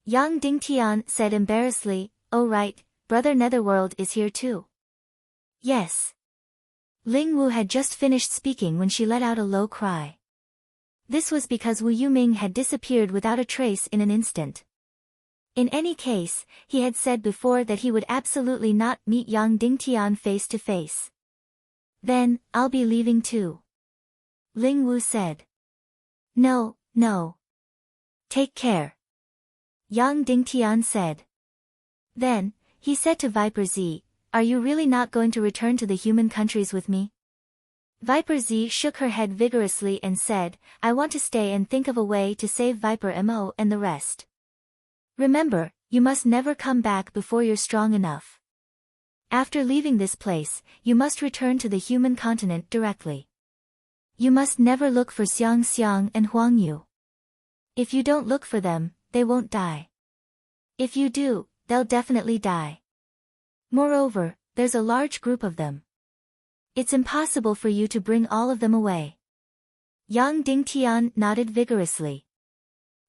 Yang Dingtian said embarrassedly, oh right, Brother Netherworld is here too. Yes. Ling Wu had just finished speaking when she let out a low cry. This was because Wu Yuming had disappeared without a trace in an instant. In any case, he had said before that he would absolutely not meet Yang Dingtian face to face. Then, I'll be leaving too. Ling Wu said. No. Take care. Yang Dingtian said. Then, he said to Viper Z, are you really not going to return to the human countries with me? Viper Z shook her head vigorously and said, I want to stay and think of a way to save Viper Mo and the rest. Remember, you must never come back before you're strong enough. After leaving this place, you must return to the human continent directly. You must never look for Xiang and Huang Yu. If you don't look for them, they won't die. If you do, they'll definitely die. Moreover, there's a large group of them. It's impossible for you to bring all of them away. Yang Dingtian nodded vigorously.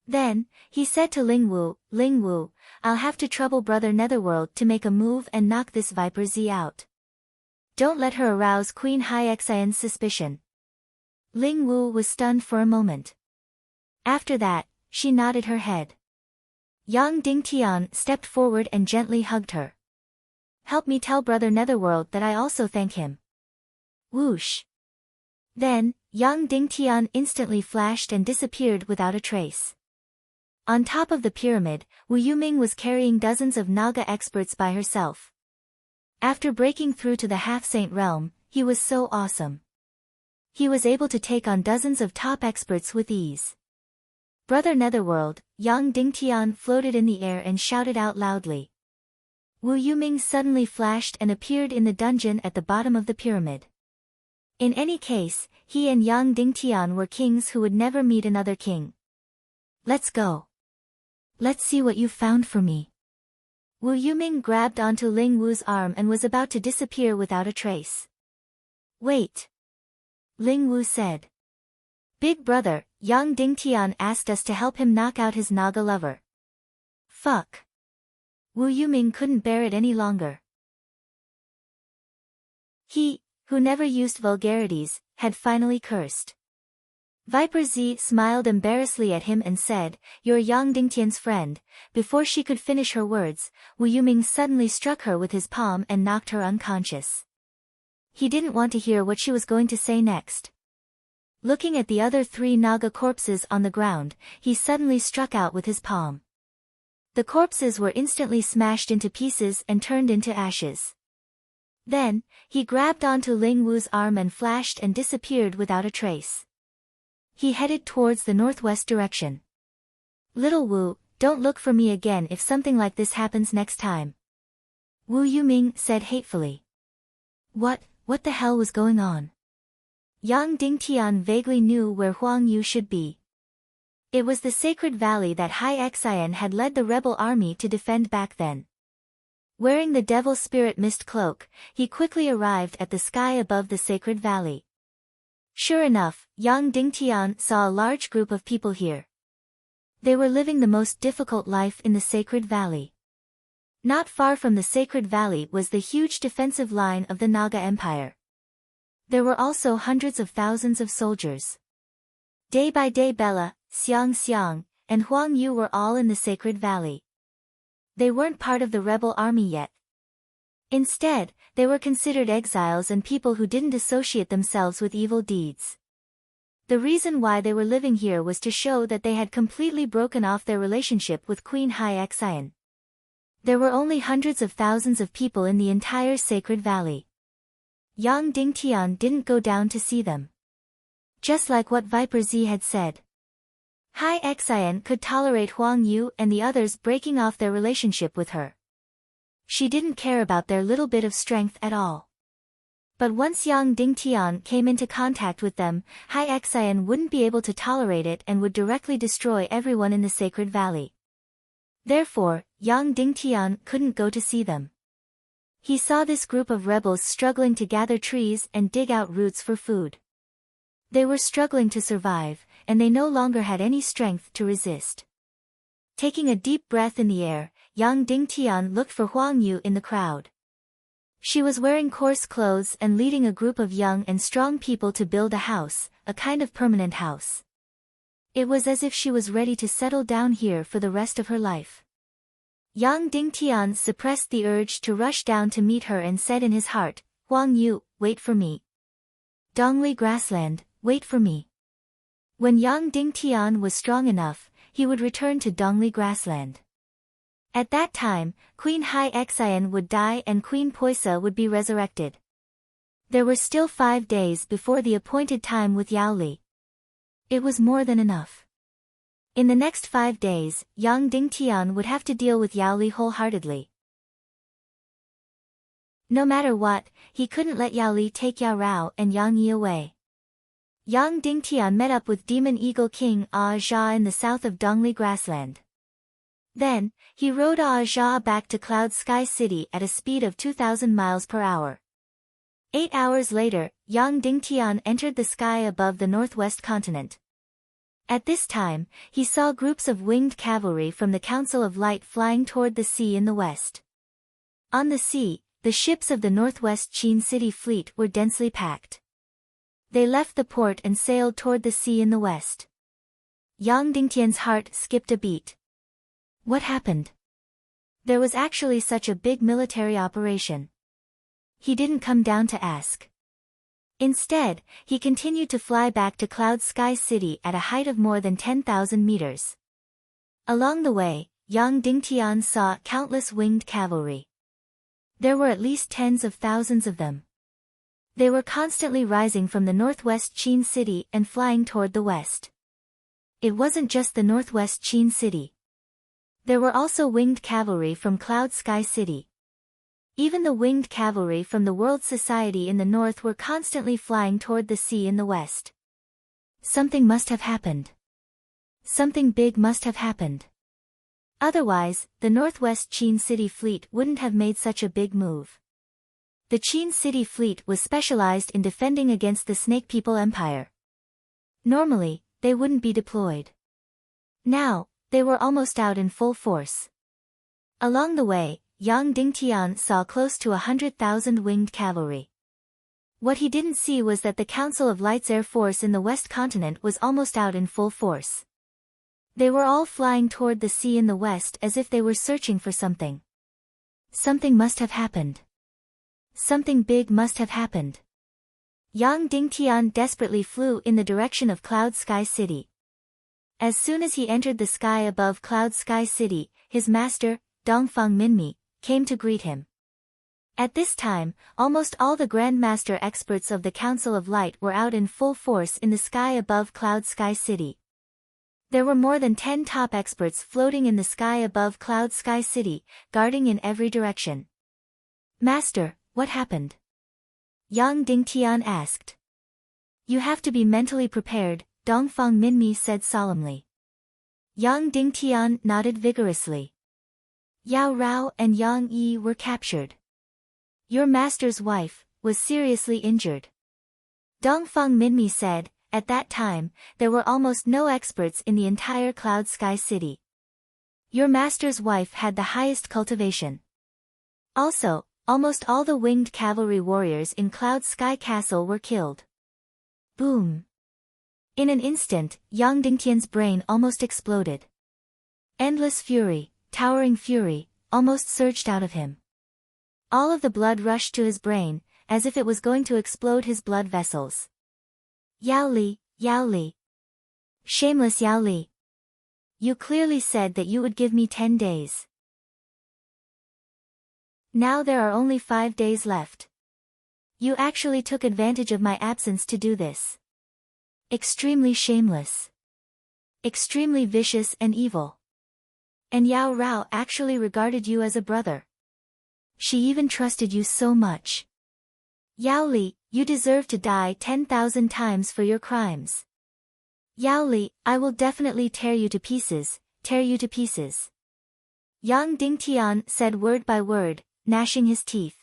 Then, he said to Ling Wu, I'll have to trouble Brother Netherworld to make a move and knock this Viper Z out. Don't let her arouse Queen Hai Xian's suspicion. Ling Wu was stunned for a moment. After that, she nodded her head. Yang Dingtian stepped forward and gently hugged her. Help me tell Brother Netherworld that I also thank him. Whoosh. Then, Yang Dingtian instantly flashed and disappeared without a trace. On top of the pyramid, Wu Yuming was carrying dozens of Naga experts by herself. After breaking through to the half-saint realm, he was so awesome. He was able to take on dozens of top experts with ease. Brother Netherworld, Yang Dingtian floated in the air and shouted out loudly. Wu Yuming suddenly flashed and appeared in the dungeon at the bottom of the pyramid. In any case, he and Yang Dingtian were kings who would never meet another king. Let's go. Let's see what you found for me. Wu Yuming grabbed onto Ling Wu's arm and was about to disappear without a trace. Wait. Ling Wu said. Big brother, Yang Dingtian asked us to help him knock out his Naga lover. Fuck. Wu Yuming couldn't bear it any longer. He, who never used vulgarities, had finally cursed. Viper Z smiled embarrassedly at him and said, You're Yang Dingtian's friend. Before she could finish her words, Wu Yuming suddenly struck her with his palm and knocked her unconscious. He didn't want to hear what she was going to say next. Looking at the other 3 Naga corpses on the ground, he suddenly struck out with his palm. The corpses were instantly smashed into pieces and turned into ashes. Then, he grabbed onto Ling Wu's arm and flashed and disappeared without a trace. He headed towards the northwest direction. Little Wu, don't look for me again if something like this happens next time. Wu Yuming said hatefully. What the hell was going on? Yang Dingtian vaguely knew where Huang Yu should be. It was the sacred valley that Hai Xian had led the rebel army to defend back then. Wearing the devil spirit mist cloak, he quickly arrived at the sky above the sacred valley. Sure enough, Yang Dingtian saw a large group of people here. They were living the most difficult life in the sacred valley. Not far from the sacred valley was the huge defensive line of the Naga Empire. There were also hundreds of thousands of soldiers. Day by day Bella, Xiang, and Huang Yu were all in the sacred valley. They weren't part of the rebel army yet. Instead, they were considered exiles and people who didn't associate themselves with evil deeds. The reason why they were living here was to show that they had completely broken off their relationship with Queen Hai Xian. There were only hundreds of thousands of people in the entire sacred valley. Yang Dingtian didn't go down to see them. Just like what Viper Z had said. Hai Xian could tolerate Huang Yu and the others breaking off their relationship with her. She didn't care about their little bit of strength at all. But once Yang Dingtian came into contact with them, Hai Xian wouldn't be able to tolerate it and would directly destroy everyone in the sacred valley. Therefore, Yang Dingtian couldn't go to see them. He saw this group of rebels struggling to gather trees and dig out roots for food. They were struggling to survive, and they no longer had any strength to resist. Taking a deep breath in the air, Yang Dingtian looked for Huang Yu in the crowd. She was wearing coarse clothes and leading a group of young and strong people to build a house, a kind of permanent house. It was as if she was ready to settle down here for the rest of her life. Yang Dingtian suppressed the urge to rush down to meet her and said in his heart, Huang Yu, wait for me. Dongli Grassland, wait for me. When Yang Dingtian was strong enough, he would return to Dongli Grassland. At that time, Queen Hai Xian would die and Queen Poisa would be resurrected. There were still 5 days before the appointed time with Yao Li. It was more than enough. In the next 5 days, Yang Dingtian would have to deal with Yao Li wholeheartedly. No matter what, he couldn't let Yao Li take Yao Rao and Yang Yi away. Yang Dingtian met up with Demon Eagle King Jia in the south of Dongli Grassland. Then, he rode Jia back to Cloud Sky City at a speed of 2,000 miles per hour. 8 hours later, Yang Dingtian entered the sky above the northwest continent. At this time, he saw groups of winged cavalry from the Council of Light flying toward the sea in the west. On the sea, the ships of the Northwest Qin City fleet were densely packed. They left the port and sailed toward the sea in the west. Yang Dingtian's heart skipped a beat. What happened? There was actually such a big military operation. He didn't come down to ask. Instead, he continued to fly back to Cloud Sky City at a height of more than 10,000 meters. Along the way, Yang Dingtian saw countless winged cavalry. There were at least tens of thousands of them. They were constantly rising from the northwest Qin City and flying toward the west. It wasn't just the northwest Qin City. There were also winged cavalry from Cloud Sky City. Even the winged cavalry from the World Society in the north were constantly flying toward the sea in the west. Something must have happened. Something big must have happened. Otherwise, the Northwest Qin City fleet wouldn't have made such a big move. The Qin City fleet was specialized in defending against the Snake People Empire. Normally, they wouldn't be deployed. Now, they were almost out in full force. Along the way, Yang Dingtian saw close to 100,000 winged cavalry. What he didn't see was that the Council of Light's Air Force in the West Continent was almost out in full force. They were all flying toward the sea in the west as if they were searching for something. Something must have happened. Something big must have happened. Yang Dingtian desperately flew in the direction of Cloud Sky City. As soon as he entered the sky above Cloud Sky City, his master, Dongfang Minmi, came to greet him. At this time, almost all the Grandmaster experts of the Council of Light were out in full force in the sky above Cloud Sky City. There were more than 10 top experts floating in the sky above Cloud Sky City, guarding in every direction. Master, what happened? Yang Dingtian asked. You have to be mentally prepared, Dongfang Minmi said solemnly. Yang Dingtian nodded vigorously. Yao Rao and Yang Yi were captured. Your master's wife was seriously injured. Dongfang Minmi said, at that time, there were almost no experts in the entire Cloud Sky City. Your master's wife had the highest cultivation. Also, almost all the winged cavalry warriors in Cloud Sky Castle were killed. Boom. In an instant, Yang Dingtian's brain almost exploded. Endless fury, towering fury, almost surged out of him. All of the blood rushed to his brain, as if it was going to explode his blood vessels. Yao Li, Yao Li. Shameless Yao Li. You clearly said that you would give me 10 days. Now there are only 5 days left. You actually took advantage of my absence to do this. Extremely shameless. Extremely vicious and evil. And Yao Rao actually regarded you as a brother. She even trusted you so much. Yao Li, you deserve to die 10,000 times for your crimes. Yao Li, I will definitely tear you to pieces, tear you to pieces. Yang Dingtian said word by word, gnashing his teeth.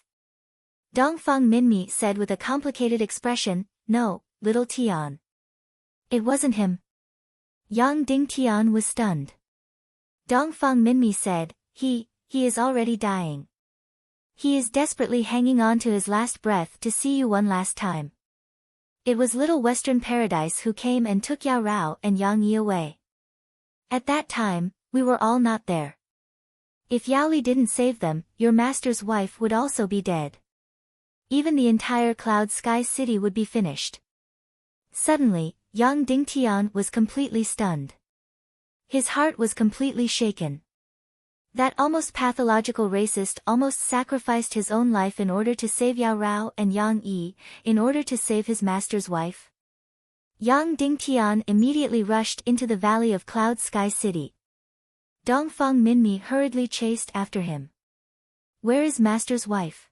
Dongfang Minmi said with a complicated expression, no, little Tian. It wasn't him. Yang Dingtian was stunned. Dongfang Minmi said, he is already dying. He is desperately hanging on to his last breath to see you one last time. It was Little Western Paradise who came and took Yao Rao and Yang Yi away. At that time, we were all not there. If Yao Li didn't save them, your master's wife would also be dead. Even the entire Cloud Sky City would be finished. Suddenly, Yang Dingtian was completely stunned. His heart was completely shaken. That almost pathological racist almost sacrificed his own life in order to save Yao Rao and Yang Yi, in order to save his master's wife. Yang Dingtian immediately rushed into the valley of Cloud Sky City. Dongfang Minmi hurriedly chased after him. Where is master's wife?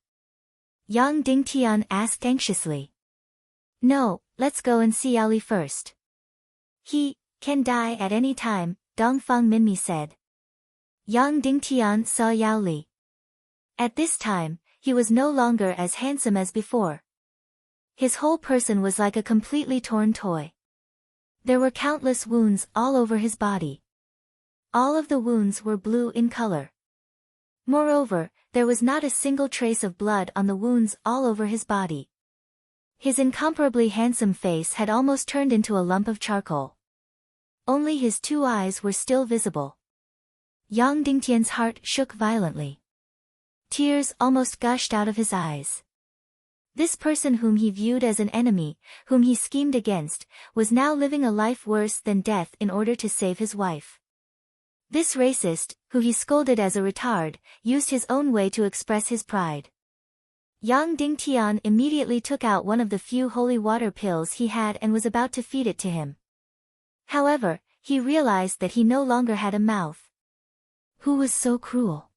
Yang Dingtian asked anxiously. No, let's go and see Yao Li first. He can die at any time, Dongfang Minmi said. Yang Dingtian saw Yao Li. At this time, he was no longer as handsome as before. His whole person was like a completely torn toy. There were countless wounds all over his body. All of the wounds were blue in color. Moreover, there was not a single trace of blood on the wounds all over his body. His incomparably handsome face had almost turned into a lump of charcoal. Only his 2 eyes were still visible. Yang Dingtian's heart shook violently. Tears almost gushed out of his eyes. This person whom he viewed as an enemy, whom he schemed against, was now living a life worse than death in order to save his wife. This racist, who he scolded as a retard, used his own way to express his pride. Yang Dingtian immediately took out one of the few holy water pills he had and was about to feed it to him. However, he realized that he no longer had a mouth. Who was so cruel?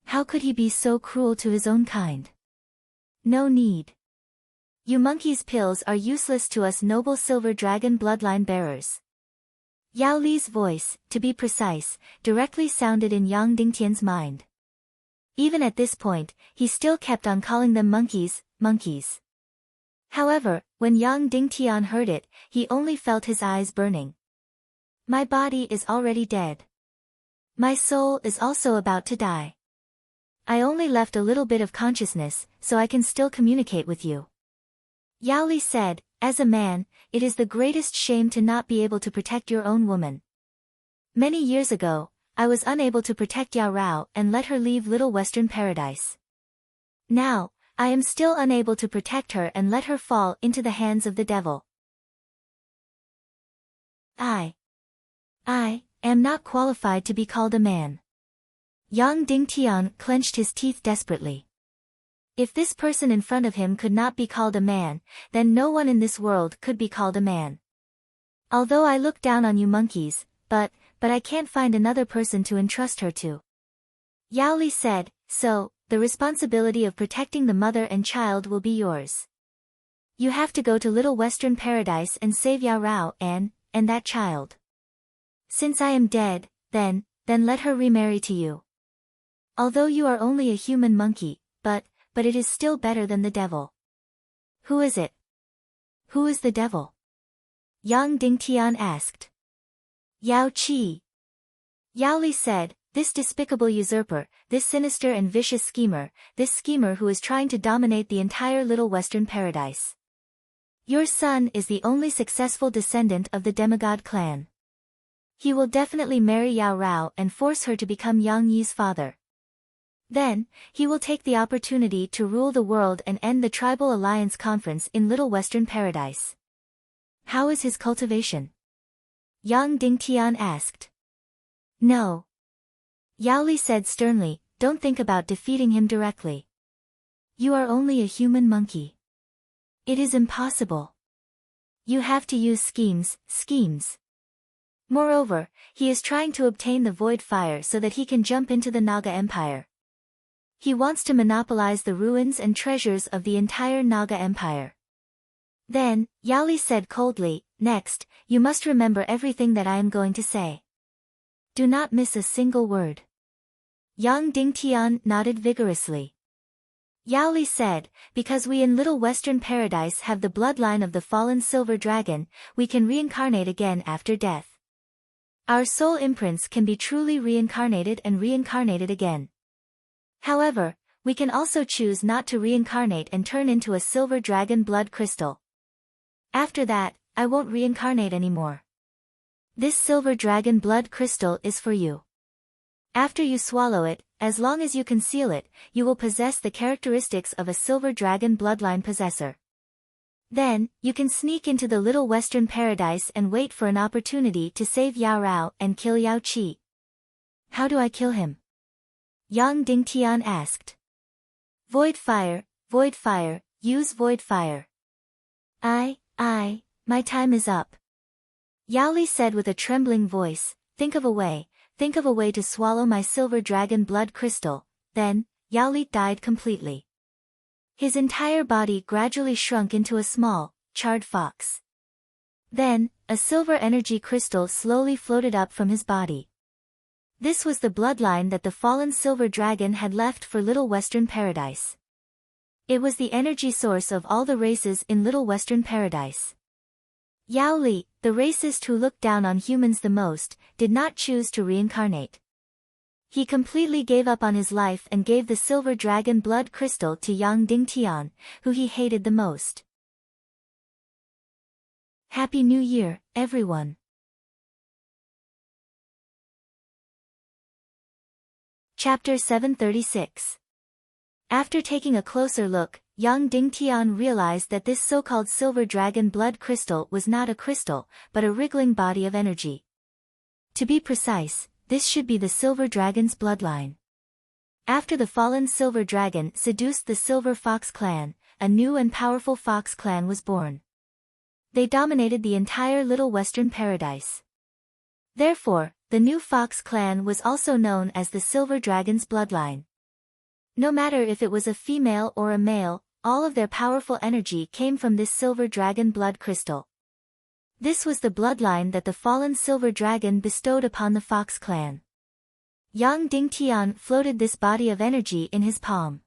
How could he be so cruel to his own kind? No need. You monkeys' pills are useless to us noble silver dragon bloodline bearers. Yao Li's voice, to be precise, directly sounded in Yang Dingtian's mind. Even at this point, he still kept on calling them monkeys, monkeys. However, when Yang Dingtian heard it, he only felt his eyes burning. My body is already dead. My soul is also about to die. I only left a little bit of consciousness, so I can still communicate with you. Yao Li said, as a man, it is the greatest shame to not be able to protect your own woman. Many years ago, I was unable to protect Yao Rao and let her leave Little Western Paradise. Now, I am still unable to protect her and let her fall into the hands of the devil. I am not qualified to be called a man. Yang Dingtian clenched his teeth desperately. If this person in front of him could not be called a man, then no one in this world could be called a man. Although I look down on you monkeys, but I can't find another person to entrust her to. Yao Li said, so, the responsibility of protecting the mother and child will be yours. You have to go to Little Western Paradise and save Yao Rao and that child. Since I am dead, then let her remarry to you. Although you are only a human monkey, but it is still better than the devil. Who is it? Who is the devil? Yang Dingtian asked. Yao Qi. Yao Li said, this despicable usurper, this sinister and vicious schemer, this schemer who is trying to dominate the entire Little Western Paradise. Your son is the only successful descendant of the demigod clan. He will definitely marry Yao Rao and force her to become Yang Yi's father. Then, he will take the opportunity to rule the world and end the Tribal Alliance Conference in Little Western Paradise. How is his cultivation? Yang Dingtian asked. No. Yao Li said sternly, don't think about defeating him directly. You are only a human monkey. It is impossible. You have to use schemes. Moreover, he is trying to obtain the void fire so that he can jump into the Naga Empire. He wants to monopolize the ruins and treasures of the entire Naga Empire. Then, Yao Li said coldly, next, you must remember everything that I am going to say. Do not miss a single word. Yang Dingtian nodded vigorously. Yao Li said, because we in Little Western Paradise have the bloodline of the fallen silver dragon, we can reincarnate again after death. Our soul imprints can be truly reincarnated and reincarnated again. However, we can also choose not to reincarnate and turn into a silver dragon blood crystal. After that, I won't reincarnate anymore. This silver dragon blood crystal is for you. After you swallow it, as long as you conceal it, you will possess the characteristics of a silver dragon bloodline possessor. Then, you can sneak into the Little Western Paradise and wait for an opportunity to save Yao Rao and kill Yao Qi. How do I kill him? Yang Dingtian asked. Void fire, use void fire. My time is up. Yao Li said with a trembling voice, think of a way to swallow my silver dragon blood crystal. Then, Yao Li died completely. His entire body gradually shrunk into a small, charred fox. Then, a silver energy crystal slowly floated up from his body. This was the bloodline that the fallen silver dragon had left for Little Western Paradise. It was the energy source of all the races in Little Western Paradise. Yao Li, the racist who looked down on humans the most, did not choose to reincarnate. He completely gave up on his life and gave the silver dragon blood crystal to Yang Dingtian, who he hated the most. Happy New Year, everyone. Chapter 736. After taking a closer look, Yang Dingtian realized that this so-called silver dragon blood crystal was not a crystal, but a wriggling body of energy. To be precise, this should be the silver dragon's bloodline. After the fallen silver dragon seduced the Silver Fox clan, a new and powerful fox clan was born. They dominated the entire Little Western Paradise. Therefore, the new fox clan was also known as the Silver Dragon's bloodline. No matter if it was a female or a male, all of their powerful energy came from this silver dragon blood crystal. This was the bloodline that the fallen silver dragon bestowed upon the fox clan. Yang Dingtian floated this body of energy in his palm.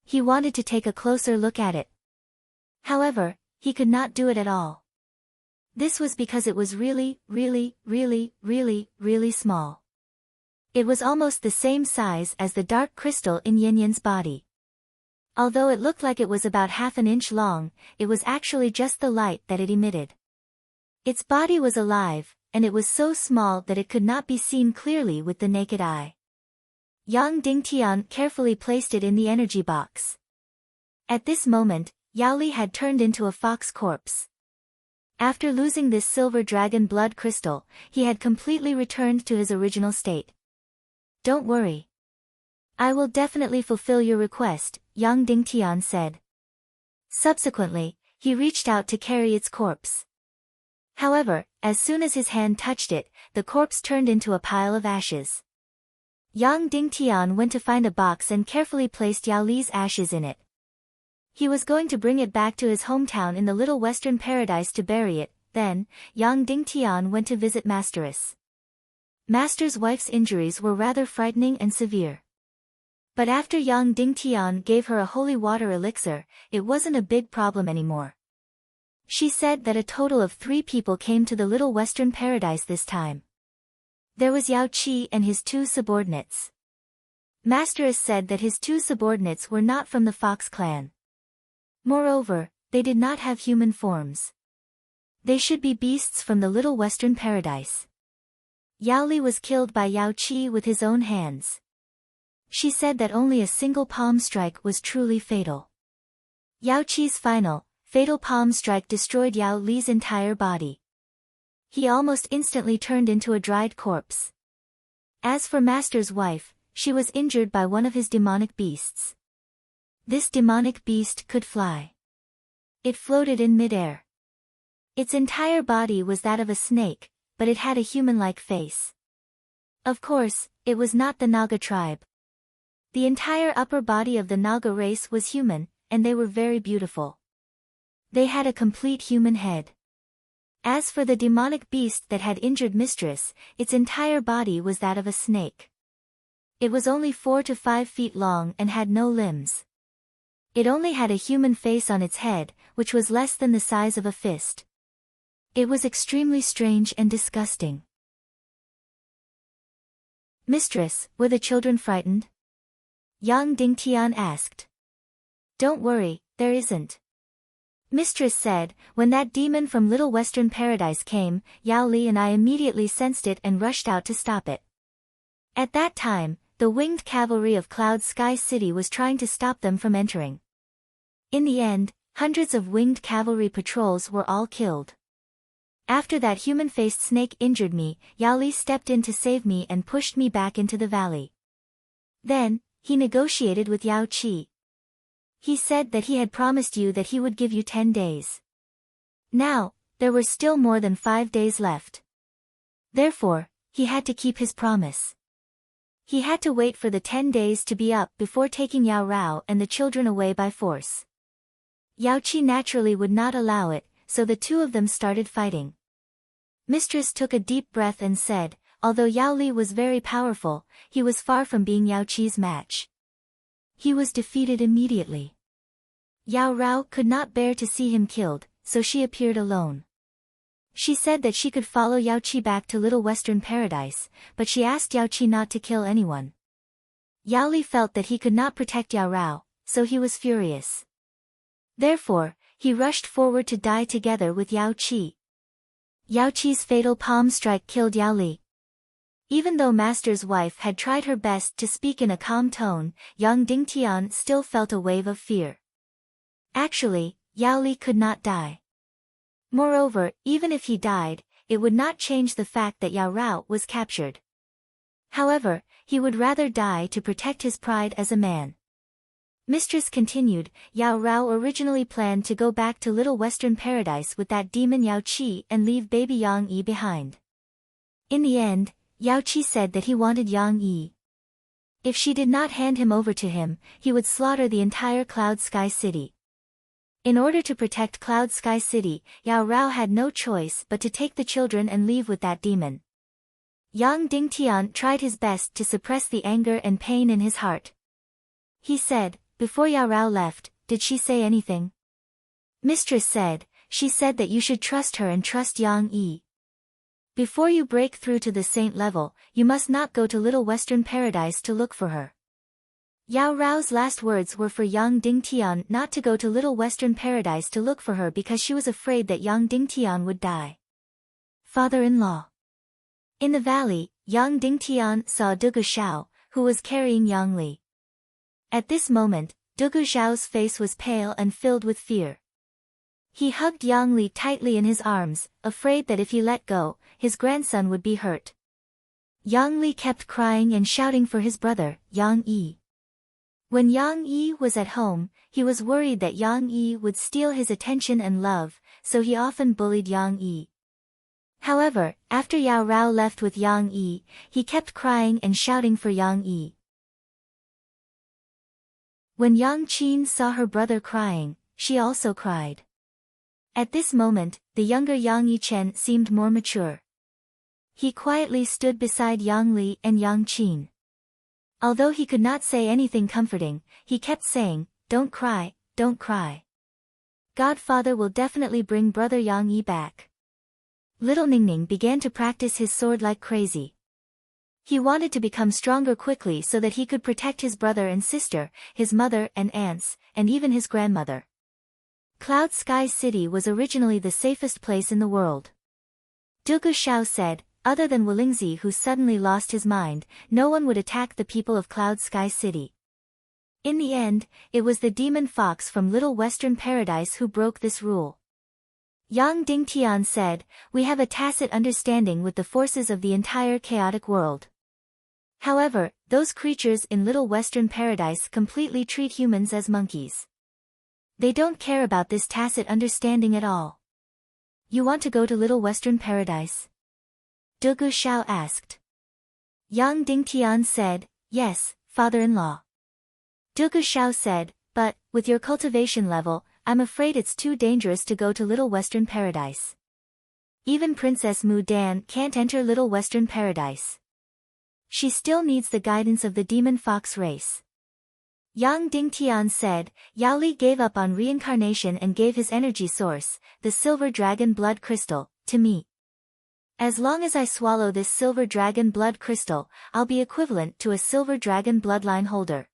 He wanted to take a closer look at it. However, he could not do it at all. This was because it was really small. It was almost the same size as the dark crystal in Yin Yin's body. Although it looked like it was about half an inch long, it was actually just the light that it emitted. Its body was alive, and it was so small that it could not be seen clearly with the naked eye. Yang Dingtian carefully placed it in the energy box. At this moment, Yao Li had turned into a fox corpse. After losing this silver dragon blood crystal, he had completely returned to his original state. Don't worry. I will definitely fulfill your request, Yang Dingtian said. Subsequently, he reached out to carry its corpse. However, as soon as his hand touched it, the corpse turned into a pile of ashes. Yang Dingtian went to find a box and carefully placed Yao Li's ashes in it. He was going to bring it back to his hometown in the Little Western Paradise to bury it. Then, Yang Dingtian went to visit Masteress. Master's wife's injuries were rather frightening and severe. But after Yang Dingtian gave her a holy water elixir, it wasn't a big problem anymore. She said that a total of 3 people came to the Little Western Paradise this time. There was Yao Qi and his 2 subordinates. Masteress said that his 2 subordinates were not from the Fox clan. Moreover, they did not have human forms. They should be beasts from the Little Western Paradise. Yao Li was killed by Yao Qi with his own hands. She said that only a single palm strike was truly fatal. Yao Qi's final, fatal palm strike destroyed Yao Li's entire body. He almost instantly turned into a dried corpse. As for Master's wife, she was injured by one of his demonic beasts. This demonic beast could fly. It floated in midair. Its entire body was that of a snake, but it had a human-like face. Of course, it was not the Naga tribe. The entire upper body of the Naga race was human, and they were very beautiful. They had a complete human head. As for the demonic beast that had injured Mistress, its entire body was that of a snake. It was only 4 to 5 feet long and had no limbs. It only had a human face on its head, which was less than the size of a fist. It was extremely strange and disgusting. Mistress, were the children frightened? Yang Dingtian asked. Don't worry, there isn't. Mistress said, when that demon from Little Western Paradise came, Yao Li and I immediately sensed it and rushed out to stop it. At that time, the winged cavalry of Cloud Sky City was trying to stop them from entering. In the end, hundreds of winged cavalry patrols were all killed. After that human-faced snake injured me, Yao Li stepped in to save me and pushed me back into the valley. Then, he negotiated with Yao Qi. He said that he had promised you that he would give you 10 days. Now, there were still more than 5 days left. Therefore, he had to keep his promise. He had to wait for the 10 days to be up before taking Yao Rao and the children away by force. Yao Qi naturally would not allow it, so the 2 of them started fighting. Mistress took a deep breath and said, although Yao Li was very powerful, he was far from being Yao Qi's match. He was defeated immediately. Yao Rao could not bear to see him killed, so she appeared alone. She said that she could follow Yao Qi back to Little Western Paradise, but she asked Yao Qi not to kill anyone. Yao Li felt that he could not protect Yao Rao, so he was furious. Therefore, he rushed forward to die together with Yao Qi. Yao Qi's fatal palm strike killed Yao Li. Even though Master's wife had tried her best to speak in a calm tone, Yang Dingtian still felt a wave of fear. Actually, Yao Li could not die. Moreover, even if he died, it would not change the fact that Yao Rao was captured. However, he would rather die to protect his pride as a man. Mistress continued, Yao Rao originally planned to go back to Little Western Paradise with that demon Yao Qi and leave baby Yang Yi behind. In the end, Yao Qi said that he wanted Yang Yi. If she did not hand him over to him, he would slaughter the entire Cloud Sky City. In order to protect Cloud Sky City, Yao Rao had no choice but to take the children and leave with that demon. Yang Dingtian tried his best to suppress the anger and pain in his heart. He said, before Yao Rao left, did she say anything? Mistress said, she said that you should trust her and trust Yang Yi. Before you break through to the saint level, you must not go to Little Western Paradise to look for her. Yao Rao's last words were for Yang Dingtian not to go to Little Western Paradise to look for her because she was afraid that Yang Dingtian would die. Father-in-law. In the valley, Yang Dingtian saw Dugu Xiao, who was carrying Yang Li. At this moment, Dugu Xiao's face was pale and filled with fear. He hugged Yang Li tightly in his arms, afraid that if he let go, his grandson would be hurt. Yang Li kept crying and shouting for his brother, Yang Yi. When Yang Yi was at home, he was worried that Yang Yi would steal his attention and love, so he often bullied Yang Yi. However, after Yao Rao left with Yang Yi, he kept crying and shouting for Yang Yi. When Yang Qin saw her brother crying, she also cried. At this moment, the younger Yang Yichen seemed more mature. He quietly stood beside Yang Li and Yang Qin. Although he could not say anything comforting, he kept saying, "Don't cry, don't cry. Godfather will definitely bring brother Yang Yi back." Little Ningning began to practice his sword like crazy. He wanted to become stronger quickly so that he could protect his brother and sister, his mother and aunts, and even his grandmother. Cloud Sky City was originally the safest place in the world. Dugu Shao said, other than Walingzi who suddenly lost his mind, no one would attack the people of Cloud Sky City. In the end, it was the demon fox from Little Western Paradise who broke this rule. Yang Dingtian said, we have a tacit understanding with the forces of the entire chaotic world. However, those creatures in Little Western Paradise completely treat humans as monkeys. They don't care about this tacit understanding at all. You want to go to Little Western Paradise? Dugu Shao asked. Yang Dingtian said, yes, father-in-law. Dugu Shao said, but, with your cultivation level, I'm afraid it's too dangerous to go to Little Western Paradise. Even Princess Mu Dan can't enter Little Western Paradise. She still needs the guidance of the demon fox race. Yang Dingtian said, Yao Li gave up on reincarnation and gave his energy source, the silver dragon blood crystal, to me. As long as I swallow this silver dragon blood crystal, I'll be equivalent to a silver dragon bloodline holder.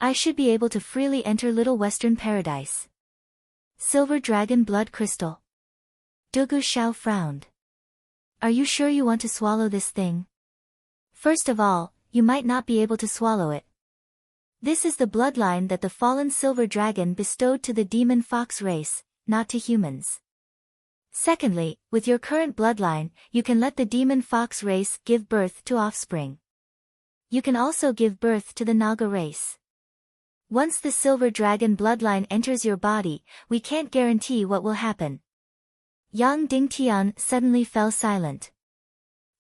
I should be able to freely enter Little Western Paradise. Silver dragon blood crystal. Dugu Shao frowned. Are you sure you want to swallow this thing? First of all, you might not be able to swallow it. This is the bloodline that the fallen silver dragon bestowed to the demon fox race, not to humans. Secondly, with your current bloodline, you can let the demon fox race give birth to offspring. You can also give birth to the Naga race. Once the silver dragon bloodline enters your body, we can't guarantee what will happen. Yang Dingtian suddenly fell silent.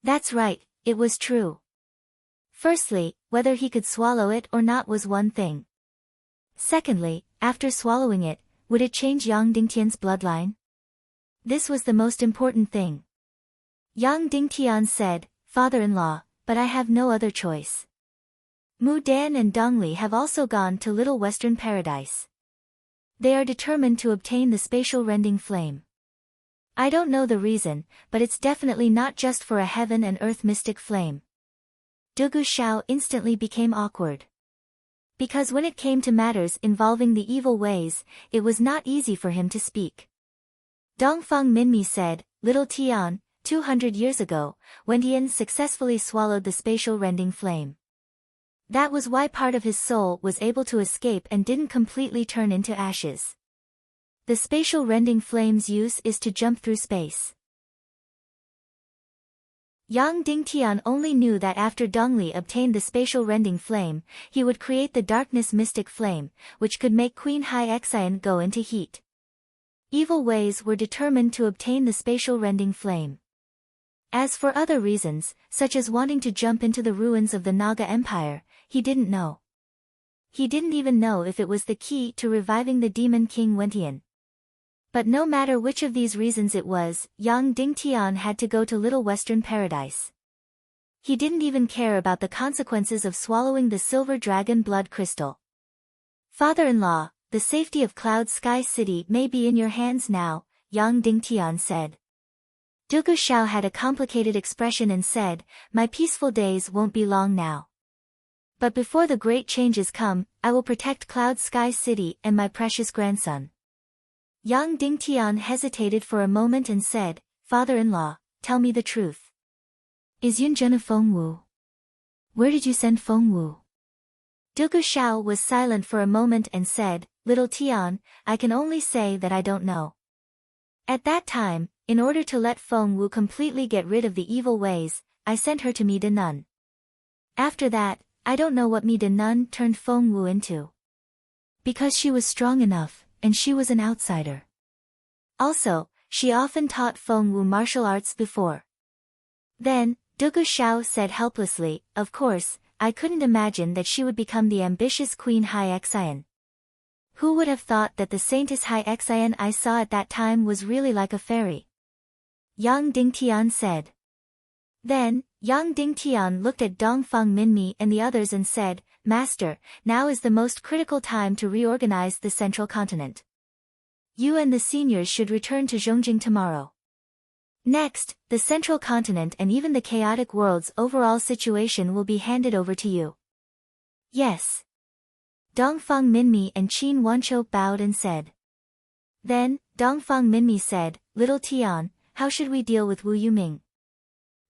That's right, it was true. Firstly, whether he could swallow it or not was one thing. Secondly, after swallowing it, would it change Yang Dingtian's bloodline? This was the most important thing. Yang Dingtian said, father-in-law, but I have no other choice. Mu Dan and Dongli have also gone to Little Western Paradise. They are determined to obtain the spatial rending flame. I don't know the reason, but it's definitely not just for a heaven and earth mystic flame. Dugu Shao instantly became awkward. Because when it came to matters involving the evil ways, it was not easy for him to speak. Dongfang Minmi said, Little Tian, 200 years ago, Wendian successfully swallowed the spatial rending flame. That was why part of his soul was able to escape and didn't completely turn into ashes. The spatial rending flame's use is to jump through space. Yang Dingtian only knew that after Dongli obtained the spatial rending flame, he would create the darkness mystic flame, which could make Queen Hai Xian go into heat. Evil ways were determined to obtain the spatial rending flame. As for other reasons, such as wanting to jump into the ruins of the Naga Empire, he didn't know. He didn't even know if it was the key to reviving the demon king Wentian. But no matter which of these reasons it was, Yang Dingtian had to go to Little Western Paradise. He didn't even care about the consequences of swallowing the silver dragon blood crystal. Father-in-law, the safety of Cloud Sky City may be in your hands now, Yang Dingtian said. Dugu Shao had a complicated expression and said, my peaceful days won't be long now. But before the great changes come, I will protect Cloud Sky City and my precious grandson. Yang Dingtian hesitated for a moment and said, Father-in-law, tell me the truth. Is Yunzhen a Fengwu? Where did you send Fengwu? Dugu Shao was silent for a moment and said, Little Tian, I can only say that I don't know. At that time, in order to let Fengwu completely get rid of the evil ways, I sent her to Mi De Nun. After that, I don't know what Mi De Nun turned Fengwu into. Because she was strong enough, and she was an outsider. Also, she often taught Feng Wu martial arts before. Then, Dugu Xiao said helplessly, of course, I couldn't imagine that she would become the ambitious Queen Hai Xian. Who would have thought that the Saintess Hai Xian I saw at that time was really like a fairy? Yang Dingtian said. Then, Yang Dingtian looked at Dongfang Minmi and the others and said, Master, now is the most critical time to reorganize the central continent. You and the seniors should return to Zhongjing tomorrow. Next, the central continent and even the chaotic world's overall situation will be handed over to you. Yes. Dongfang Minmi and Qin Wanqiu bowed and said. Then, Dongfang Minmi said, Little Tian, how should we deal with Wu Yuming?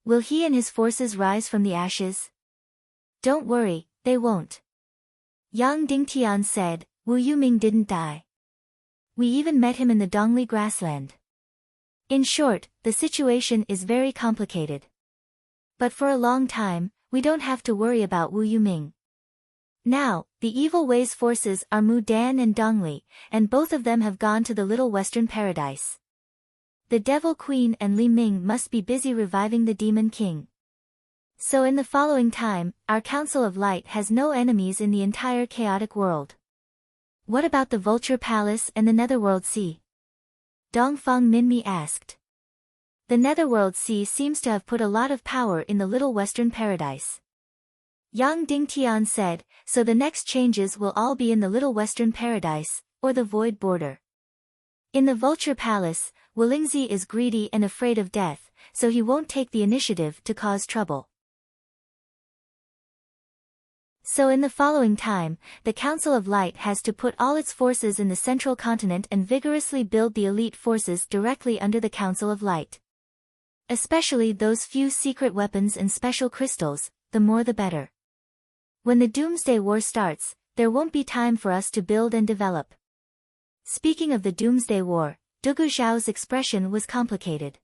Will he and his forces rise from the ashes? Don't worry, they won't. Yang Dingtian said, Wu Yuming didn't die. We even met him in the Dongli grassland. In short, the situation is very complicated. But for a long time, we don't have to worry about Wu Yuming. Now, the Evil Way's forces are Mu Dan and Dongli, and both of them have gone to the Little Western Paradise. The Devil Queen and Li Ming must be busy reviving the Demon King. So in the following time, our Council of Light has no enemies in the entire chaotic world. What about the Vulture Palace and the Netherworld Sea? Dongfang Minmi asked. The Netherworld Sea seems to have put a lot of power in the Little Western Paradise. Yang Dingtian said, so the next changes will all be in the Little Western Paradise, or the Void Border. In the Vulture Palace, Wulingzi is greedy and afraid of death, so he won't take the initiative to cause trouble. So in the following time, the Council of Light has to put all its forces in the central continent and vigorously build the elite forces directly under the Council of Light. Especially those few secret weapons and special crystals, the more the better. When the Doomsday War starts, there won't be time for us to build and develop. Speaking of the Doomsday War, Dugu Xiao's expression was complicated.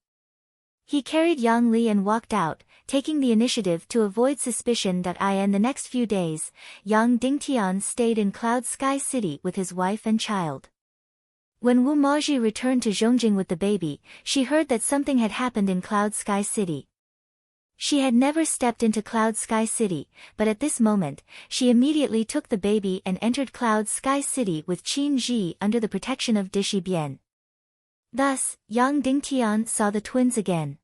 He carried Yang Li and walked out, taking the initiative to avoid suspicion that in the next few days, Yang Dingtian stayed in Cloud Sky City with his wife and child. When Wu Maji returned to Zhongjing with the baby, she heard that something had happened in Cloud Sky City. She had never stepped into Cloud Sky City, but at this moment, she immediately took the baby and entered Cloud Sky City with Qin Ji under the protection of Dishi Bian. Thus, Yang Dingtian saw the twins again.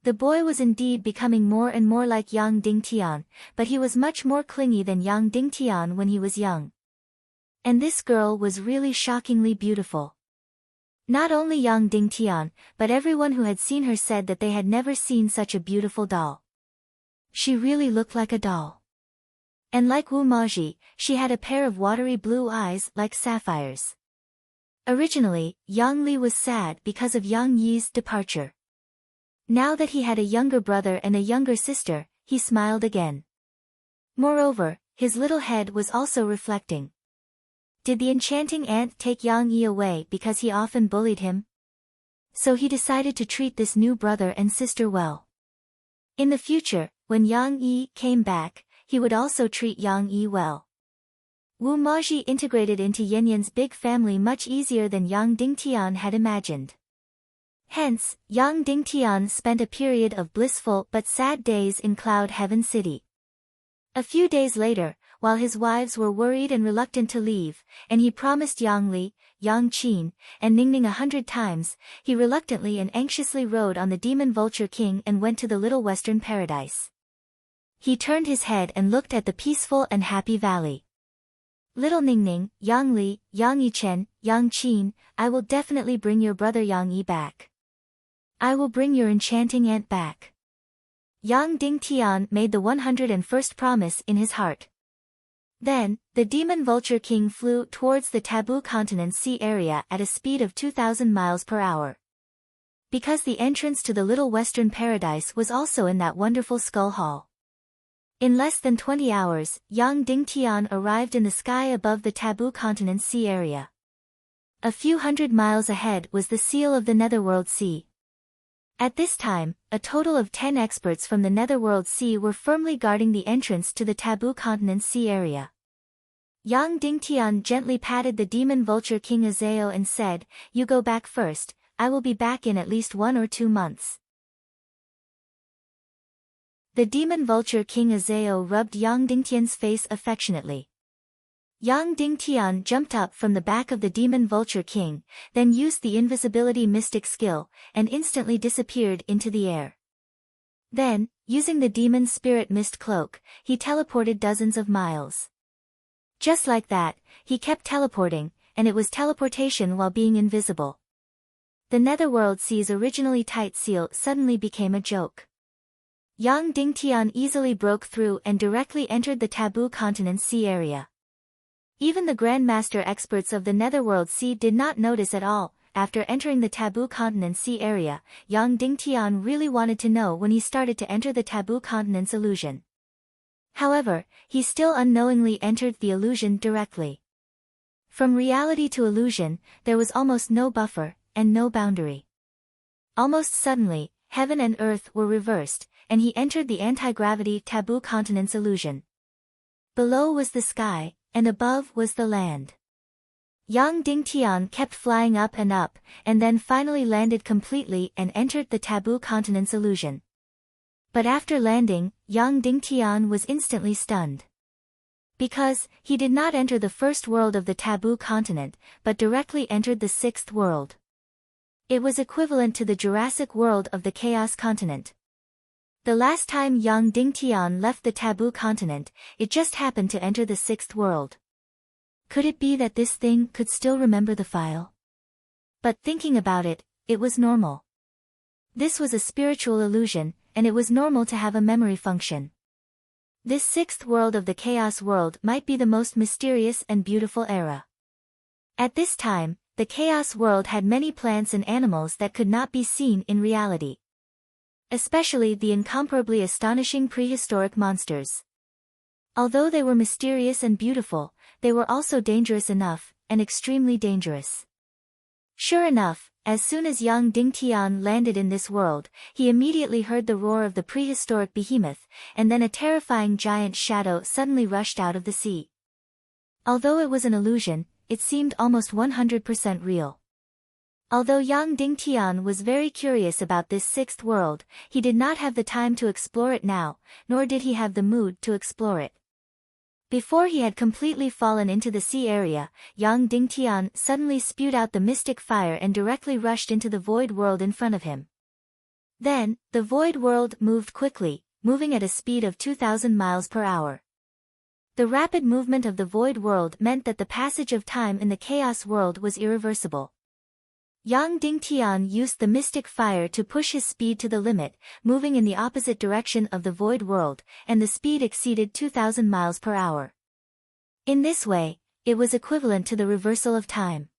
The boy was indeed becoming more and more like Yang Dingtian, but he was much more clingy than Yang Dingtian when he was young. And this girl was really shockingly beautiful. Not only Yang Dingtian, but everyone who had seen her said that they had never seen such a beautiful doll. She really looked like a doll. And like Wu Maji, she had a pair of watery blue eyes like sapphires. Originally, Yang Li was sad because of Yang Yi's departure. Now that he had a younger brother and a younger sister, he smiled again. Moreover, his little head was also reflecting. Did the enchanting ant take Yang Yi away because he often bullied him? So he decided to treat this new brother and sister well. In the future, when Yang Yi came back, he would also treat Yang Yi well. Wu Maji integrated into Yanyan's big family much easier than Yang Dingtian had imagined. Hence, Yang Dingtian spent a period of blissful but sad days in Cloud Heaven City. A few days later, while his wives were worried and reluctant to leave, and he promised Yang Li, Yang Qin, and Ningning 100 times, he reluctantly and anxiously rode on the Demon Vulture King and went to the Little Western Paradise. He turned his head and looked at the peaceful and happy valley. Little Ningning, Yang Li, Yang Yichen, Yang Qin, I will definitely bring your brother Yang Yi back. I will bring your enchanting aunt back. Yang Dingtian made the 101st promise in his heart. Then, the Demon Vulture King flew towards the Taboo Continent Sea area at a speed of 2,000 miles per hour. Because the entrance to the Little Western Paradise was also in that wonderful skull hall. In less than 20 hours, Yang Dingtian arrived in the sky above the Taboo Continent Sea area. A few hundred miles ahead was the seal of the Netherworld Sea. At this time, a total of 10 experts from the Netherworld Sea were firmly guarding the entrance to the Taboo Continent Sea area. Yang Dingtian gently patted the Demon Vulture King Azeo and said, "You go back first, I will be back in at least 1 or 2 months. The demon vulture King Azeo rubbed Yang Dingtian's face affectionately. Yang Dingtian jumped up from the back of the demon vulture king, then used the invisibility mystic skill, and instantly disappeared into the air. Then, using the demon spirit mist cloak, he teleported dozens of miles. Just like that, he kept teleporting, and it was teleportation while being invisible. The netherworld sea's originally tight seal suddenly became a joke. Yang Dingtian easily broke through and directly entered the taboo continent sea area. Even the Grandmaster experts of the netherworld sea did not notice at all. After entering the taboo continent sea area, Yang Dingtian really wanted to know when he started to enter the taboo continent's illusion. However, he still unknowingly entered the illusion directly. From reality to illusion, there was almost no buffer, and no boundary. Almost suddenly, heaven and earth were reversed, and he entered the anti-gravity taboo continent's illusion. Below was the sky, and above was the land. Yang Dingtian kept flying up, and then finally landed completely and entered the taboo continent's illusion. But after landing, Yang Dingtian was instantly stunned. Because, he did not enter the first world of the taboo continent, but directly entered the sixth world. It was equivalent to the Jurassic world of the Chaos continent. The last time Yang Dingtian left the taboo continent, it just happened to enter the sixth world. Could it be that this thing could still remember the file? But thinking about it, it was normal. This was a spiritual illusion, and it was normal to have a memory function. This sixth world of the Chaos world might be the most mysterious and beautiful era. At this time, the Chaos world had many plants and animals that could not be seen in reality. Especially the incomparably astonishing prehistoric monsters. Although they were mysterious and beautiful, they were also dangerous enough, and extremely dangerous. Sure enough, as soon as Yang Dingtian landed in this world, he immediately heard the roar of the prehistoric behemoth, and then a terrifying giant shadow suddenly rushed out of the sea. Although it was an illusion, it seemed almost 100% real. Although Yang Dingtian was very curious about this sixth world, he did not have the time to explore it now, nor did he have the mood to explore it. Before he had completely fallen into the sea area, Yang Dingtian suddenly spewed out the mystic fire and directly rushed into the void world in front of him. Then, the void world moved quickly, moving at a speed of 2,000 miles per hour. The rapid movement of the void world meant that the passage of time in the chaos world was irreversible. Yang Dingtian used the mystic fire to push his speed to the limit, moving in the opposite direction of the void world, and the speed exceeded 2,000 miles per hour. In this way, it was equivalent to the reversal of time.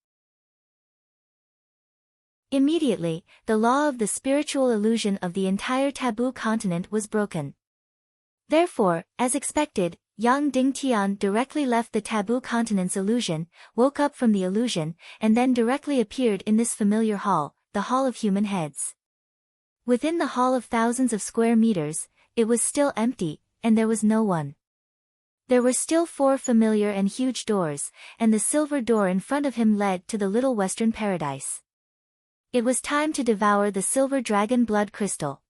Immediately, the law of the spiritual illusion of the entire taboo continent was broken. Therefore, as expected, Yang Dingtian directly left the taboo continent's illusion, woke up from the illusion, and then directly appeared in this familiar hall, the Hall of Human Heads. Within the hall of thousands of square meters, it was still empty, and there was no one. There were still 4 familiar and huge doors, and the silver door in front of him led to the little western paradise. It was time to devour the silver dragon blood crystal.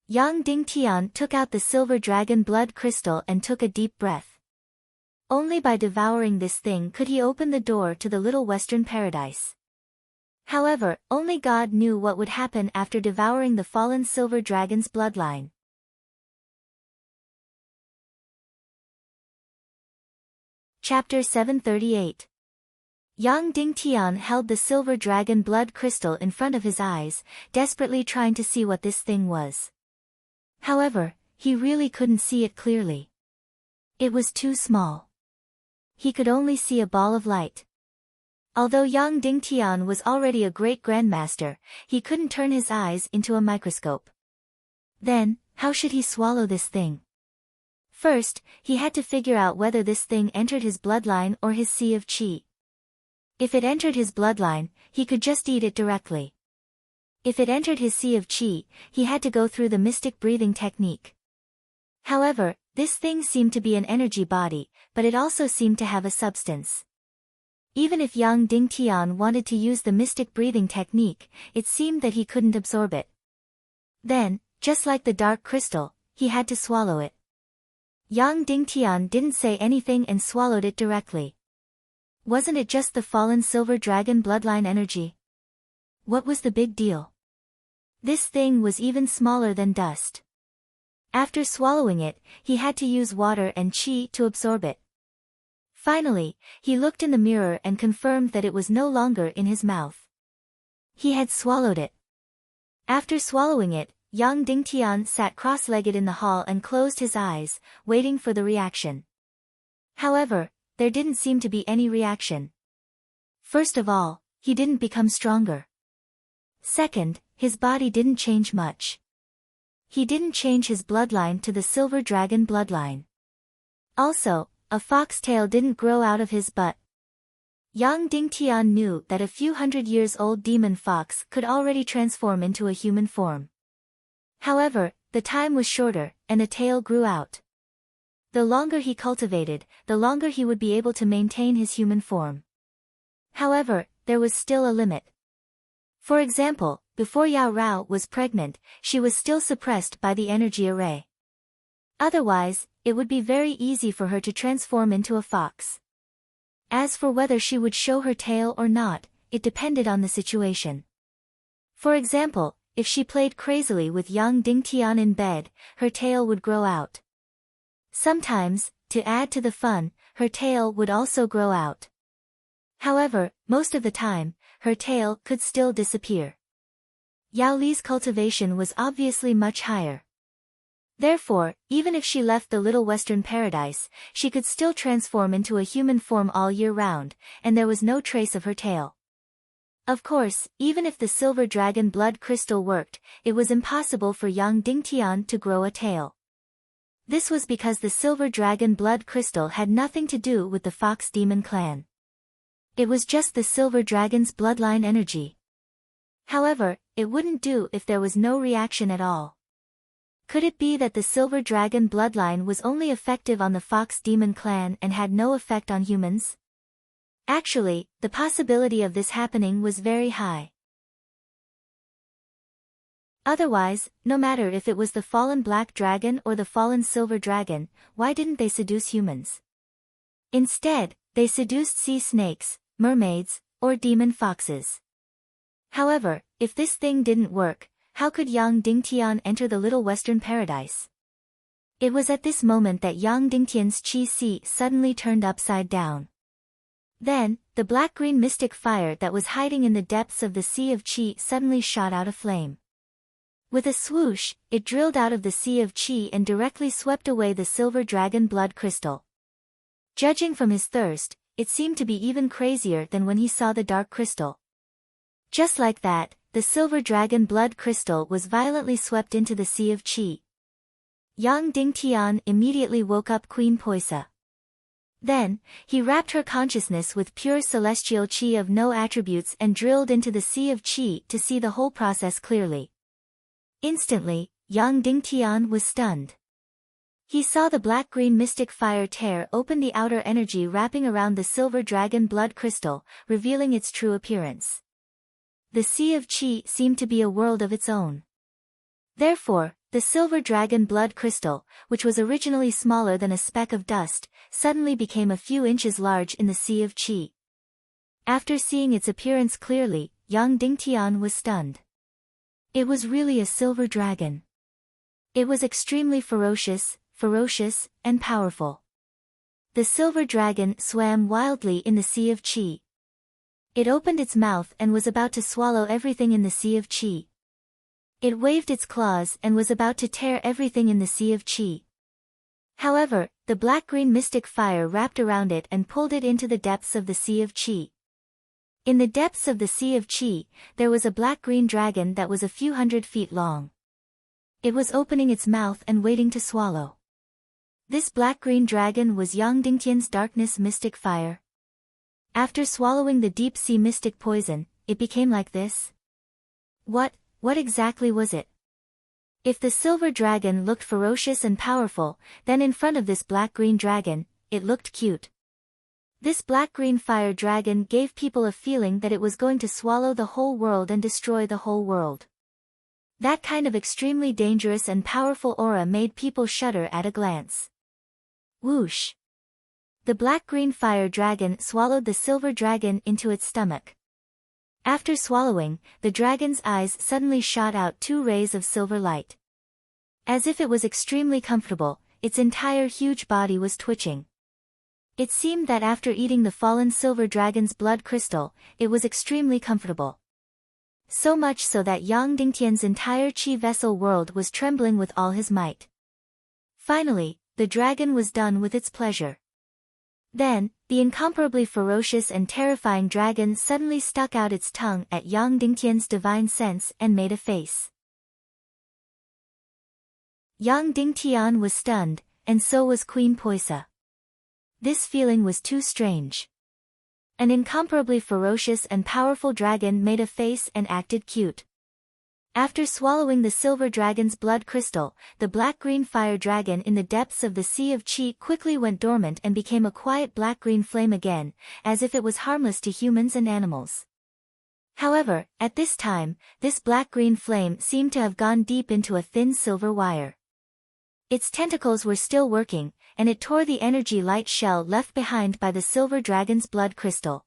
Yang Dingtian took out the silver dragon blood crystal and took a deep breath. Only by devouring this thing could he open the door to the little western paradise. However, only God knew what would happen after devouring the fallen silver dragon's bloodline. Chapter 738. Yang Dingtian held the silver dragon blood crystal in front of his eyes, desperately trying to see what this thing was. However, he really couldn't see it clearly. It was too small. He could only see a ball of light. Although Yang Dingtian was already a great grandmaster, he couldn't turn his eyes into a microscope. Then, how should he swallow this thing? First, he had to figure out whether this thing entered his bloodline or his sea of qi. If it entered his bloodline, he could just eat it directly. If it entered his sea of qi, he had to go through the mystic breathing technique. However, this thing seemed to be an energy body, but it also seemed to have a substance. Even if Yang Dingtian wanted to use the mystic breathing technique, it seemed that he couldn't absorb it. Then, just like the dark crystal, he had to swallow it. Yang Dingtian didn't say anything and swallowed it directly. Wasn't it just the fallen silver dragon bloodline energy? What was the big deal? This thing was even smaller than dust. After swallowing it, he had to use water and qi to absorb it. Finally, he looked in the mirror and confirmed that it was no longer in his mouth. He had swallowed it. After swallowing it, Yang Dingtian sat cross-legged in the hall and closed his eyes, waiting for the reaction. However, there didn't seem to be any reaction. First of all, he didn't become stronger. Second, his body didn't change much. He didn't change his bloodline to the silver dragon bloodline. Also, a fox tail didn't grow out of his butt. Yang Dingtian knew that a few hundred-years-old demon fox could already transform into a human form. However, the time was shorter, and a tail grew out. The longer he cultivated, the longer he would be able to maintain his human form. However, there was still a limit. For example, before Yao Rao was pregnant, she was still suppressed by the energy array. Otherwise, it would be very easy for her to transform into a fox. As for whether she would show her tail or not, it depended on the situation. For example, if she played crazily with Yang Dingtian in bed, her tail would grow out. Sometimes, to add to the fun, her tail would also grow out. However, most of the time, her tail could still disappear. Yao Li's cultivation was obviously much higher. Therefore, even if she left the Little Western Paradise, she could still transform into a human form all year round, and there was no trace of her tail. Of course, even if the silver dragon blood crystal worked, it was impossible for Yang Dingtian to grow a tail. This was because the silver dragon blood crystal had nothing to do with the Fox Demon clan. It was just the silver dragon's bloodline energy. However, it wouldn't do if there was no reaction at all. Could it be that the silver dragon bloodline was only effective on the Fox Demon clan and had no effect on humans? Actually, the possibility of this happening was very high. Otherwise, no matter if it was the fallen black dragon or the fallen silver dragon, why didn't they seduce humans? Instead, they seduced sea snakes, mermaids, or demon foxes. However, if this thing didn't work, how could Yang Dingtian enter the Little Western Paradise? It was at this moment that Yang Dingtian's qi seat suddenly turned upside down. Then, the black-green mystic fire that was hiding in the depths of the sea of qi suddenly shot out a flame. With a swoosh, it drilled out of the sea of qi and directly swept away the silver dragon blood crystal. Judging from his thirst, it seemed to be even crazier than when he saw the dark crystal. Just like that, the silver dragon blood crystal was violently swept into the sea of qi. Yang Dingtian immediately woke up Queen Poisa. Then, he wrapped her consciousness with pure celestial qi of no attributes and drilled into the sea of qi to see the whole process clearly. Instantly, Yang Dingtian was stunned. He saw the black-green mystic fire tear open the outer energy wrapping around the silver dragon blood crystal, revealing its true appearance. The sea of qi seemed to be a world of its own. Therefore, the silver dragon blood crystal, which was originally smaller than a speck of dust, suddenly became a few inches large in the sea of qi. After seeing its appearance clearly, Yang Dingtian was stunned. It was really a silver dragon. It was extremely ferocious, and powerful. The silver dragon swam wildly in the sea of qi. It opened its mouth and was about to swallow everything in the sea of qi. It waved its claws and was about to tear everything in the sea of qi. However, the black-green mystic fire wrapped around it and pulled it into the depths of the sea of qi. In the depths of the sea of qi, there was a black-green dragon that was a few hundred feet long. It was opening its mouth and waiting to swallow. This black-green dragon was Yang Dingtian's darkness mystic fire. After swallowing the deep-sea mystic poison, it became like this? What exactly was it? If the silver dragon looked ferocious and powerful, then in front of this black-green dragon, it looked cute. This black-green fire dragon gave people a feeling that it was going to swallow the whole world and destroy the whole world. That kind of extremely dangerous and powerful aura made people shudder at a glance. Whoosh! The black-green fire dragon swallowed the silver dragon into its stomach. After swallowing, the dragon's eyes suddenly shot out 2 rays of silver light. As if it was extremely comfortable, its entire huge body was twitching. It seemed that after eating the fallen silver dragon's blood crystal, it was extremely comfortable. So much so that Yang Dingtian's entire chi vessel world was trembling with all his might. Finally, the dragon was done with its pleasure. Then, the incomparably ferocious and terrifying dragon suddenly stuck out its tongue at Yang Dingtian's divine sense and made a face. Yang Dingtian was stunned, and so was Queen Poisa. This feeling was too strange. An incomparably ferocious and powerful dragon made a face and acted cute. After swallowing the silver dragon's blood crystal, the black-green fire dragon in the depths of the Sea of Qi quickly went dormant and became a quiet black-green flame again, as if it was harmless to humans and animals. However, at this time, this black-green flame seemed to have gone deep into a thin silver wire. Its tentacles were still working, and it tore the energy light shell left behind by the silver dragon's blood crystal.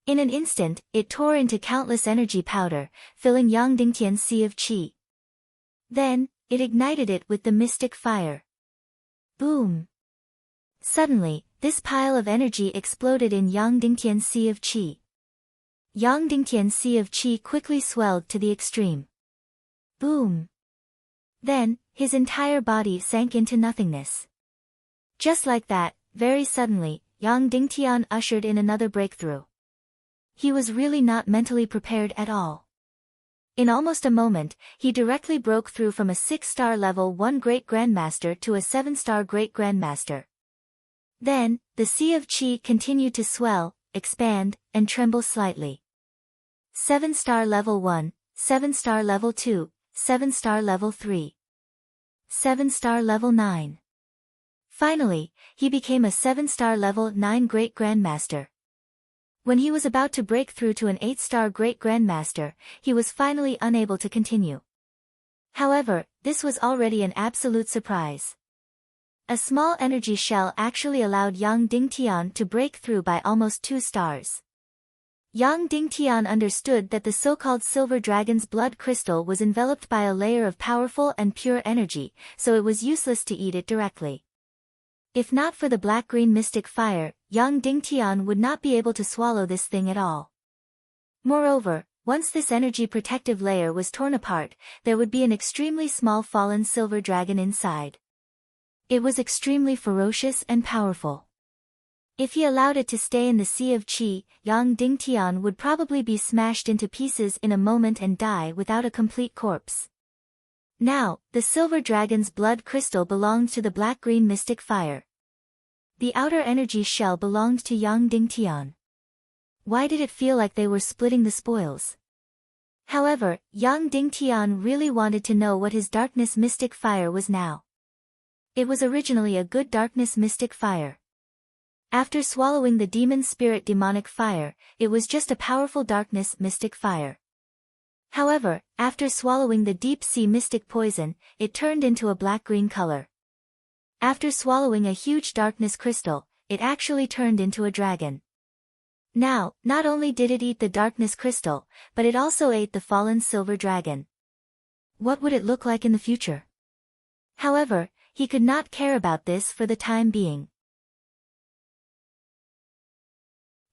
In an instant, it tore into countless energy powder, filling Yang Dingtian's Sea of Qi. Then, it ignited it with the mystic fire. Boom! Suddenly, this pile of energy exploded in Yang Dingtian's Sea of Qi. Yang Dingtian's Sea of Qi quickly swelled to the extreme. Boom! Then, his entire body sank into nothingness. Just like that, very suddenly, Yang Dingtian ushered in another breakthrough. He was really not mentally prepared at all. In almost a moment, he directly broke through from a 6-star level 1 Great Grandmaster to a 7-star Great Grandmaster. Then, the Sea of Qi continued to swell, expand, and tremble slightly. 7-star level 1, 7-star level 2, 7-star level 3. 7-star level 9. Finally, he became a 7-star level 9 Great Grandmaster. When he was about to break through to an 8-star Great Grandmaster, he was finally unable to continue. However, this was already an absolute surprise. A small energy shell actually allowed Yang Dingtian to break through by almost 2 stars. Yang Dingtian understood that the so-called silver dragon's blood crystal was enveloped by a layer of powerful and pure energy, so it was useless to eat it directly. If not for the black-green mystic fire, Yang Dingtian would not be able to swallow this thing at all. Moreover, once this energy protective layer was torn apart, there would be an extremely small fallen silver dragon inside. It was extremely ferocious and powerful. If he allowed it to stay in the Sea of Qi, Yang Dingtian would probably be smashed into pieces in a moment and die without a complete corpse. Now, the silver dragon's blood crystal belonged to the black-green mystic fire. The outer energy shell belonged to Yang Dingtian. Why did it feel like they were splitting the spoils? However, Yang Dingtian really wanted to know what his darkness mystic fire was now. It was originally a good darkness mystic fire. After swallowing the demon spirit demonic fire, it was just a powerful darkness mystic fire. However, after swallowing the deep sea mystic poison, it turned into a black-green color. After swallowing a huge darkness crystal, it actually turned into a dragon. Now, not only did it eat the darkness crystal, but it also ate the fallen silver dragon. What would it look like in the future? However, he could not care about this for the time being.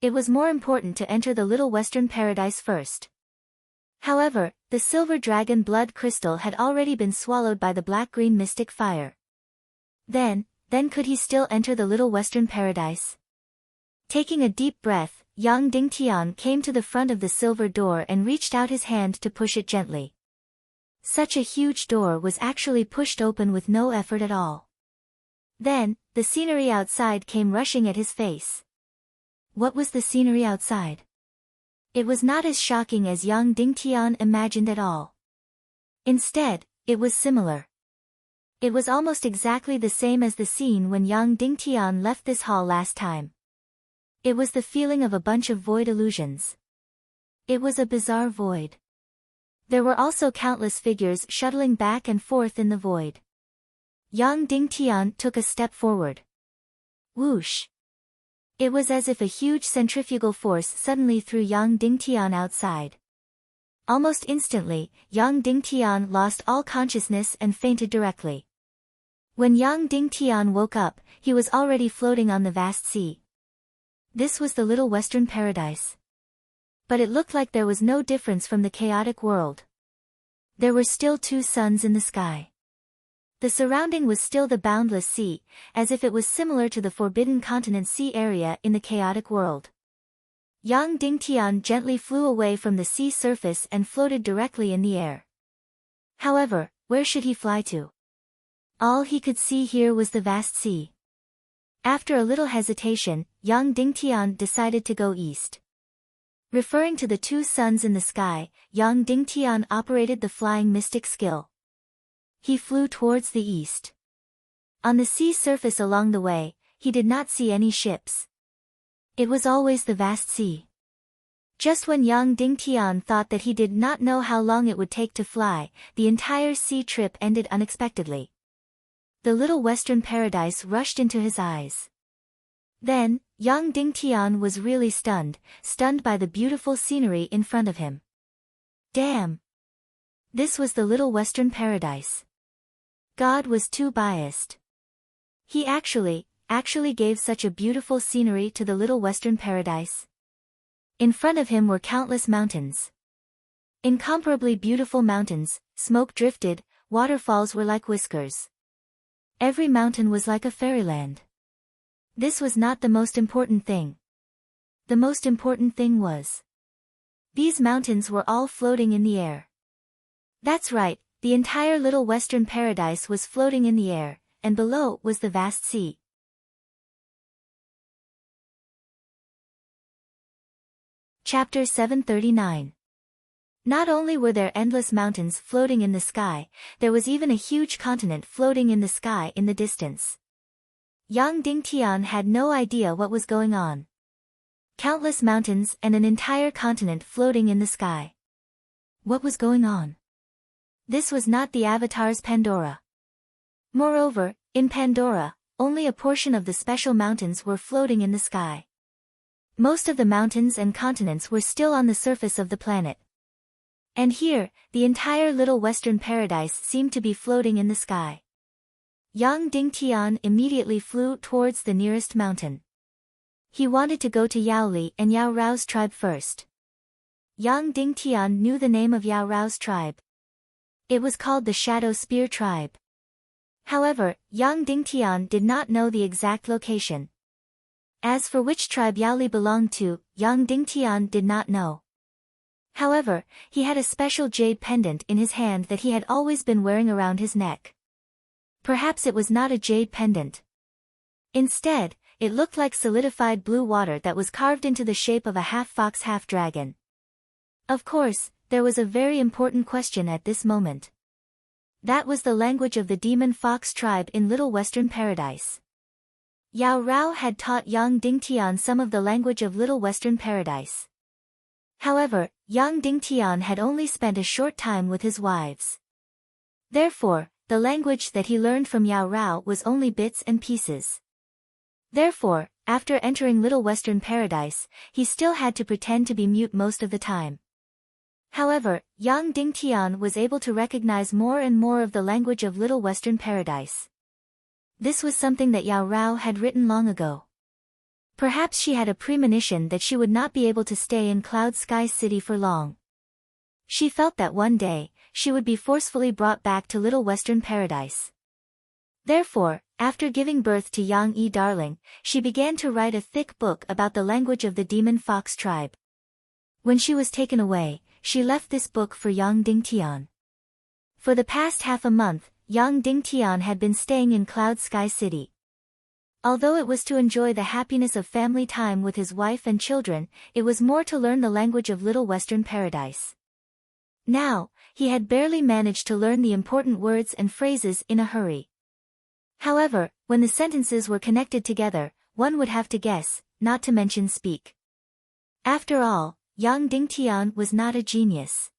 It was more important to enter the Little Western Paradise first. However, the silver dragon blood crystal had already been swallowed by the black-green mystic fire. Then could he still enter the Little Western Paradise? Taking a deep breath, Yang Dingtian came to the front of the silver door and reached out his hand to push it gently. Such a huge door was actually pushed open with no effort at all. Then, the scenery outside came rushing at his face. What was the scenery outside? It was not as shocking as Yang Dingtian imagined at all. Instead, it was similar. It was almost exactly the same as the scene when Yang Dingtian left this hall last time. It was the feeling of a bunch of void illusions. It was a bizarre void. There were also countless figures shuttling back and forth in the void. Yang Dingtian took a step forward. Whoosh! It was as if a huge centrifugal force suddenly threw Yang Dingtian outside. Almost instantly, Yang Dingtian lost all consciousness and fainted directly. When Yang Dingtian woke up, he was already floating on the vast sea. This was the Little Western Paradise. But it looked like there was no difference from the chaotic world. There were still two suns in the sky. The surrounding was still the boundless sea, as if it was similar to the Forbidden Continent sea area in the chaotic world. Yang Dingtian gently flew away from the sea surface and floated directly in the air. However, where should he fly to? All he could see here was the vast sea. After a little hesitation, Yang Dingtian decided to go east. Referring to the two suns in the sky, Yang Dingtian operated the flying mystic skill. He flew towards the east. On the sea surface along the way, he did not see any ships. It was always the vast sea. Just when Yang Dingtian thought that he did not know how long it would take to fly, the entire sea trip ended unexpectedly. The Little Western Paradise rushed into his eyes. Then, Yang Dingtian was really stunned by the beautiful scenery in front of him. Damn! This was the Little Western Paradise. God was too biased. He actually gave such a beautiful scenery to the Little Western Paradise. In front of him were countless mountains. Incomparably beautiful mountains, smoke drifted, waterfalls were like whiskers. Every mountain was like a fairyland. This was not the most important thing. The most important thing was these mountains were all floating in the air. That's right, the entire Little Western Paradise was floating in the air, and below was the vast sea. Chapter 739. Not only were there endless mountains floating in the sky, there was even a huge continent floating in the sky in the distance. Yang Dingtian had no idea what was going on. Countless mountains and an entire continent floating in the sky. What was going on? This was not the Avatar's Pandora. Moreover, in Pandora, only a portion of the special mountains were floating in the sky. Most of the mountains and continents were still on the surface of the planet. And here, the entire Little Western Paradise seemed to be floating in the sky. Yang Dingtian immediately flew towards the nearest mountain. He wanted to go to Yaoli and Yao Rao's tribe first. Yang Dingtian knew the name of Yao Rao's tribe. It was called the Shadow Spear tribe. However, Yang Dingtian did not know the exact location. As for which tribe Yaoli belonged to, Yang Dingtian did not know. However, he had a special jade pendant in his hand that he had always been wearing around his neck. Perhaps it was not a jade pendant. Instead, it looked like solidified blue water that was carved into the shape of a half-fox half-dragon. Of course, there was a very important question at this moment. That was the language of the Demon Fox tribe in Little Western Paradise. Yao Rao had taught Yang Dingtian some of the language of Little Western Paradise. However, Yang Dingtian had only spent a short time with his wives. Therefore, the language that he learned from Yao Rao was only bits and pieces. Therefore, after entering Little Western Paradise, he still had to pretend to be mute most of the time. However, Yang Dingtian was able to recognize more and more of the language of Little Western Paradise. This was something that Yao Rao had written long ago. Perhaps she had a premonition that she would not be able to stay in Cloud Sky City for long. She felt that one day, she would be forcefully brought back to Little Western Paradise. Therefore, after giving birth to Yang Yi Darling, she began to write a thick book about the language of the Demon Fox tribe. When she was taken away, she left this book for Yang Dingtian. For the past half a month, Yang Dingtian had been staying in Cloud Sky City. Although it was to enjoy the happiness of family time with his wife and children, it was more to learn the language of Little Western Paradise. Now, he had barely managed to learn the important words and phrases in a hurry. However, when the sentences were connected together, one would have to guess, not to mention speak. After all, Yang Dingtian was not a genius.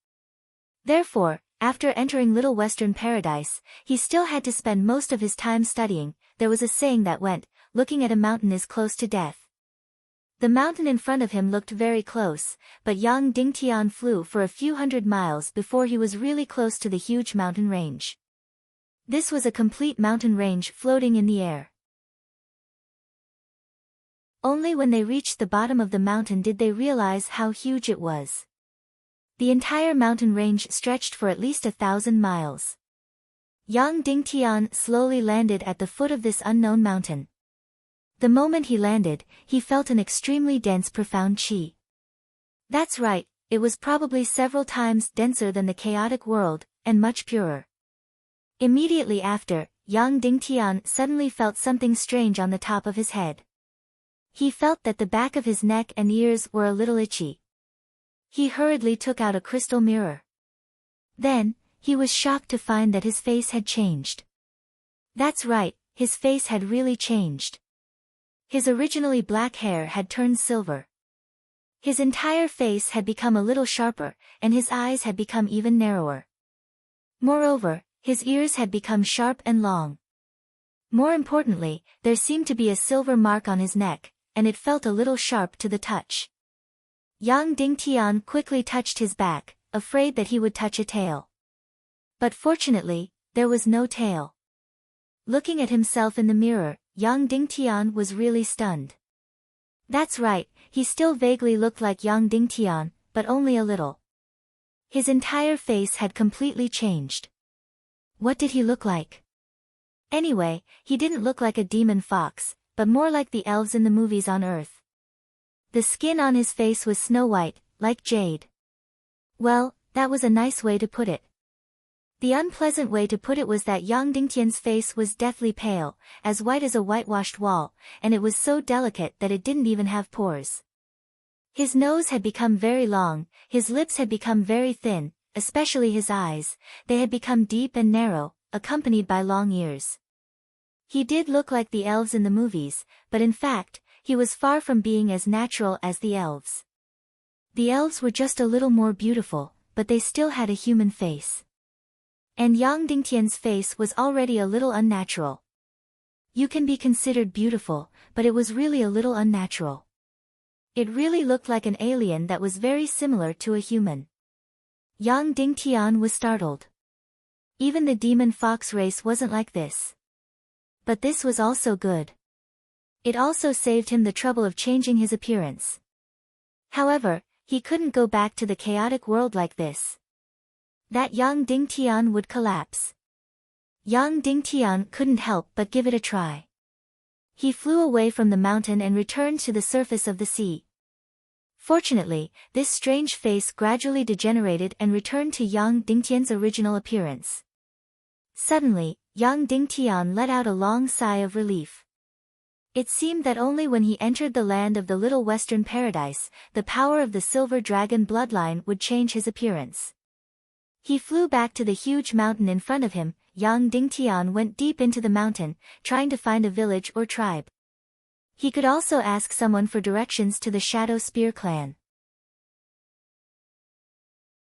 Therefore, after entering Little Western Paradise, he still had to spend most of his time studying. There was a saying that went, looking at a mountain is close to death. The mountain in front of him looked very close, but Yang Dingtian flew for a few hundred miles before he was really close to the huge mountain range. This was a complete mountain range floating in the air. Only when they reached the bottom of the mountain did they realize how huge it was. The entire mountain range stretched for at least 1,000 miles. Yang Dingtian slowly landed at the foot of this unknown mountain. The moment he landed, he felt an extremely dense profound qi. That's right, it was probably several times denser than the chaotic world, and much purer. Immediately after, Yang Dingtian suddenly felt something strange on the top of his head. He felt that the back of his neck and ears were a little itchy. He hurriedly took out a crystal mirror. Then, he was shocked to find that his face had changed. That's right, his face had really changed. His originally black hair had turned silver. His entire face had become a little sharper, and his eyes had become even narrower. Moreover, his ears had become sharp and long. More importantly, there seemed to be a silver mark on his neck, and it felt a little sharp to the touch. Yang Dingtian quickly touched his back, afraid that he would touch a tail. But fortunately, there was no tail. Looking at himself in the mirror, Yang Dingtian was really stunned. That's right, he still vaguely looked like Yang Dingtian, but only a little. His entire face had completely changed. What did he look like? Anyway, he didn't look like a demon fox, but more like the elves in the movies on Earth. The skin on his face was snow white, like jade. Well, that was a nice way to put it. The unpleasant way to put it was that Yang Dingtian's face was deathly pale, as white as a whitewashed wall, and it was so delicate that it didn't even have pores. His nose had become very long, his lips had become very thin, especially his eyes, they had become deep and narrow, accompanied by long ears. He did look like the elves in the movies, but in fact, he was far from being as natural as the elves. The elves were just a little more beautiful, but they still had a human face. And Yang Dingtian's face was already a little unnatural. You can be considered beautiful, but it was really a little unnatural. It really looked like an alien that was very similar to a human. Yang Dingtian was startled. Even the demon fox race wasn't like this. But this was also good. It also saved him the trouble of changing his appearance. However, he couldn't go back to the chaotic world like this. That Yang Dingtian would collapse. Yang Dingtian couldn't help but give it a try. He flew away from the mountain and returned to the surface of the sea. Fortunately, this strange face gradually degenerated and returned to Yang Dingtian's original appearance. Suddenly, Yang Dingtian let out a long sigh of relief. It seemed that only when he entered the land of the Little Western Paradise, the power of the Silver Dragon bloodline would change his appearance. He flew back to the huge mountain in front of him. Yang Dingtian went deep into the mountain, trying to find a village or tribe. He could also ask someone for directions to the Shadow Spear clan.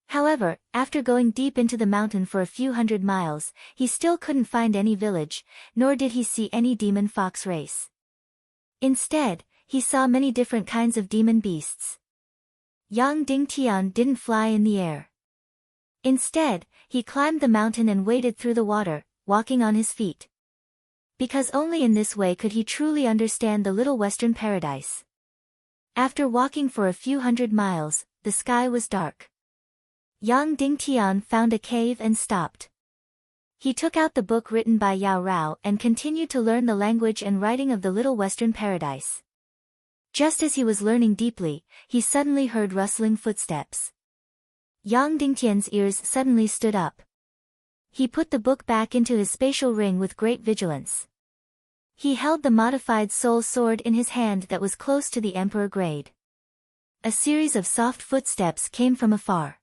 However, after going deep into the mountain for a few hundred miles, he still couldn't find any village, nor did he see any demon fox race. Instead, he saw many different kinds of demon beasts. Yang Dingtian didn't fly in the air. Instead, he climbed the mountain and waded through the water, walking on his feet. Because only in this way could he truly understand the Little Western Paradise. After walking for a few hundred miles, the sky was dark. Yang Dingtian found a cave and stopped. He took out the book written by Yao Rao and continued to learn the language and writing of the Little Western Paradise. Just as he was learning deeply, he suddenly heard rustling footsteps. Yang Dingtian's ears suddenly stood up. He put the book back into his spatial ring with great vigilance. He held the modified soul sword in his hand that was close to the emperor grade. A series of soft footsteps came from afar.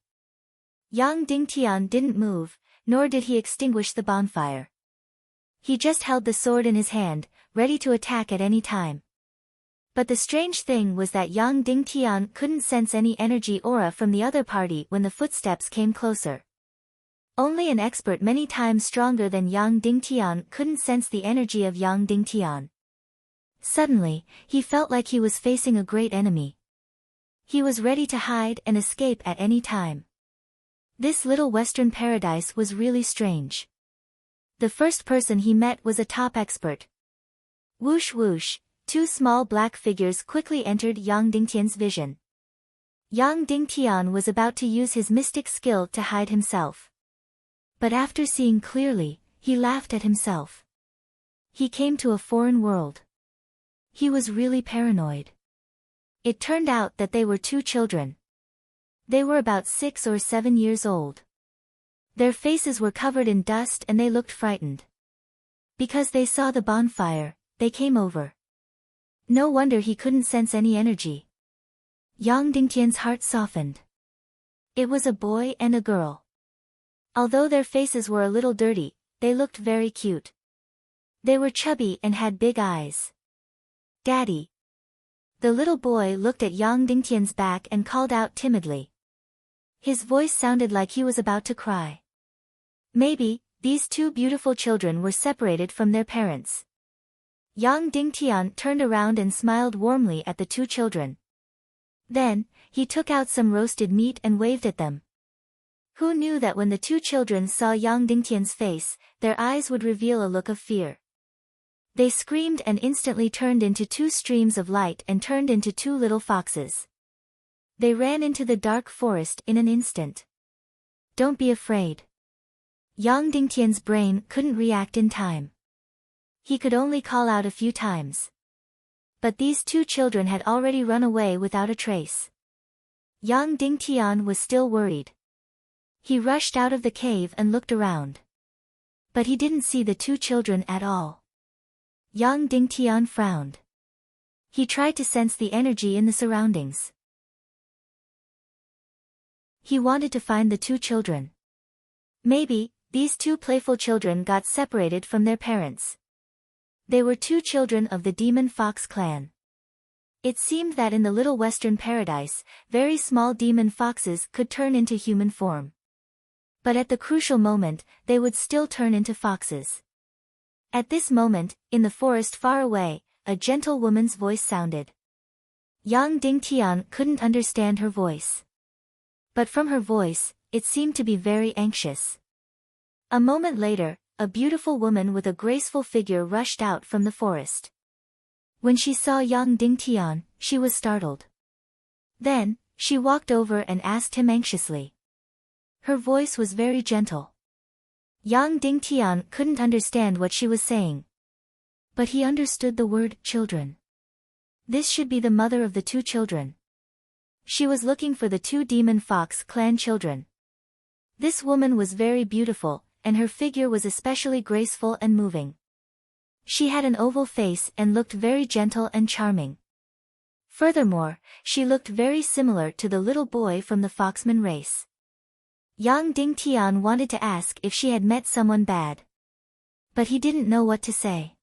Yang Dingtian didn't move, nor did he extinguish the bonfire. He just held the sword in his hand, ready to attack at any time. But the strange thing was that Yang Dingtian couldn't sense any energy aura from the other party when the footsteps came closer. Only an expert many times stronger than Yang Dingtian couldn't sense the energy of Yang Dingtian. Suddenly, he felt like he was facing a great enemy. He was ready to hide and escape at any time. This little Western paradise was really strange. The first person he met was a top expert. Whoosh whoosh, two small black figures quickly entered Yang Dingtian's vision. Yang Dingtian was about to use his mystic skill to hide himself. But after seeing clearly, he laughed at himself. He came to a foreign world. He was really paranoid. It turned out that they were two children. They were about 6 or 7 years old. Their faces were covered in dust and they looked frightened. Because they saw the bonfire, they came over. No wonder he couldn't sense any energy. Yang Dingtian's heart softened. It was a boy and a girl. Although their faces were a little dirty, they looked very cute. They were chubby and had big eyes. "Daddy." The little boy looked at Yang Dingtian's back and called out timidly. His voice sounded like he was about to cry. Maybe, these two beautiful children were separated from their parents. Yang Dingtian turned around and smiled warmly at the two children. Then, he took out some roasted meat and waved at them. Who knew that when the two children saw Yang Dingtian's face, their eyes would reveal a look of fear. They screamed and instantly turned into two streams of light and turned into two little foxes. They ran into the dark forest in an instant. "Don't be afraid." Yang Dingtian's brain couldn't react in time. He could only call out a few times. But these two children had already run away without a trace. Yang Dingtian was still worried. He rushed out of the cave and looked around. But he didn't see the two children at all. Yang Dingtian frowned. He tried to sense the energy in the surroundings. He wanted to find the two children. Maybe, these two playful children got separated from their parents. They were two children of the Demon Fox clan. It seemed that in the little Western paradise, very small demon foxes could turn into human form. But at the crucial moment, they would still turn into foxes. At this moment, in the forest far away, a gentle woman's voice sounded. Yang Dingtian couldn't understand her voice. But from her voice, it seemed to be very anxious. A moment later, a beautiful woman with a graceful figure rushed out from the forest. When she saw Yang Dingtian, she was startled. Then, she walked over and asked him anxiously. Her voice was very gentle. Yang Dingtian couldn't understand what she was saying. But he understood the word children. This should be the mother of the two children. She was looking for the two Demon Fox clan children. This woman was very beautiful, and her figure was especially graceful and moving. She had an oval face and looked very gentle and charming. Furthermore, she looked very similar to the little boy from the Foxman race. Yang Dingtian wanted to ask if she had met someone bad. But he didn't know what to say.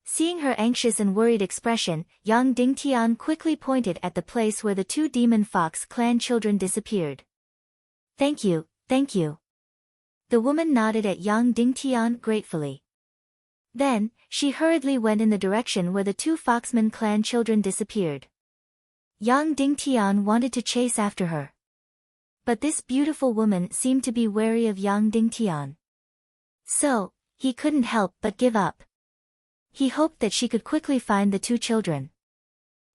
Seeing her anxious and worried expression, Yang Dingtian quickly pointed at the place where the two Demon Fox clan children disappeared. "Thank you, thank you." The woman nodded at Yang Dingtian gratefully. Then, she hurriedly went in the direction where the two Foxman clan children disappeared. Yang Dingtian wanted to chase after her. But this beautiful woman seemed to be wary of Yang Dingtian. So, he couldn't help but give up. He hoped that she could quickly find the two children.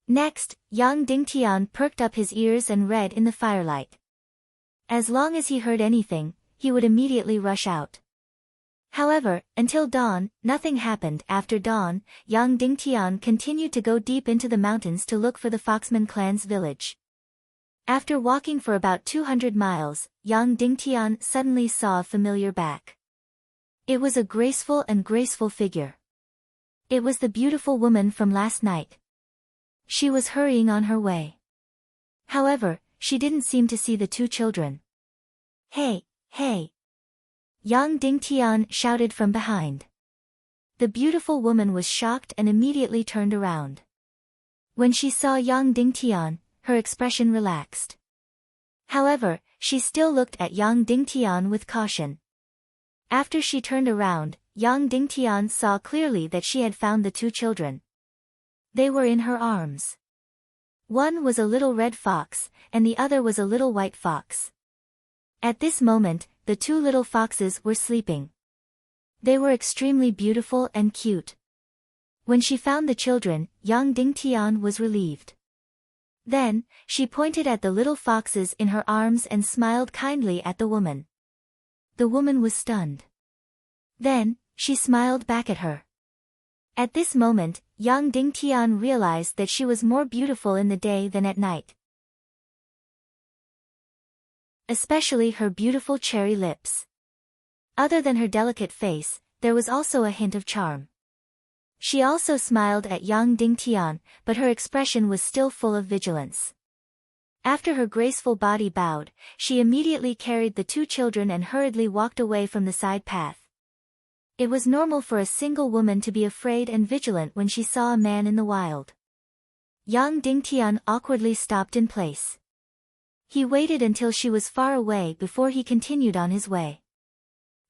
Next, Yang Dingtian perked up his ears and read in the firelight. As long as he heard anything, he would immediately rush out. However, until dawn, nothing happened. After dawn, Yang Dingtian continued to go deep into the mountains to look for the Foxman clan's village. After walking for about 200 miles, Yang Dingtian suddenly saw a familiar back. It was a graceful figure. It was the beautiful woman from last night. She was hurrying on her way. However, she didn't seem to see the two children. "Hey, hey!" Yang Dingtian shouted from behind. The beautiful woman was shocked and immediately turned around. When she saw Yang Dingtian, her expression relaxed. However, she still looked at Yang Dingtian with caution. After she turned around, Yang Dingtian saw clearly that she had found the two children. They were in her arms. One was a little red fox, and the other was a little white fox. At this moment, the two little foxes were sleeping. They were extremely beautiful and cute. When she found the children, Yang Dingtian was relieved. Then, she pointed at the little foxes in her arms and smiled kindly at the woman. The woman was stunned. Then, she smiled back at her. At this moment, Yang Dingtian realized that she was more beautiful in the day than at night. Especially her beautiful cherry lips. Other than her delicate face, there was also a hint of charm. She also smiled at Yang Dingtian, but her expression was still full of vigilance. After her graceful body bowed, she immediately carried the two children and hurriedly walked away from the side path. It was normal for a single woman to be afraid and vigilant when she saw a man in the wild. Yang Dingtian awkwardly stopped in place. He waited until she was far away before he continued on his way.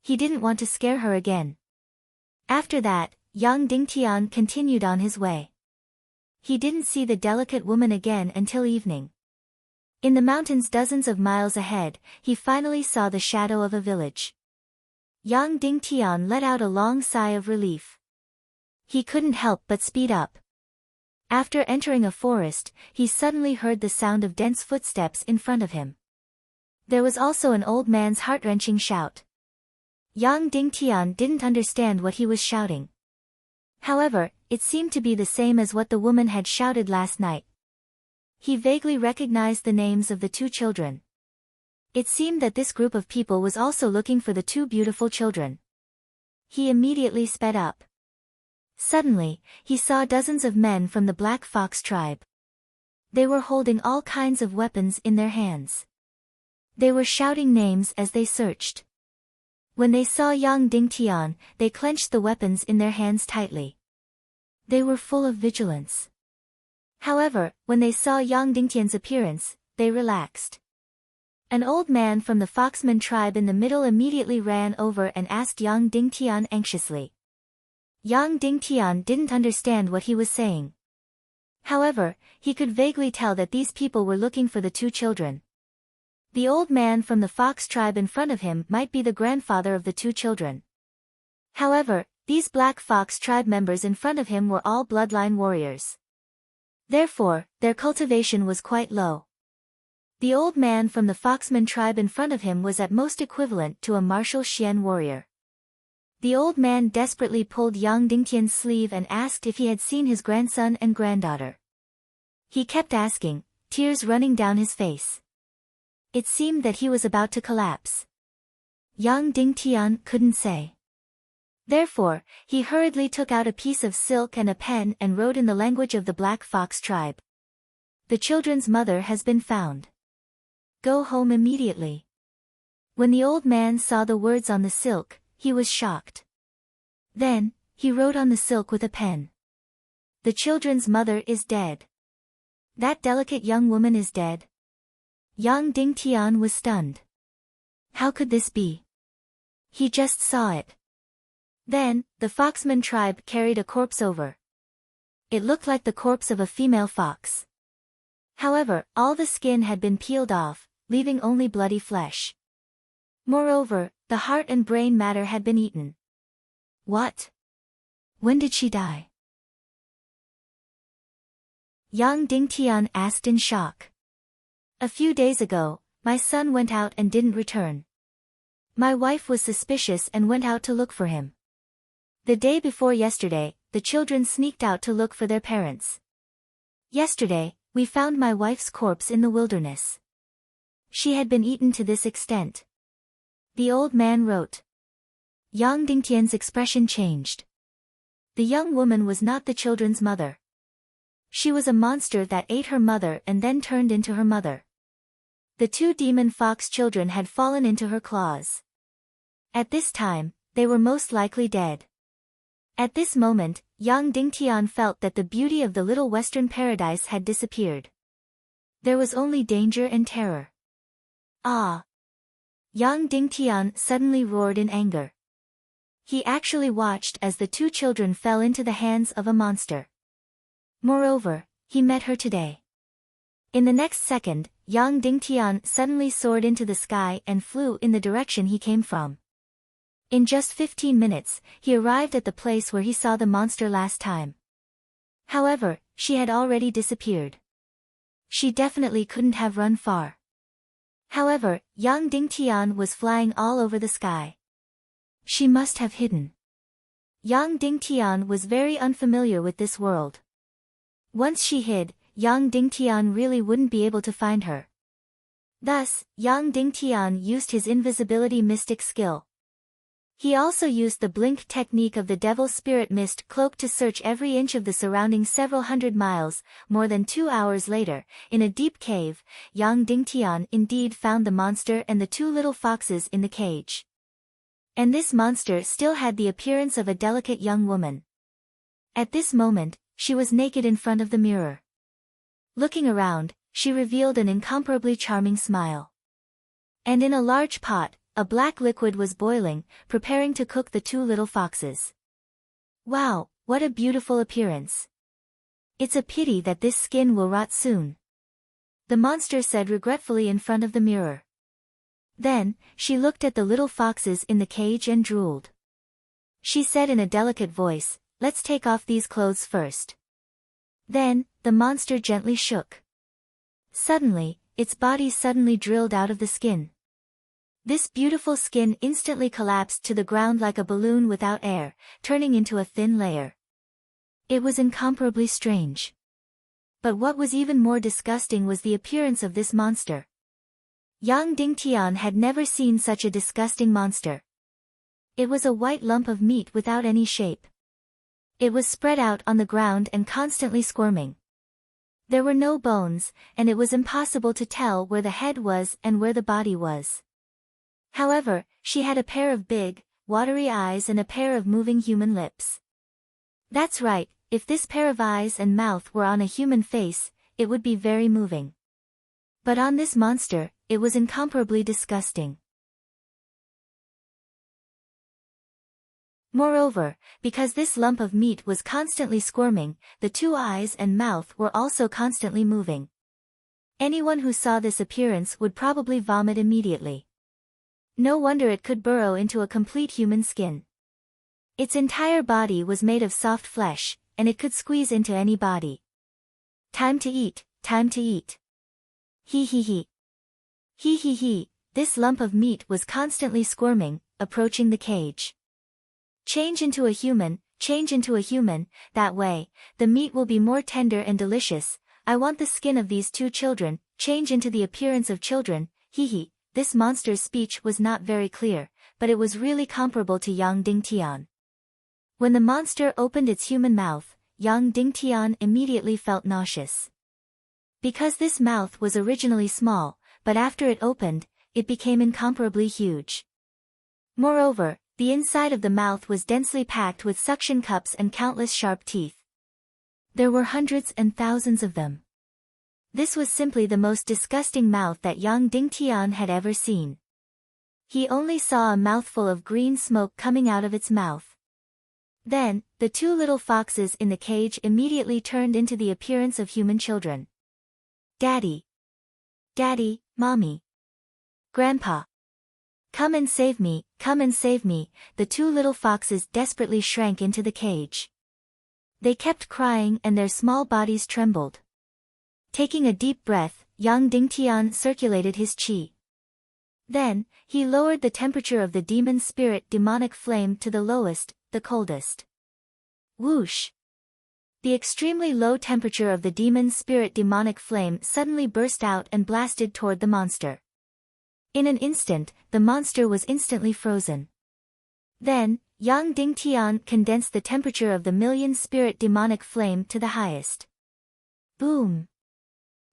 He didn't want to scare her again. After that, Yang Dingtian continued on his way. He didn't see the delicate woman again until evening. In the mountains dozens of miles ahead, he finally saw the shadow of a village. Yang Dingtian let out a long sigh of relief. He couldn't help but speed up. After entering a forest, he suddenly heard the sound of dense footsteps in front of him. There was also an old man's heart-wrenching shout. Yang Dingtian didn't understand what he was shouting. However, it seemed to be the same as what the woman had shouted last night. He vaguely recognized the names of the two children. It seemed that this group of people was also looking for the two beautiful children. He immediately sped up. Suddenly, he saw dozens of men from the Black Fox tribe. They were holding all kinds of weapons in their hands. They were shouting names as they searched. When they saw Yang Dingtian, they clenched the weapons in their hands tightly. They were full of vigilance. However, when they saw Yang Dingtian's appearance, they relaxed. An old man from the Foxman tribe in the middle immediately ran over and asked Yang Dingtian anxiously. Yang Dingtian didn't understand what he was saying. However, he could vaguely tell that these people were looking for the two children. The old man from the Fox tribe in front of him might be the grandfather of the two children. However, these Black Fox tribe members in front of him were all bloodline warriors. Therefore, their cultivation was quite low. The old man from the Foxman tribe in front of him was at most equivalent to a martial Xian warrior. The old man desperately pulled Yang Dingtian's sleeve and asked if he had seen his grandson and granddaughter. He kept asking, tears running down his face. It seemed that he was about to collapse. Yang Dingtian couldn't say. Therefore, he hurriedly took out a piece of silk and a pen and wrote in the language of the Black Fox tribe. The children's mother has been found. Go home immediately. When the old man saw the words on the silk, he was shocked. Then, he wrote on the silk with a pen. The children's mother is dead. That delicate young woman is dead. Yang Dingtian was stunned. How could this be? He just saw it. Then, the Foxman tribe carried a corpse over. It looked like the corpse of a female fox. However, all the skin had been peeled off, leaving only bloody flesh. Moreover, the heart and brain matter had been eaten. What? When did she die? Yang Dingtian asked in shock. A few days ago, my son went out and didn't return. My wife was suspicious and went out to look for him. The day before yesterday, the children sneaked out to look for their parents. Yesterday, we found my wife's corpse in the wilderness. She had been eaten to this extent. The old man wrote. Yang Dingtian's expression changed. The young woman was not the children's mother. She was a monster that ate her mother and then turned into her mother. The two demon fox children had fallen into her claws. At this time, they were most likely dead. At this moment, Yang Dingtian felt that the beauty of the little western paradise had disappeared. There was only danger and terror. Ah! Yang Dingtian suddenly roared in anger. He actually watched as the two children fell into the hands of a monster. Moreover, he met her today. In the next second, Yang Dingtian suddenly soared into the sky and flew in the direction he came from. In just 15 minutes, he arrived at the place where he saw the monster last time. However, she had already disappeared. She definitely couldn't have run far. However, Yang Dingtian was flying all over the sky. She must have hidden. Yang Dingtian was very unfamiliar with this world. Once she hid, Yang Dingtian really wouldn't be able to find her. Thus, Yang Dingtian used his invisibility mystic skill. He also used the blink technique of the Devil Spirit Mist cloak to search every inch of the surrounding several hundred miles. More than 2 hours later, in a deep cave, Yang Dingtian indeed found the monster and the two little foxes in the cage. And this monster still had the appearance of a delicate young woman. At this moment, she was naked in front of the mirror. Looking around, she revealed an incomparably charming smile. And in a large pot, a black liquid was boiling, preparing to cook the two little foxes. Wow, what a beautiful appearance. It's a pity that this skin will rot soon, the monster said regretfully in front of the mirror. Then, she looked at the little foxes in the cage and drooled. She said in a delicate voice, "Let's take off these clothes first." Then, the monster gently shook. Suddenly, its body suddenly drilled out of the skin. This beautiful skin instantly collapsed to the ground like a balloon without air, turning into a thin layer. It was incomparably strange. But what was even more disgusting was the appearance of this monster. Yang Dingtian had never seen such a disgusting monster. It was a white lump of meat without any shape. It was spread out on the ground and constantly squirming. There were no bones, and it was impossible to tell where the head was and where the body was. However, she had a pair of big, watery eyes and a pair of moving human lips. That's right, if this pair of eyes and mouth were on a human face, it would be very moving. But on this monster, it was incomparably disgusting. Moreover, because this lump of meat was constantly squirming, the two eyes and mouth were also constantly moving. Anyone who saw this appearance would probably vomit immediately. No wonder it could burrow into a complete human skin. Its entire body was made of soft flesh, and it could squeeze into any body. Time to eat, time to eat. Hee hee hee. Hee hee hee, this lump of meat was constantly squirming, approaching the cage. Change into a human, that way, the meat will be more tender and delicious. I want the skin of these two children, change into the appearance of children, hee hee. This monster's speech was not very clear, but it was really comparable to Yang Dingtian. When the monster opened its human mouth, Yang Dingtian immediately felt nauseous. Because this mouth was originally small, but after it opened, it became incomparably huge. Moreover, the inside of the mouth was densely packed with suction cups and countless sharp teeth. There were hundreds and thousands of them. This was simply the most disgusting mouth that Yang Dingtian had ever seen. He only saw a mouthful of green smoke coming out of its mouth. Then, the two little foxes in the cage immediately turned into the appearance of human children. Daddy. Daddy, Mommy. Grandpa. Come and save me, come and save me, the two little foxes desperately shrank into the cage. They kept crying and their small bodies trembled. Taking a deep breath, Yang Dingtian circulated his qi. Then, he lowered the temperature of the demon spirit demonic flame to the lowest, the coldest. Whoosh! The extremely low temperature of the demon spirit demonic flame suddenly burst out and blasted toward the monster. In an instant, the monster was instantly frozen. Then, Yang Dingtian condensed the temperature of the million spirit demonic flame to the highest. Boom!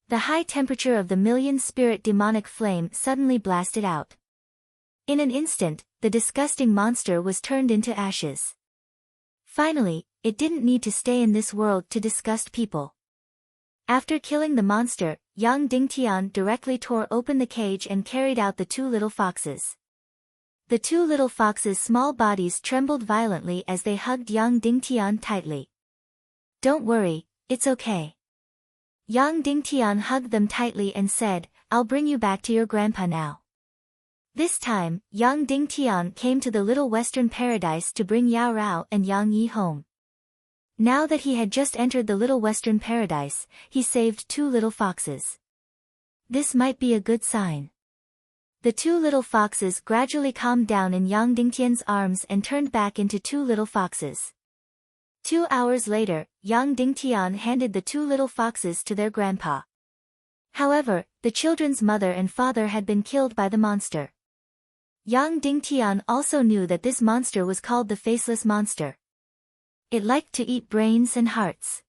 The high temperature of the million spirit demonic flame suddenly blasted out. In an instant, the disgusting monster was turned into ashes. Finally, it didn't need to stay in this world to disgust people. After killing the monster, young Dingtian directly tore open the cage and carried out the two little foxes. The two little foxes' small bodies trembled violently as they hugged young Dingtian tightly. "Don't worry, it's okay." Young Dingtian hugged them tightly and said, "I'll bring you back to your grandpa now." This time, young Dingtian came to the little western paradise to bring Yao Rao and Yang Yi home. Now that he had just entered the little western paradise, he saved two little foxes. This might be a good sign. The two little foxes gradually calmed down in Yang Dingtian's arms and turned back into two little foxes. 2 hours later, Yang Dingtian handed the two little foxes to their grandpa. However, the children's mother and father had been killed by the monster. Yang Dingtian also knew that this monster was called the Faceless Monster. It liked to eat brains and hearts.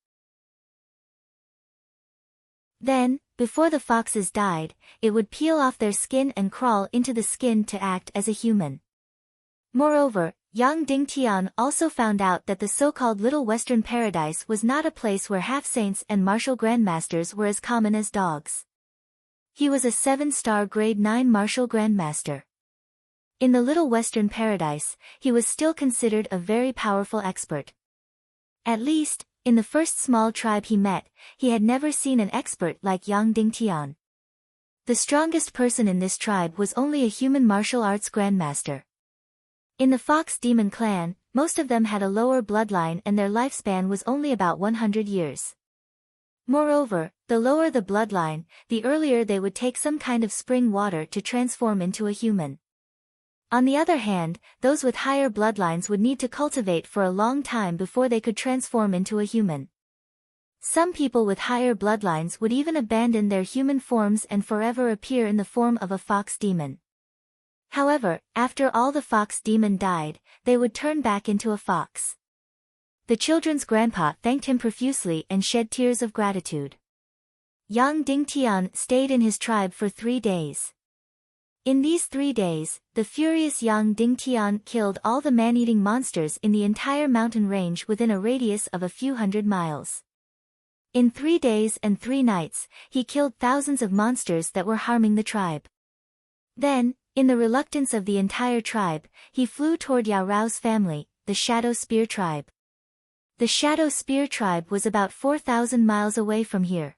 Then, before the foxes died, it would peel off their skin and crawl into the skin to act as a human. Moreover, Yang Dingtian also found out that the so-called Little Western Paradise was not a place where half-saints and martial grandmasters were as common as dogs. He was a 7-star grade 9 martial grandmaster. In the Little Western Paradise, he was still considered a very powerful expert. At least, in the first small tribe he met, he had never seen an expert like Yang Dingtian. The strongest person in this tribe was only a human martial arts grandmaster. In the Fox Demon clan, most of them had a lower bloodline and their lifespan was only about 100 years. Moreover, the lower the bloodline, the earlier they would take some kind of spring water to transform into a human. On the other hand, those with higher bloodlines would need to cultivate for a long time before they could transform into a human. Some people with higher bloodlines would even abandon their human forms and forever appear in the form of a fox demon. However, after all the fox demon died, they would turn back into a fox. The children's grandpa thanked him profusely and shed tears of gratitude. Yang Dingtian stayed in his tribe for 3 days. In these 3 days, the furious Yang Dingtian killed all the man-eating monsters in the entire mountain range within a radius of a few hundred miles. In 3 days and 3 nights, he killed thousands of monsters that were harming the tribe. Then, in the reluctance of the entire tribe, he flew toward Yao Rao's family, the Shadow Spear tribe. The Shadow Spear tribe was about 4,000 miles away from here.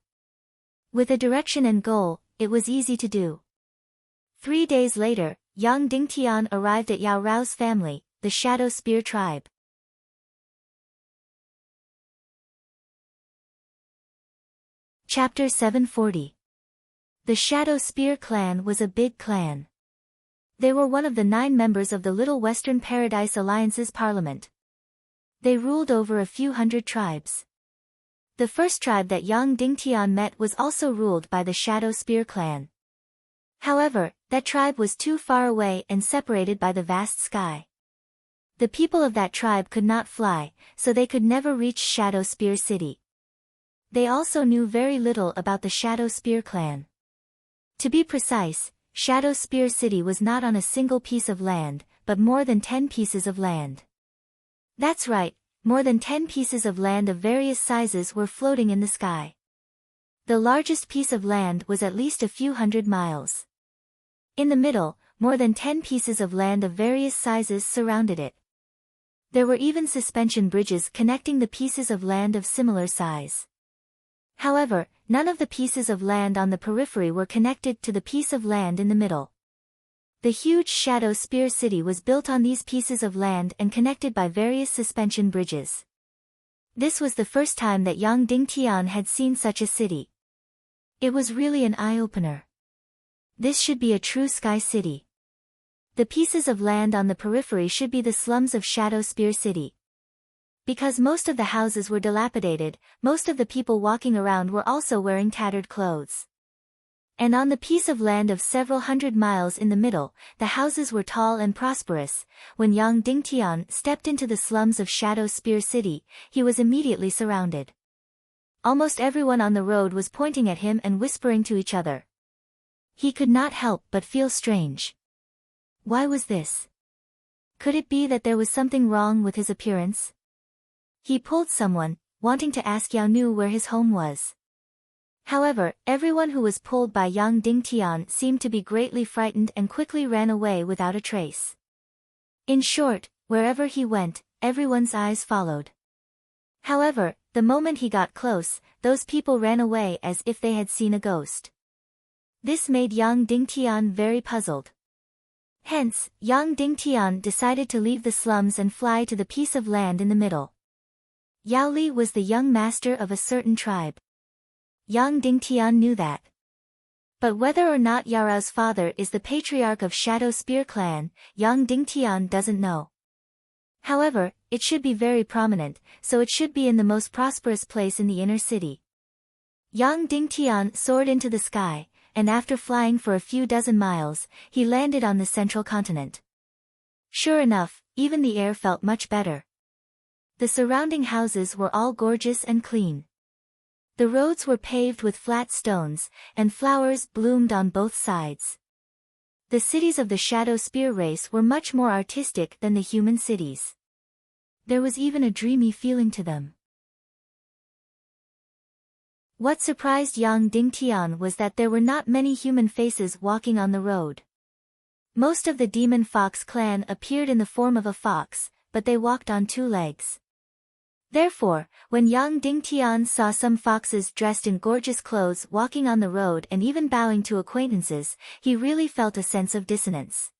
With a direction and goal, it was easy to do. 3 days later, Yang Dingtian arrived at Yao Rao's family, the Shadow Spear tribe. Chapter 740. The Shadow Spear clan was a big clan. They were one of the 9 members of the Little Western Paradise Alliance's parliament. They ruled over a few hundred tribes. The first tribe that Yang Dingtian met was also ruled by the Shadow Spear clan. However, that tribe was too far away and separated by the vast sky. The people of that tribe could not fly, so they could never reach Shadow Spear City. They also knew very little about the Shadow Spear clan. To be precise, Shadow Spear City was not on a single piece of land, but more than 10 pieces of land. That's right, more than 10 pieces of land of various sizes were floating in the sky. The largest piece of land was at least a few hundred miles. In the middle, more than 10 pieces of land of various sizes surrounded it. There were even suspension bridges connecting the pieces of land of similar size. However, none of the pieces of land on the periphery were connected to the piece of land in the middle. The huge Shadow Spear City was built on these pieces of land and connected by various suspension bridges. This was the first time that Yang Dingtian had seen such a city. It was really an eye-opener. This should be a true sky city. The pieces of land on the periphery should be the slums of Shadow Spear City. Because most of the houses were dilapidated, most of the people walking around were also wearing tattered clothes. And on the piece of land of several hundred miles in the middle, the houses were tall and prosperous. When Yang Dingtian stepped into the slums of Shadow Spear City, he was immediately surrounded. Almost everyone on the road was pointing at him and whispering to each other. He could not help but feel strange. Why was this? Could it be that there was something wrong with his appearance? He pulled someone, wanting to ask Yao Nu where his home was. However, everyone who was pulled by Yang Dingtian seemed to be greatly frightened and quickly ran away without a trace. In short, wherever he went, everyone's eyes followed. However, the moment he got close, those people ran away as if they had seen a ghost. This made Yang Dingtian very puzzled. Hence, Yang Dingtian decided to leave the slums and fly to the piece of land in the middle. Yao Li was the young master of a certain tribe. Yang Dingtian knew that. But whether or not Yao Rao's father is the patriarch of Shadow Spear clan, Yang Dingtian doesn't know. However, it should be very prominent, so it should be in the most prosperous place in the inner city. Yang Dingtian soared into the sky, and after flying for a few dozen miles, he landed on the central continent. Sure enough, even the air felt much better. The surrounding houses were all gorgeous and clean. The roads were paved with flat stones, and flowers bloomed on both sides. The cities of the Shadow Spear race were much more artistic than the human cities. There was even a dreamy feeling to them. What surprised Yang Dingtian was that there were not many human faces walking on the road. Most of the Demon Fox clan appeared in the form of a fox, but they walked on two legs. Therefore, when Yang Dingtian saw some foxes dressed in gorgeous clothes walking on the road and even bowing to acquaintances, he really felt a sense of dissonance.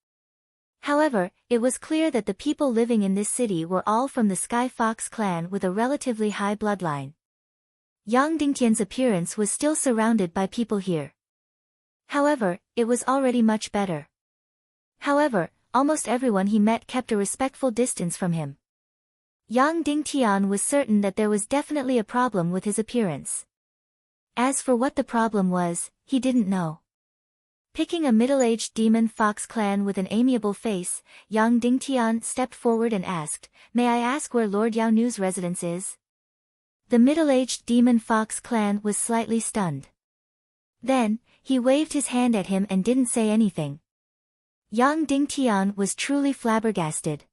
However, it was clear that the people living in this city were all from the Sky Fox clan with a relatively high bloodline. Yang Dingtian's appearance was still surrounded by people here. However, it was already much better. However, almost everyone he met kept a respectful distance from him. Yang Dingtian was certain that there was definitely a problem with his appearance. As for what the problem was, he didn't know. Picking a middle-aged Demon Fox clan with an amiable face, Yang Dingtian stepped forward and asked, "May I ask where Lord Yao Nu's residence is?" The middle-aged Demon Fox clan was slightly stunned. Then, he waved his hand at him and didn't say anything. Yang Dingtian was truly flabbergasted.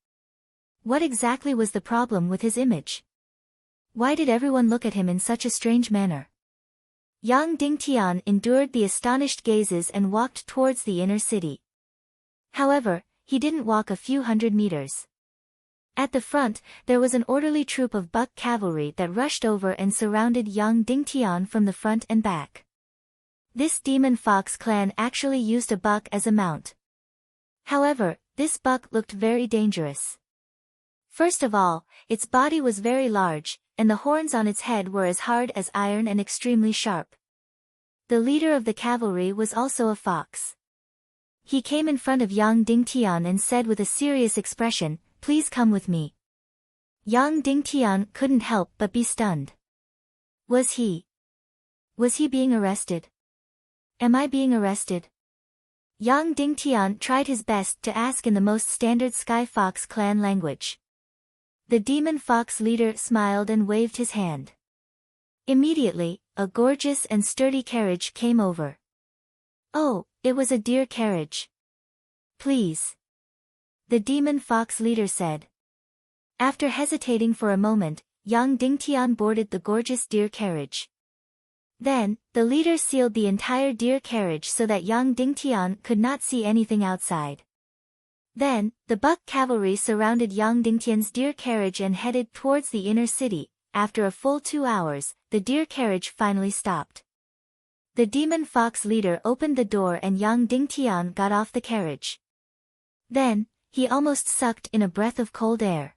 What exactly was the problem with his image? Why did everyone look at him in such a strange manner? Yang Dingtian endured the astonished gazes and walked towards the inner city. However, he didn't walk a few hundred meters. At the front, there was an orderly troop of buck cavalry that rushed over and surrounded Yang Dingtian from the front and back. This Demon Fox clan actually used a buck as a mount. However, this buck looked very dangerous. First of all, its body was very large, and the horns on its head were as hard as iron and extremely sharp. The leader of the cavalry was also a fox. He came in front of Yang Dingtian and said with a serious expression, "Please come with me." Yang Dingtian couldn't help but be stunned. Was he being arrested? Am I being arrested? Yang Dingtian tried his best to ask in the most standard Sky Fox clan language. The Demon Fox leader smiled and waved his hand. Immediately, a gorgeous and sturdy carriage came over. Oh, it was a deer carriage. Please. The Demon Fox leader said. After hesitating for a moment, Yang Dingtian boarded the gorgeous deer carriage. Then, the leader sealed the entire deer carriage so that Yang Dingtian could not see anything outside. Then, the buck cavalry surrounded Yang Dingtian's deer carriage and headed towards the inner city. After a full 2 hours, the deer carriage finally stopped. The Demon Fox leader opened the door and Yang Dingtian got off the carriage. Then, he almost sucked in a breath of cold air.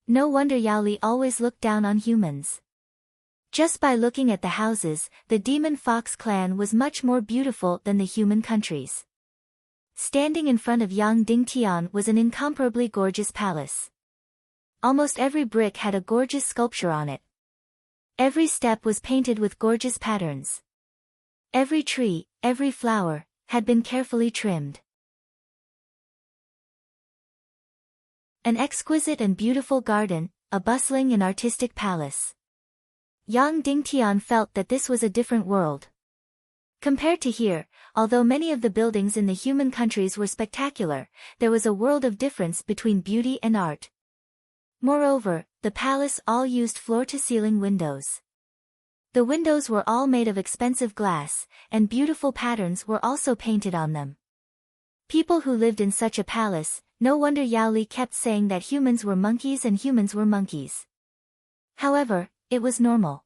No wonder Yao Li always looked down on humans. Just by looking at the houses, the Demon Fox clan was much more beautiful than the human countries. Standing in front of Yang Dingtian was an incomparably gorgeous palace. Almost every brick had a gorgeous sculpture on it. Every step was painted with gorgeous patterns. Every tree, every flower, had been carefully trimmed. An exquisite and beautiful garden, a bustling and artistic palace. Yang Dingtian felt that this was a different world. Compared to here, although many of the buildings in the human countries were spectacular, there was a world of difference between beauty and art. Moreover, the palace all used floor-to-ceiling windows. The windows were all made of expensive glass, and beautiful patterns were also painted on them. People who lived in such a palace, no wonder Yao Li kept saying that humans were monkeys and humans were monkeys. However, it was normal.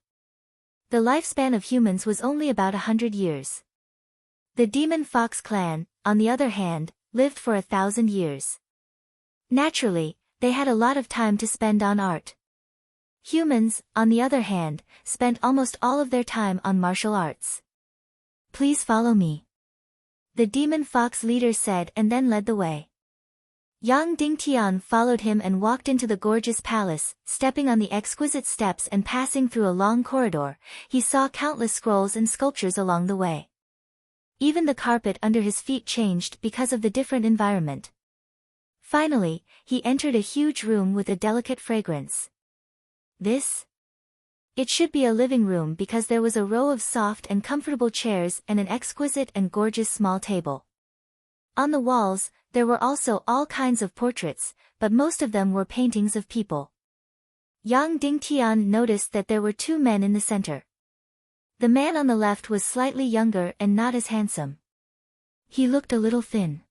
The lifespan of humans was only about 100 years. The demon fox clan, on the other hand, lived for 1,000 years. Naturally, they had a lot of time to spend on art. Humans, on the other hand, spent almost all of their time on martial arts. Please follow me, the demon fox leader said, and then led the way. Yang Dingtian followed him and walked into the gorgeous palace. Stepping on the exquisite steps and passing through a long corridor, he saw countless scrolls and sculptures along the way. Even the carpet under his feet changed because of the different environment. Finally, he entered a huge room with a delicate fragrance. It should be a living room because there was a row of soft and comfortable chairs and an exquisite and gorgeous small table. On the walls, there were also all kinds of portraits, but most of them were paintings of people. Yang Dingtian noticed that there were two men in the center. The man on the left was slightly younger and not as handsome. He looked a little thin.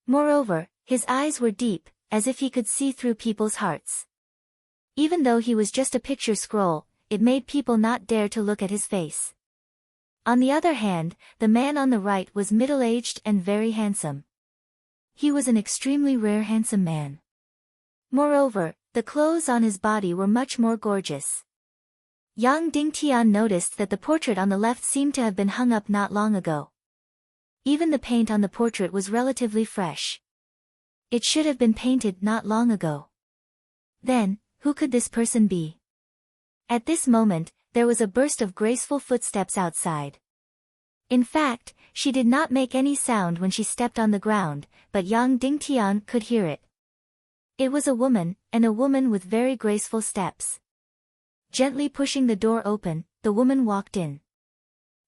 Moreover, his eyes were deep, as if he could see through people's hearts. Even though he was just a picture scroll, it made people not dare to look at his face. On the other hand, the man on the right was middle-aged and very handsome. He was an extremely rare handsome man. Moreover, the clothes on his body were much more gorgeous. Yang Dingtian noticed that the portrait on the left seemed to have been hung up not long ago. Even the paint on the portrait was relatively fresh. It should have been painted not long ago. Then, who could this person be? At this moment, there was a burst of graceful footsteps outside. In fact, she did not make any sound when she stepped on the ground, but Yang Dingtian could hear it. It was a woman, and a woman with very graceful steps. Gently pushing the door open, the woman walked in.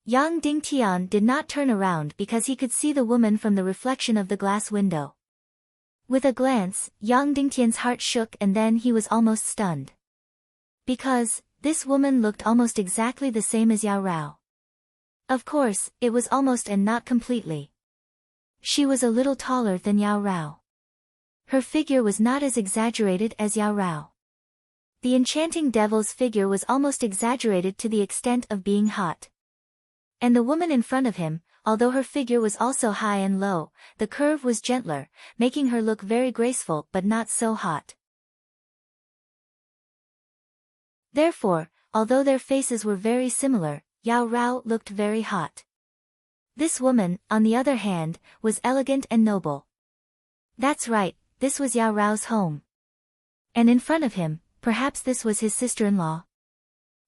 Yang Dingtian did not turn around because he could see the woman from the reflection of the glass window. With a glance, Yang Dingtian's heart shook and then he was almost stunned. Because, this woman looked almost exactly the same as Yao Rao. Of course, it was almost and not completely. She was a little taller than Yao Rao. Her figure was not as exaggerated as Yao Rao. The enchanting devil's figure was almost exaggerated to the extent of being hot. And the woman in front of him, although her figure was also high and low, the curve was gentler, making her look very graceful but not so hot. Therefore, although their faces were very similar, Yao Rao looked very hot. This woman, on the other hand, was elegant and noble. That's right, this was Yao Rao's home. And in front of him, perhaps this was his sister-in-law.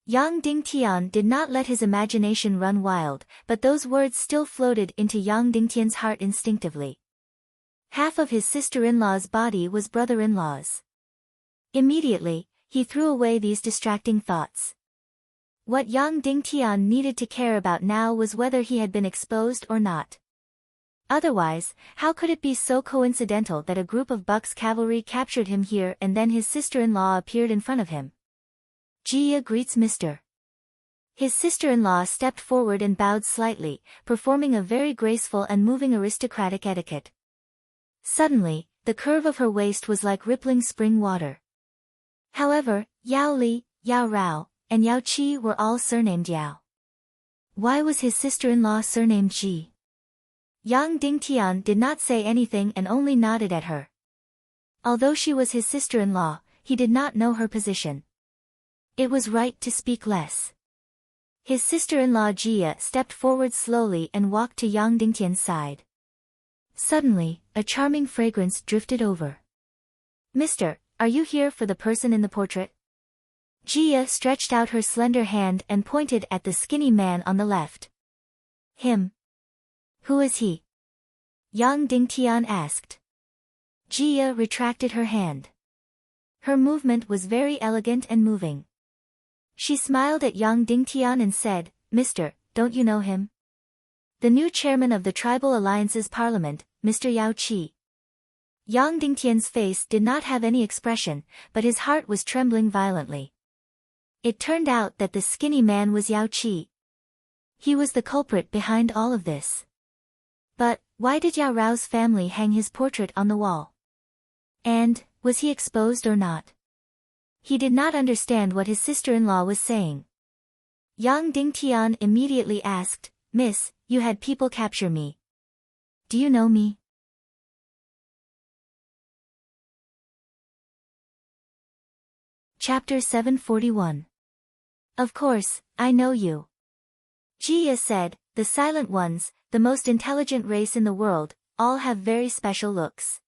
Yang Dingtian did not let his imagination run wild, but those words still floated into Yang Dingtian's heart instinctively. Half of his sister-in-law's body was brother-in-law's. Immediately, he threw away these distracting thoughts. What Yang Dingtian needed to care about now was whether he had been exposed or not. Otherwise, how could it be so coincidental that a group of Buck's cavalry captured him here and then his sister-in-law appeared in front of him? Jia greets Mr. His sister-in-law stepped forward and bowed slightly, performing a very graceful and moving aristocratic etiquette. Suddenly, the curve of her waist was like rippling spring water. However, Yao Li, Yao Rao, and Yao Qi were all surnamed Yao. Why was his sister-in-law surnamed Ji? Yang Dingtian did not say anything and only nodded at her. Although she was his sister-in-law, he did not know her position. It was right to speak less. His sister-in-law Jia stepped forward slowly and walked to Yang Dingtian's side. Suddenly, a charming fragrance drifted over. Mister, are you here for the person in the portrait? Jia stretched out her slender hand and pointed at the skinny man on the left. Him. Who is he? Yang Dingtian asked. Jia retracted her hand. Her movement was very elegant and moving. She smiled at Yang Dingtian and said, Mister, don't you know him? The new chairman of the Tribal Alliance's parliament, Mr. Yao Qi. Yang Dingtian's face did not have any expression, but his heart was trembling violently. It turned out that the skinny man was Yao Qi. He was the culprit behind all of this. But, why did Yao Rao's family hang his portrait on the wall? And, was he exposed or not? He did not understand what his sister-in-law was saying. Yang Dingtian immediately asked, "Miss, you had people capture me. Do you know me?" Chapter 741. Of course, I know you. Jia said, the silent ones, the most intelligent race in the world, all have very special looks.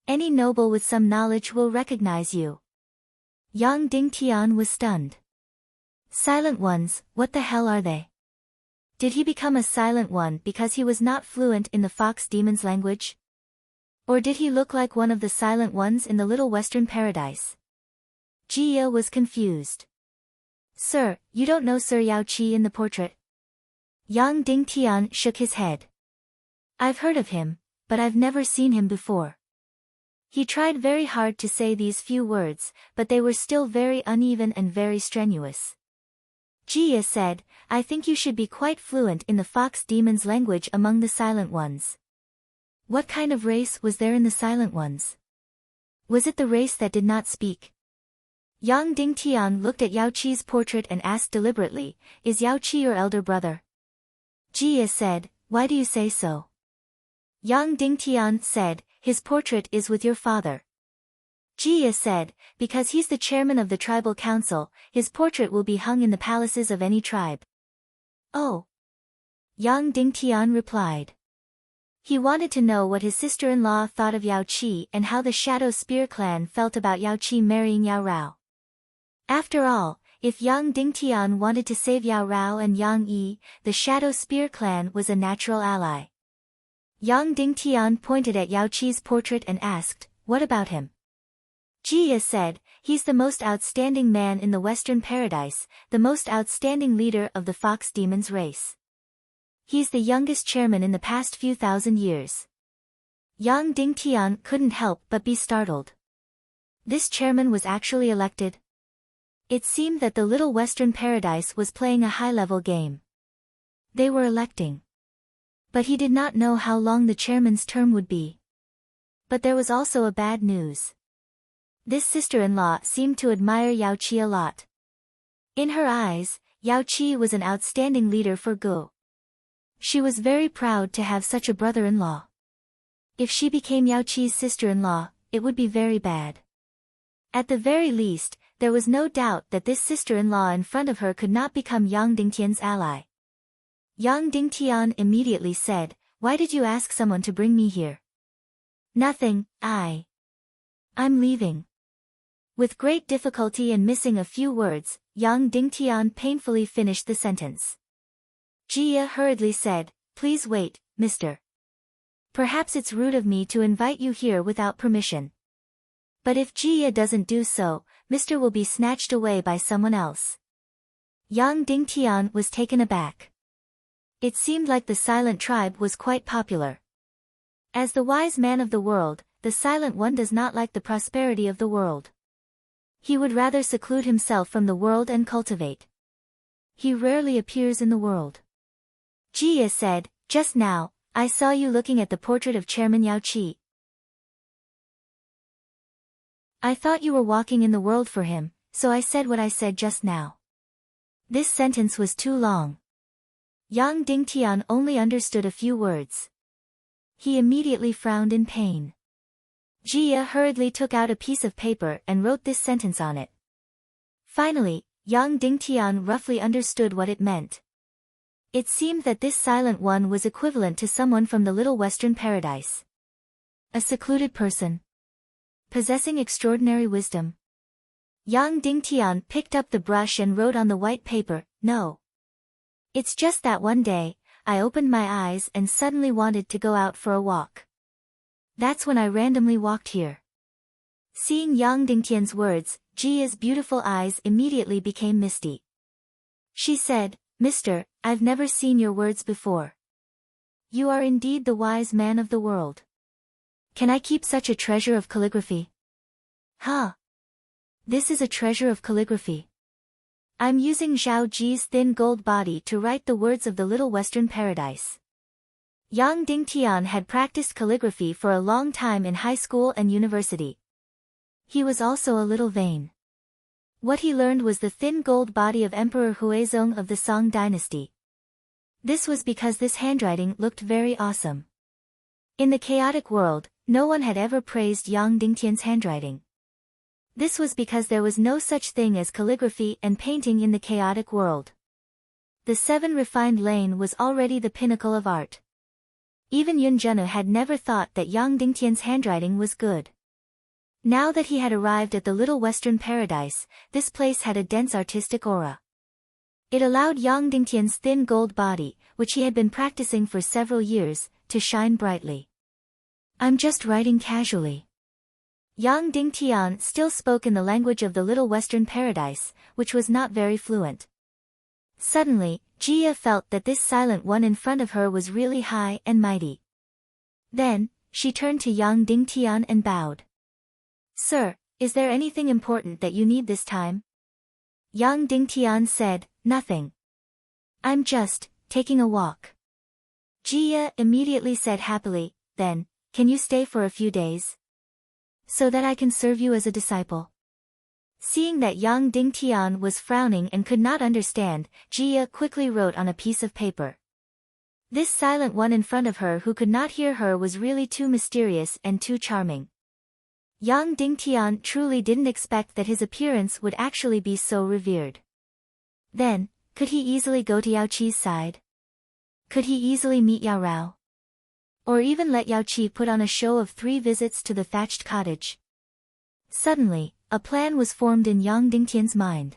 Any noble with some knowledge will recognize you. Yang Dingtian was stunned. Silent ones, what the hell are they? Did he become a silent one because he was not fluent in the fox demon's language? Or did he look like one of the silent ones in the Little Western Paradise? Jia was confused. Sir, you don't know Sir Yao Qi in the portrait? Yang Dingtian shook his head. I've heard of him, but I've never seen him before. He tried very hard to say these few words, but they were still very uneven and very strenuous. Jia said, I think you should be quite fluent in the fox demon's language among the silent ones. What kind of race was there in the silent ones? Was it the race that did not speak? Yang Dingtian looked at Yao Qi's portrait and asked deliberately, Is Yao Qi your elder brother? Jia said, Why do you say so? Yang Dingtian said, His portrait is with your father. Jia said, Because he's the chairman of the tribal council, his portrait will be hung in the palaces of any tribe. Oh. Yang Dingtian replied. He wanted to know what his sister-in-law thought of Yao Qi and how the Shadow Spear clan felt about Yao Qi marrying Yao Rao. After all, if Yang Dingtian wanted to save Yao Rao and Yang Yi, the Shadow Spear clan was a natural ally. Yang Dingtian pointed at Yao Qi's portrait and asked, What about him? Jia said, He's the most outstanding man in the Western Paradise, the most outstanding leader of the fox demon's race. He's the youngest chairman in the past few thousand years. Yang Dingtian couldn't help but be startled. This chairman was actually elected? It seemed that the Little Western Paradise was playing a high-level game. They were electing. But he did not know how long the chairman's term would be. But there was also a bad news. This sister-in-law seemed to admire Yao Qi a lot. In her eyes, Yao Qi was an outstanding leader for Gu. She was very proud to have such a brother-in-law. If she became Yao Qi's sister-in-law, it would be very bad. At the very least, there was no doubt that this sister-in-law in front of her could not become Yang Dingtian's ally. Yang Dingtian immediately said, Why did you ask someone to bring me here? Nothing, I'm leaving. With great difficulty and missing a few words, Yang Dingtian painfully finished the sentence. Jia hurriedly said, Please wait, mister. Perhaps it's rude of me to invite you here without permission. But if Jia doesn't do so, Mr. will be snatched away by someone else. Yang Dingtian was taken aback. It seemed like the silent tribe was quite popular. As the wise man of the world, the silent one does not like the prosperity of the world. He would rather seclude himself from the world and cultivate. He rarely appears in the world. Jia said, Just now, I saw you looking at the portrait of Chairman Yao Qi. I thought you were walking in the world for him, so I said what I said just now. This sentence was too long. Yang Dingtian only understood a few words. He immediately frowned in pain. Jia hurriedly took out a piece of paper and wrote this sentence on it. Finally, Yang Dingtian roughly understood what it meant. It seemed that this silent one was equivalent to someone from the Little Western Paradise. A secluded person. Possessing extraordinary wisdom. Yang Dingtian picked up the brush and wrote on the white paper, No. It's just that one day, I opened my eyes and suddenly wanted to go out for a walk. That's when I randomly walked here. Seeing Yang Dingtian's words, Jia's beautiful eyes immediately became misty. She said, Mister, I've never seen your words before. You are indeed the wise man of the world. Can I keep such a treasure of calligraphy? Huh. This is a treasure of calligraphy. I'm using Zhao Ji's thin gold body to write the words of the Little Western Paradise. Yang Dingtian had practiced calligraphy for a long time in high school and university. He was also a little vain. What he learned was the thin gold body of Emperor Huizong of the Song dynasty. This was because this handwriting looked very awesome. In the chaotic world, no one had ever praised Yang Dingtian's handwriting. This was because there was no such thing as calligraphy and painting in the chaotic world. The 7 refined lane was already the pinnacle of art. Even Yun Zhenu had never thought that Yang Dingtian's handwriting was good. Now that he had arrived at the Little Western Paradise, this place had a dense artistic aura. It allowed Yang Dingtian's thin gold body, which he had been practicing for several years, to shine brightly. I'm just writing casually. Yang Dingtian still spoke in the language of the Little Western Paradise, which was not very fluent. Suddenly, Jia felt that this silent one in front of her was really high and mighty. Then, she turned to Yang Dingtian and bowed. Sir, is there anything important that you need this time? Yang Dingtian said, nothing. I'm just taking a walk. Jia immediately said happily, then, can you stay for a few days? So that I can serve you as a disciple. Seeing that Yang Dingtian was frowning and could not understand, Jia quickly wrote on a piece of paper. This silent one in front of her who could not hear her was really too mysterious and too charming. Yang Dingtian truly didn't expect that his appearance would actually be so revered. Then, could he easily go to Yao Qi's side? Could he easily meet Yao Rao? Or even let Yao Qi put on a show of 3 visits to the thatched cottage? Suddenly, a plan was formed in Yang Dingtian's mind.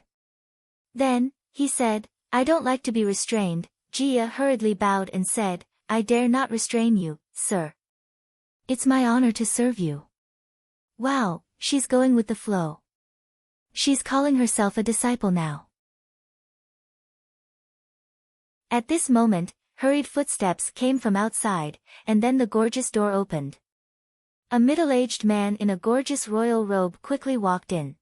Then, he said, I don't like to be restrained. Jia hurriedly bowed and said, I dare not restrain you, sir. It's my honor to serve you. Wow, she's going with the flow. She's calling herself a disciple now. At this moment, hurried footsteps came from outside, and then the gorgeous door opened. A middle-aged man in a gorgeous royal robe quickly walked in.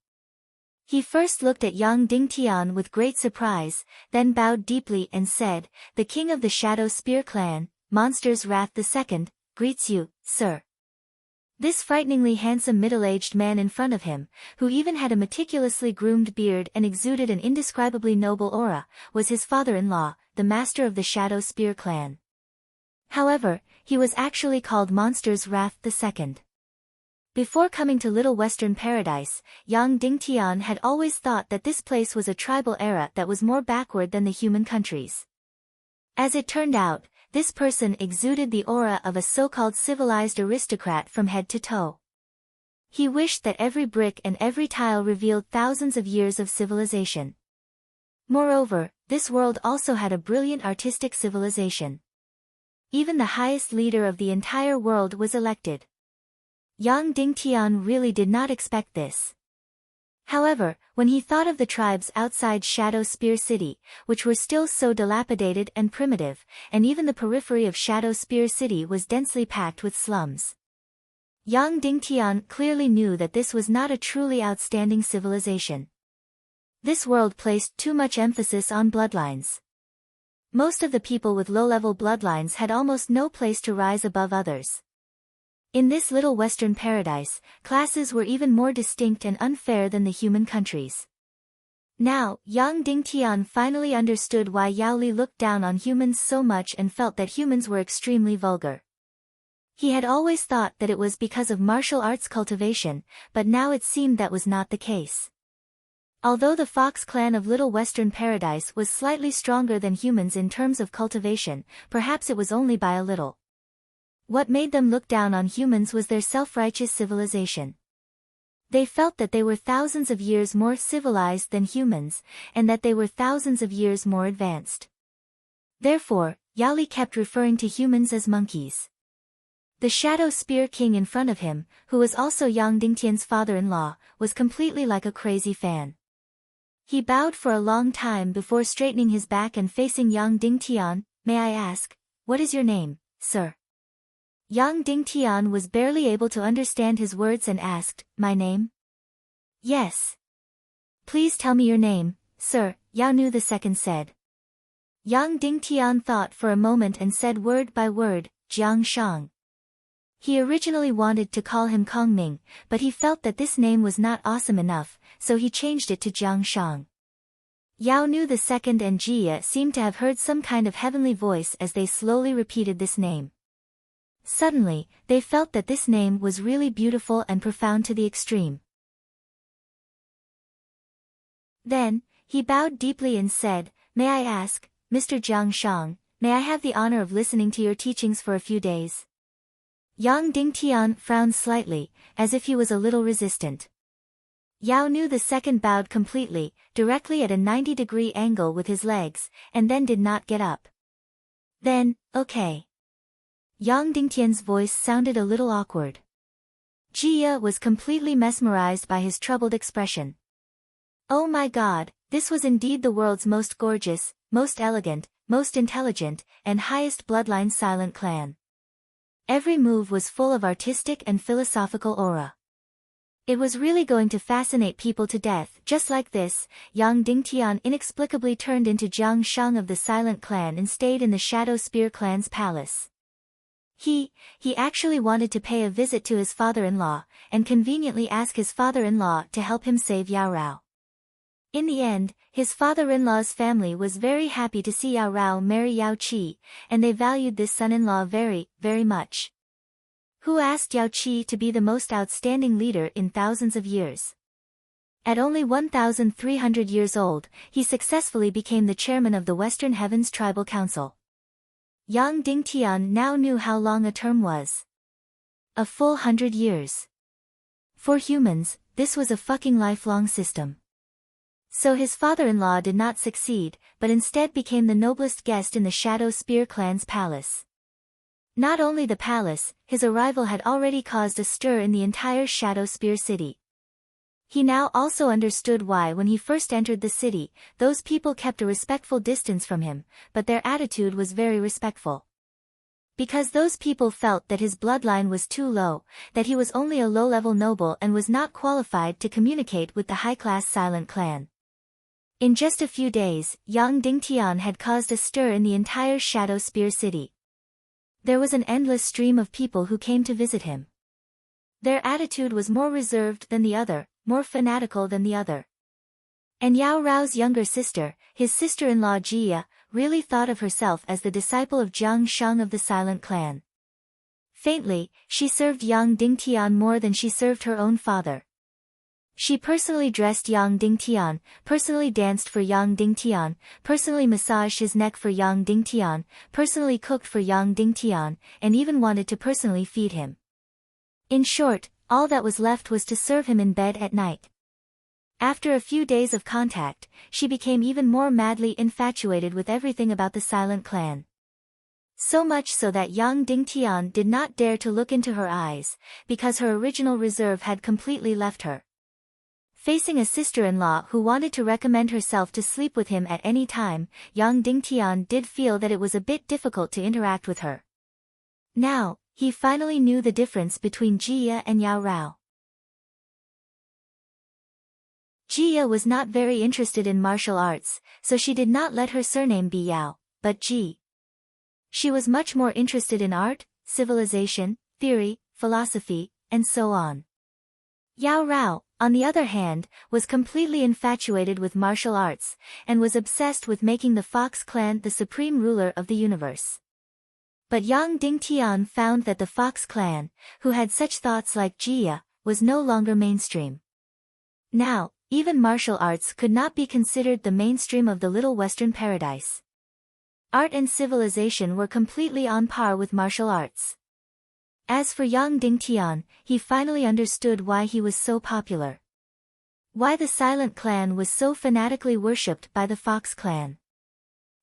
He first looked at Yang Dingtian with great surprise, then bowed deeply and said, the king of the Shadow Spear clan, Monster's Wrath II, greets you, sir. This frighteningly handsome middle-aged man in front of him, who even had a meticulously groomed beard and exuded an indescribably noble aura, was his father-in-law, the master of the Shadow Spear clan. However, he was actually called Monster's Wrath II. Before coming to Little Western Paradise, Yang Dingtian had always thought that this place was a tribal era that was more backward than the human countries. As it turned out, this person exuded the aura of a so-called civilized aristocrat from head to toe. He wished that every brick and every tile revealed thousands of years of civilization. Moreover, this world also had a brilliant artistic civilization. Even the highest leader of the entire world was elected. Yang Dingtian really did not expect this. However, when he thought of the tribes outside Shadow Spear City, which were still so dilapidated and primitive, and even the periphery of Shadow Spear City was densely packed with slums, Yang Dingtian clearly knew that this was not a truly outstanding civilization. This world placed too much emphasis on bloodlines. Most of the people with low-level bloodlines had almost no place to rise above others. In this Little Western Paradise, classes were even more distinct and unfair than the human countries. Now, Yang Dingtian finally understood why Yao Li looked down on humans so much and felt that humans were extremely vulgar. He had always thought that it was because of martial arts cultivation, but now it seemed that was not the case. Although the Fox clan of Little Western Paradise was slightly stronger than humans in terms of cultivation, perhaps it was only by a little. What made them look down on humans was their self-righteous civilization. They felt that they were thousands of years more civilized than humans, and that they were thousands of years more advanced. Therefore, Yao Li kept referring to humans as monkeys. The Shadow Spear King in front of him, who was also Yang Dingtian's father-in-law, was completely like a crazy fan. He bowed for a long time before straightening his back and facing Yang Dingtian. May I ask, what is your name, sir? Yang Dingtian was barely able to understand his words and asked, "My name?" "Yes." "Please tell me your name, sir," Yao Nu the second said. Yang Dingtian thought for a moment and said word by word, "Jiang Shang." He originally wanted to call him Kong Ming, but he felt that this name was not awesome enough, so he changed it to Jiang Shang. Yao Nu the second and Jia seemed to have heard some kind of heavenly voice as they slowly repeated this name. Suddenly, they felt that this name was really beautiful and profound to the extreme. Then, he bowed deeply and said, "May I ask, Mr. Jiang Shang, may I have the honor of listening to your teachings for a few days?" Yang Dingtian frowned slightly, as if he was a little resistant. Yao Nu the second bowed completely, directly at a 90-degree angle with his legs, and then did not get up. "Then, okay." Yang Dingtian's voice sounded a little awkward. Jia was completely mesmerized by his troubled expression. Oh my God, this was indeed the world's most gorgeous, most elegant, most intelligent, and highest bloodline silent clan. Every move was full of artistic and philosophical aura. It was really going to fascinate people to death. Just like this, Yang Dingtian inexplicably turned into Jiang Shang of the Silent Clan and stayed in the Shadow Spear Clan's palace. He actually wanted to pay a visit to his father-in-law, and conveniently ask his father-in-law to help him save Yao Rao. In the end, his father-in-law's family was very happy to see Yao Rao marry Yao Qi, and they valued this son-in-law very, very much. Who asked Yao Qi to be the most outstanding leader in thousands of years. At only 1,300 years old, he successfully became the chairman of the Western Heavens Tribal Council. Yang Dingtian now knew how long a term was. A full 100 years. For humans, this was a fucking lifelong system. So his father-in-law did not succeed, but instead became the noblest guest in the Shadow Spear Clan's palace. Not only the palace, his arrival had already caused a stir in the entire Shadow Spear city. He now also understood why when he first entered the city, those people kept a respectful distance from him, but their attitude was very respectful. Because those people felt that his bloodline was too low, that he was only a low-level noble and was not qualified to communicate with the high-class Silent Clan. In just a few days, Yang Dingtian had caused a stir in the entire Shadow Spear city. There was an endless stream of people who came to visit him. Their attitude was more reserved than the other, more fanatical than the other. And Yao Rao's younger sister, his sister-in-law Jia, really thought of herself as the disciple of Jiang Shang of the Silent Clan. Faintly, she served Yang Dingtian more than she served her own father. She personally dressed Yang Dingtian, personally danced for Yang Dingtian, personally massaged his neck for Yang Dingtian, personally cooked for Yang Dingtian, and even wanted to personally feed him. In short, all that was left was to serve him in bed at night. After a few days of contact, she became even more madly infatuated with everything about the Silent Clan. So much so that Yang Dingtian did not dare to look into her eyes, because her original reserve had completely left her. Facing a sister-in-law who wanted to recommend herself to sleep with him at any time, Yang Dingtian did feel that it was a bit difficult to interact with her. Now, he finally knew the difference between Jia and Yao Rao. Jia was not very interested in martial arts, so she did not let her surname be Yao, but Ji. She was much more interested in art, civilization, theory, philosophy, and so on. Yao Rao, on the other hand, was completely infatuated with martial arts, and was obsessed with making the Fox Clan the supreme ruler of the universe. But Yang Dingtian found that the Fox Clan, who had such thoughts like Jia, was no longer mainstream. Now, even martial arts could not be considered the mainstream of the Little Western Paradise. Art and civilization were completely on par with martial arts. As for Yang Dingtian, he finally understood why he was so popular. Why the Silent Clan was so fanatically worshipped by the Fox Clan.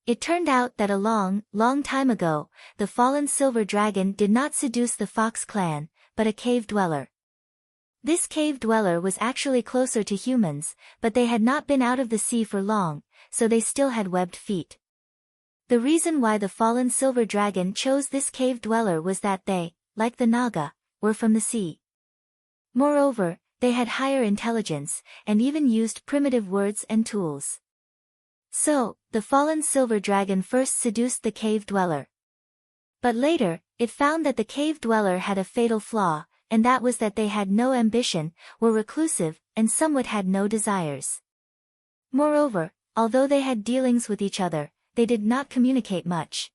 It turned out that a long, long time ago, the fallen silver dragon did not seduce the Fox Clan, but a cave dweller. This cave dweller was actually closer to humans, but they had not been out of the sea for long, so they still had webbed feet. The reason why the fallen silver dragon chose this cave dweller was that they like the Naga, were from the sea. Moreover, they had higher intelligence, and even used primitive words and tools. So, the fallen silver dragon first seduced the cave dweller. But later, it found that the cave dweller had a fatal flaw, and that was that they had no ambition, were reclusive, and somewhat had no desires. Moreover, although they had dealings with each other, they did not communicate much.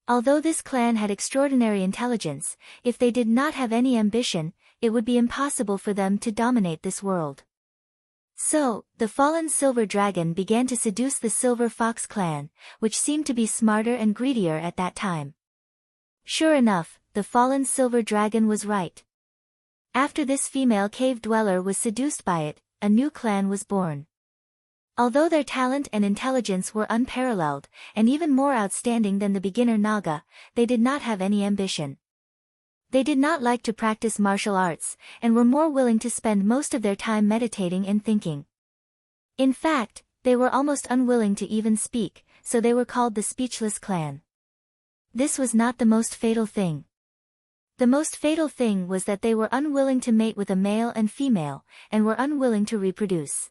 Although this clan had extraordinary intelligence, if they did not have any ambition, it would be impossible for them to dominate this world. So, the fallen silver dragon began to seduce the silver fox clan, which seemed to be smarter and greedier at that time. Sure enough, the fallen silver dragon was right. After this female cave dweller was seduced by it, a new clan was born. Although their talent and intelligence were unparalleled, and even more outstanding than the beginner Naga, they did not have any ambition. They did not like to practice martial arts, and were more willing to spend most of their time meditating and thinking. In fact, they were almost unwilling to even speak, so they were called the Speechless Clan. This was not the most fatal thing. The most fatal thing was that they were unwilling to mate with a male and female, and were unwilling to reproduce.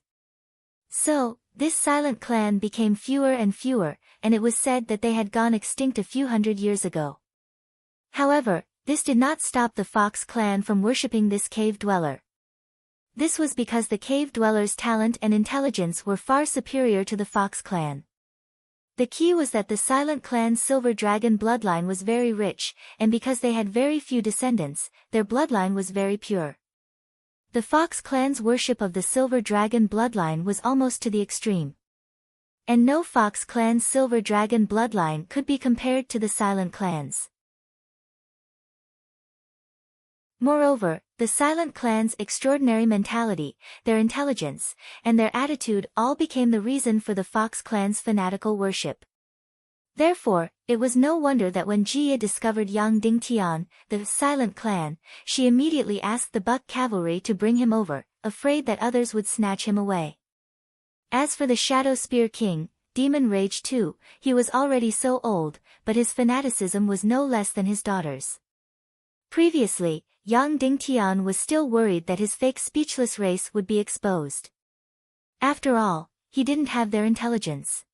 So, this silent clan became fewer and fewer, and it was said that they had gone extinct a few hundred years ago. However, this did not stop the Fox clan from worshipping this cave dweller. This was because the cave dweller's talent and intelligence were far superior to the Fox clan. The key was that the silent clan's silver dragon bloodline was very rich, and because they had very few descendants, their bloodline was very pure. The Fox clan's worship of the silver dragon bloodline was almost to the extreme. And no Fox clan's silver dragon bloodline could be compared to the silent clan's. Moreover, the silent clan's extraordinary mentality, their intelligence, and their attitude all became the reason for the Fox clan's fanatical worship. Therefore, it was no wonder that when Jia discovered Yang Dingtian, the silent clan, she immediately asked the Buck cavalry to bring him over, afraid that others would snatch him away. As for the Shadow Spear King, Demon Rage too, he was already so old, but his fanaticism was no less than his daughter's. Previously, Yang Dingtian was still worried that his fake speechless race would be exposed. After all, he didn't have their intelligence.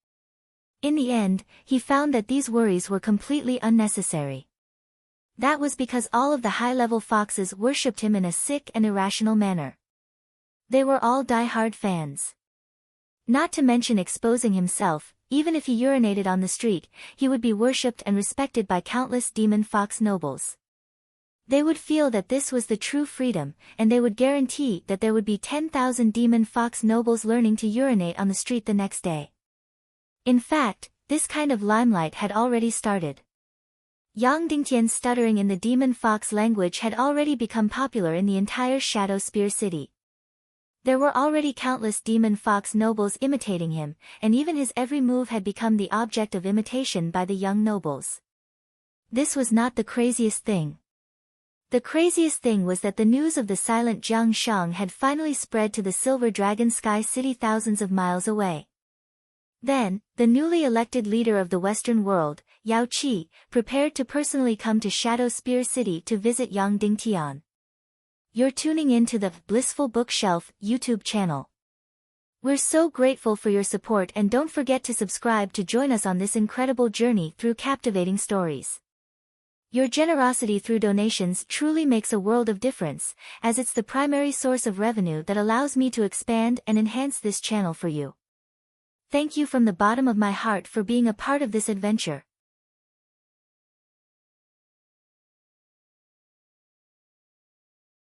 In the end, he found that these worries were completely unnecessary. That was because all of the high-level foxes worshipped him in a sick and irrational manner. They were all die-hard fans. Not to mention exposing himself, even if he urinated on the street, he would be worshipped and respected by countless demon fox nobles. They would feel that this was the true freedom, and they would guarantee that there would be 10,000 demon fox nobles learning to urinate on the street the next day. In fact, this kind of limelight had already started. Yang Dingtian's stuttering in the demon fox language had already become popular in the entire Shadow Spear City. There were already countless demon fox nobles imitating him, and even his every move had become the object of imitation by the young nobles. This was not the craziest thing. The craziest thing was that the news of the silent Jiang Shang had finally spread to the Silver Dragon Sky City thousands of miles away. Then, the newly elected leader of the Western world, Yao Qi, prepared to personally come to Shadow Spear City to visit Yang Dingtian. You're tuning in to the Blissful Bookshelf YouTube channel. We're so grateful for your support, and don't forget to subscribe to join us on this incredible journey through captivating stories. Your generosity through donations truly makes a world of difference, as it's the primary source of revenue that allows me to expand and enhance this channel for you. Thank you from the bottom of my heart for being a part of this adventure.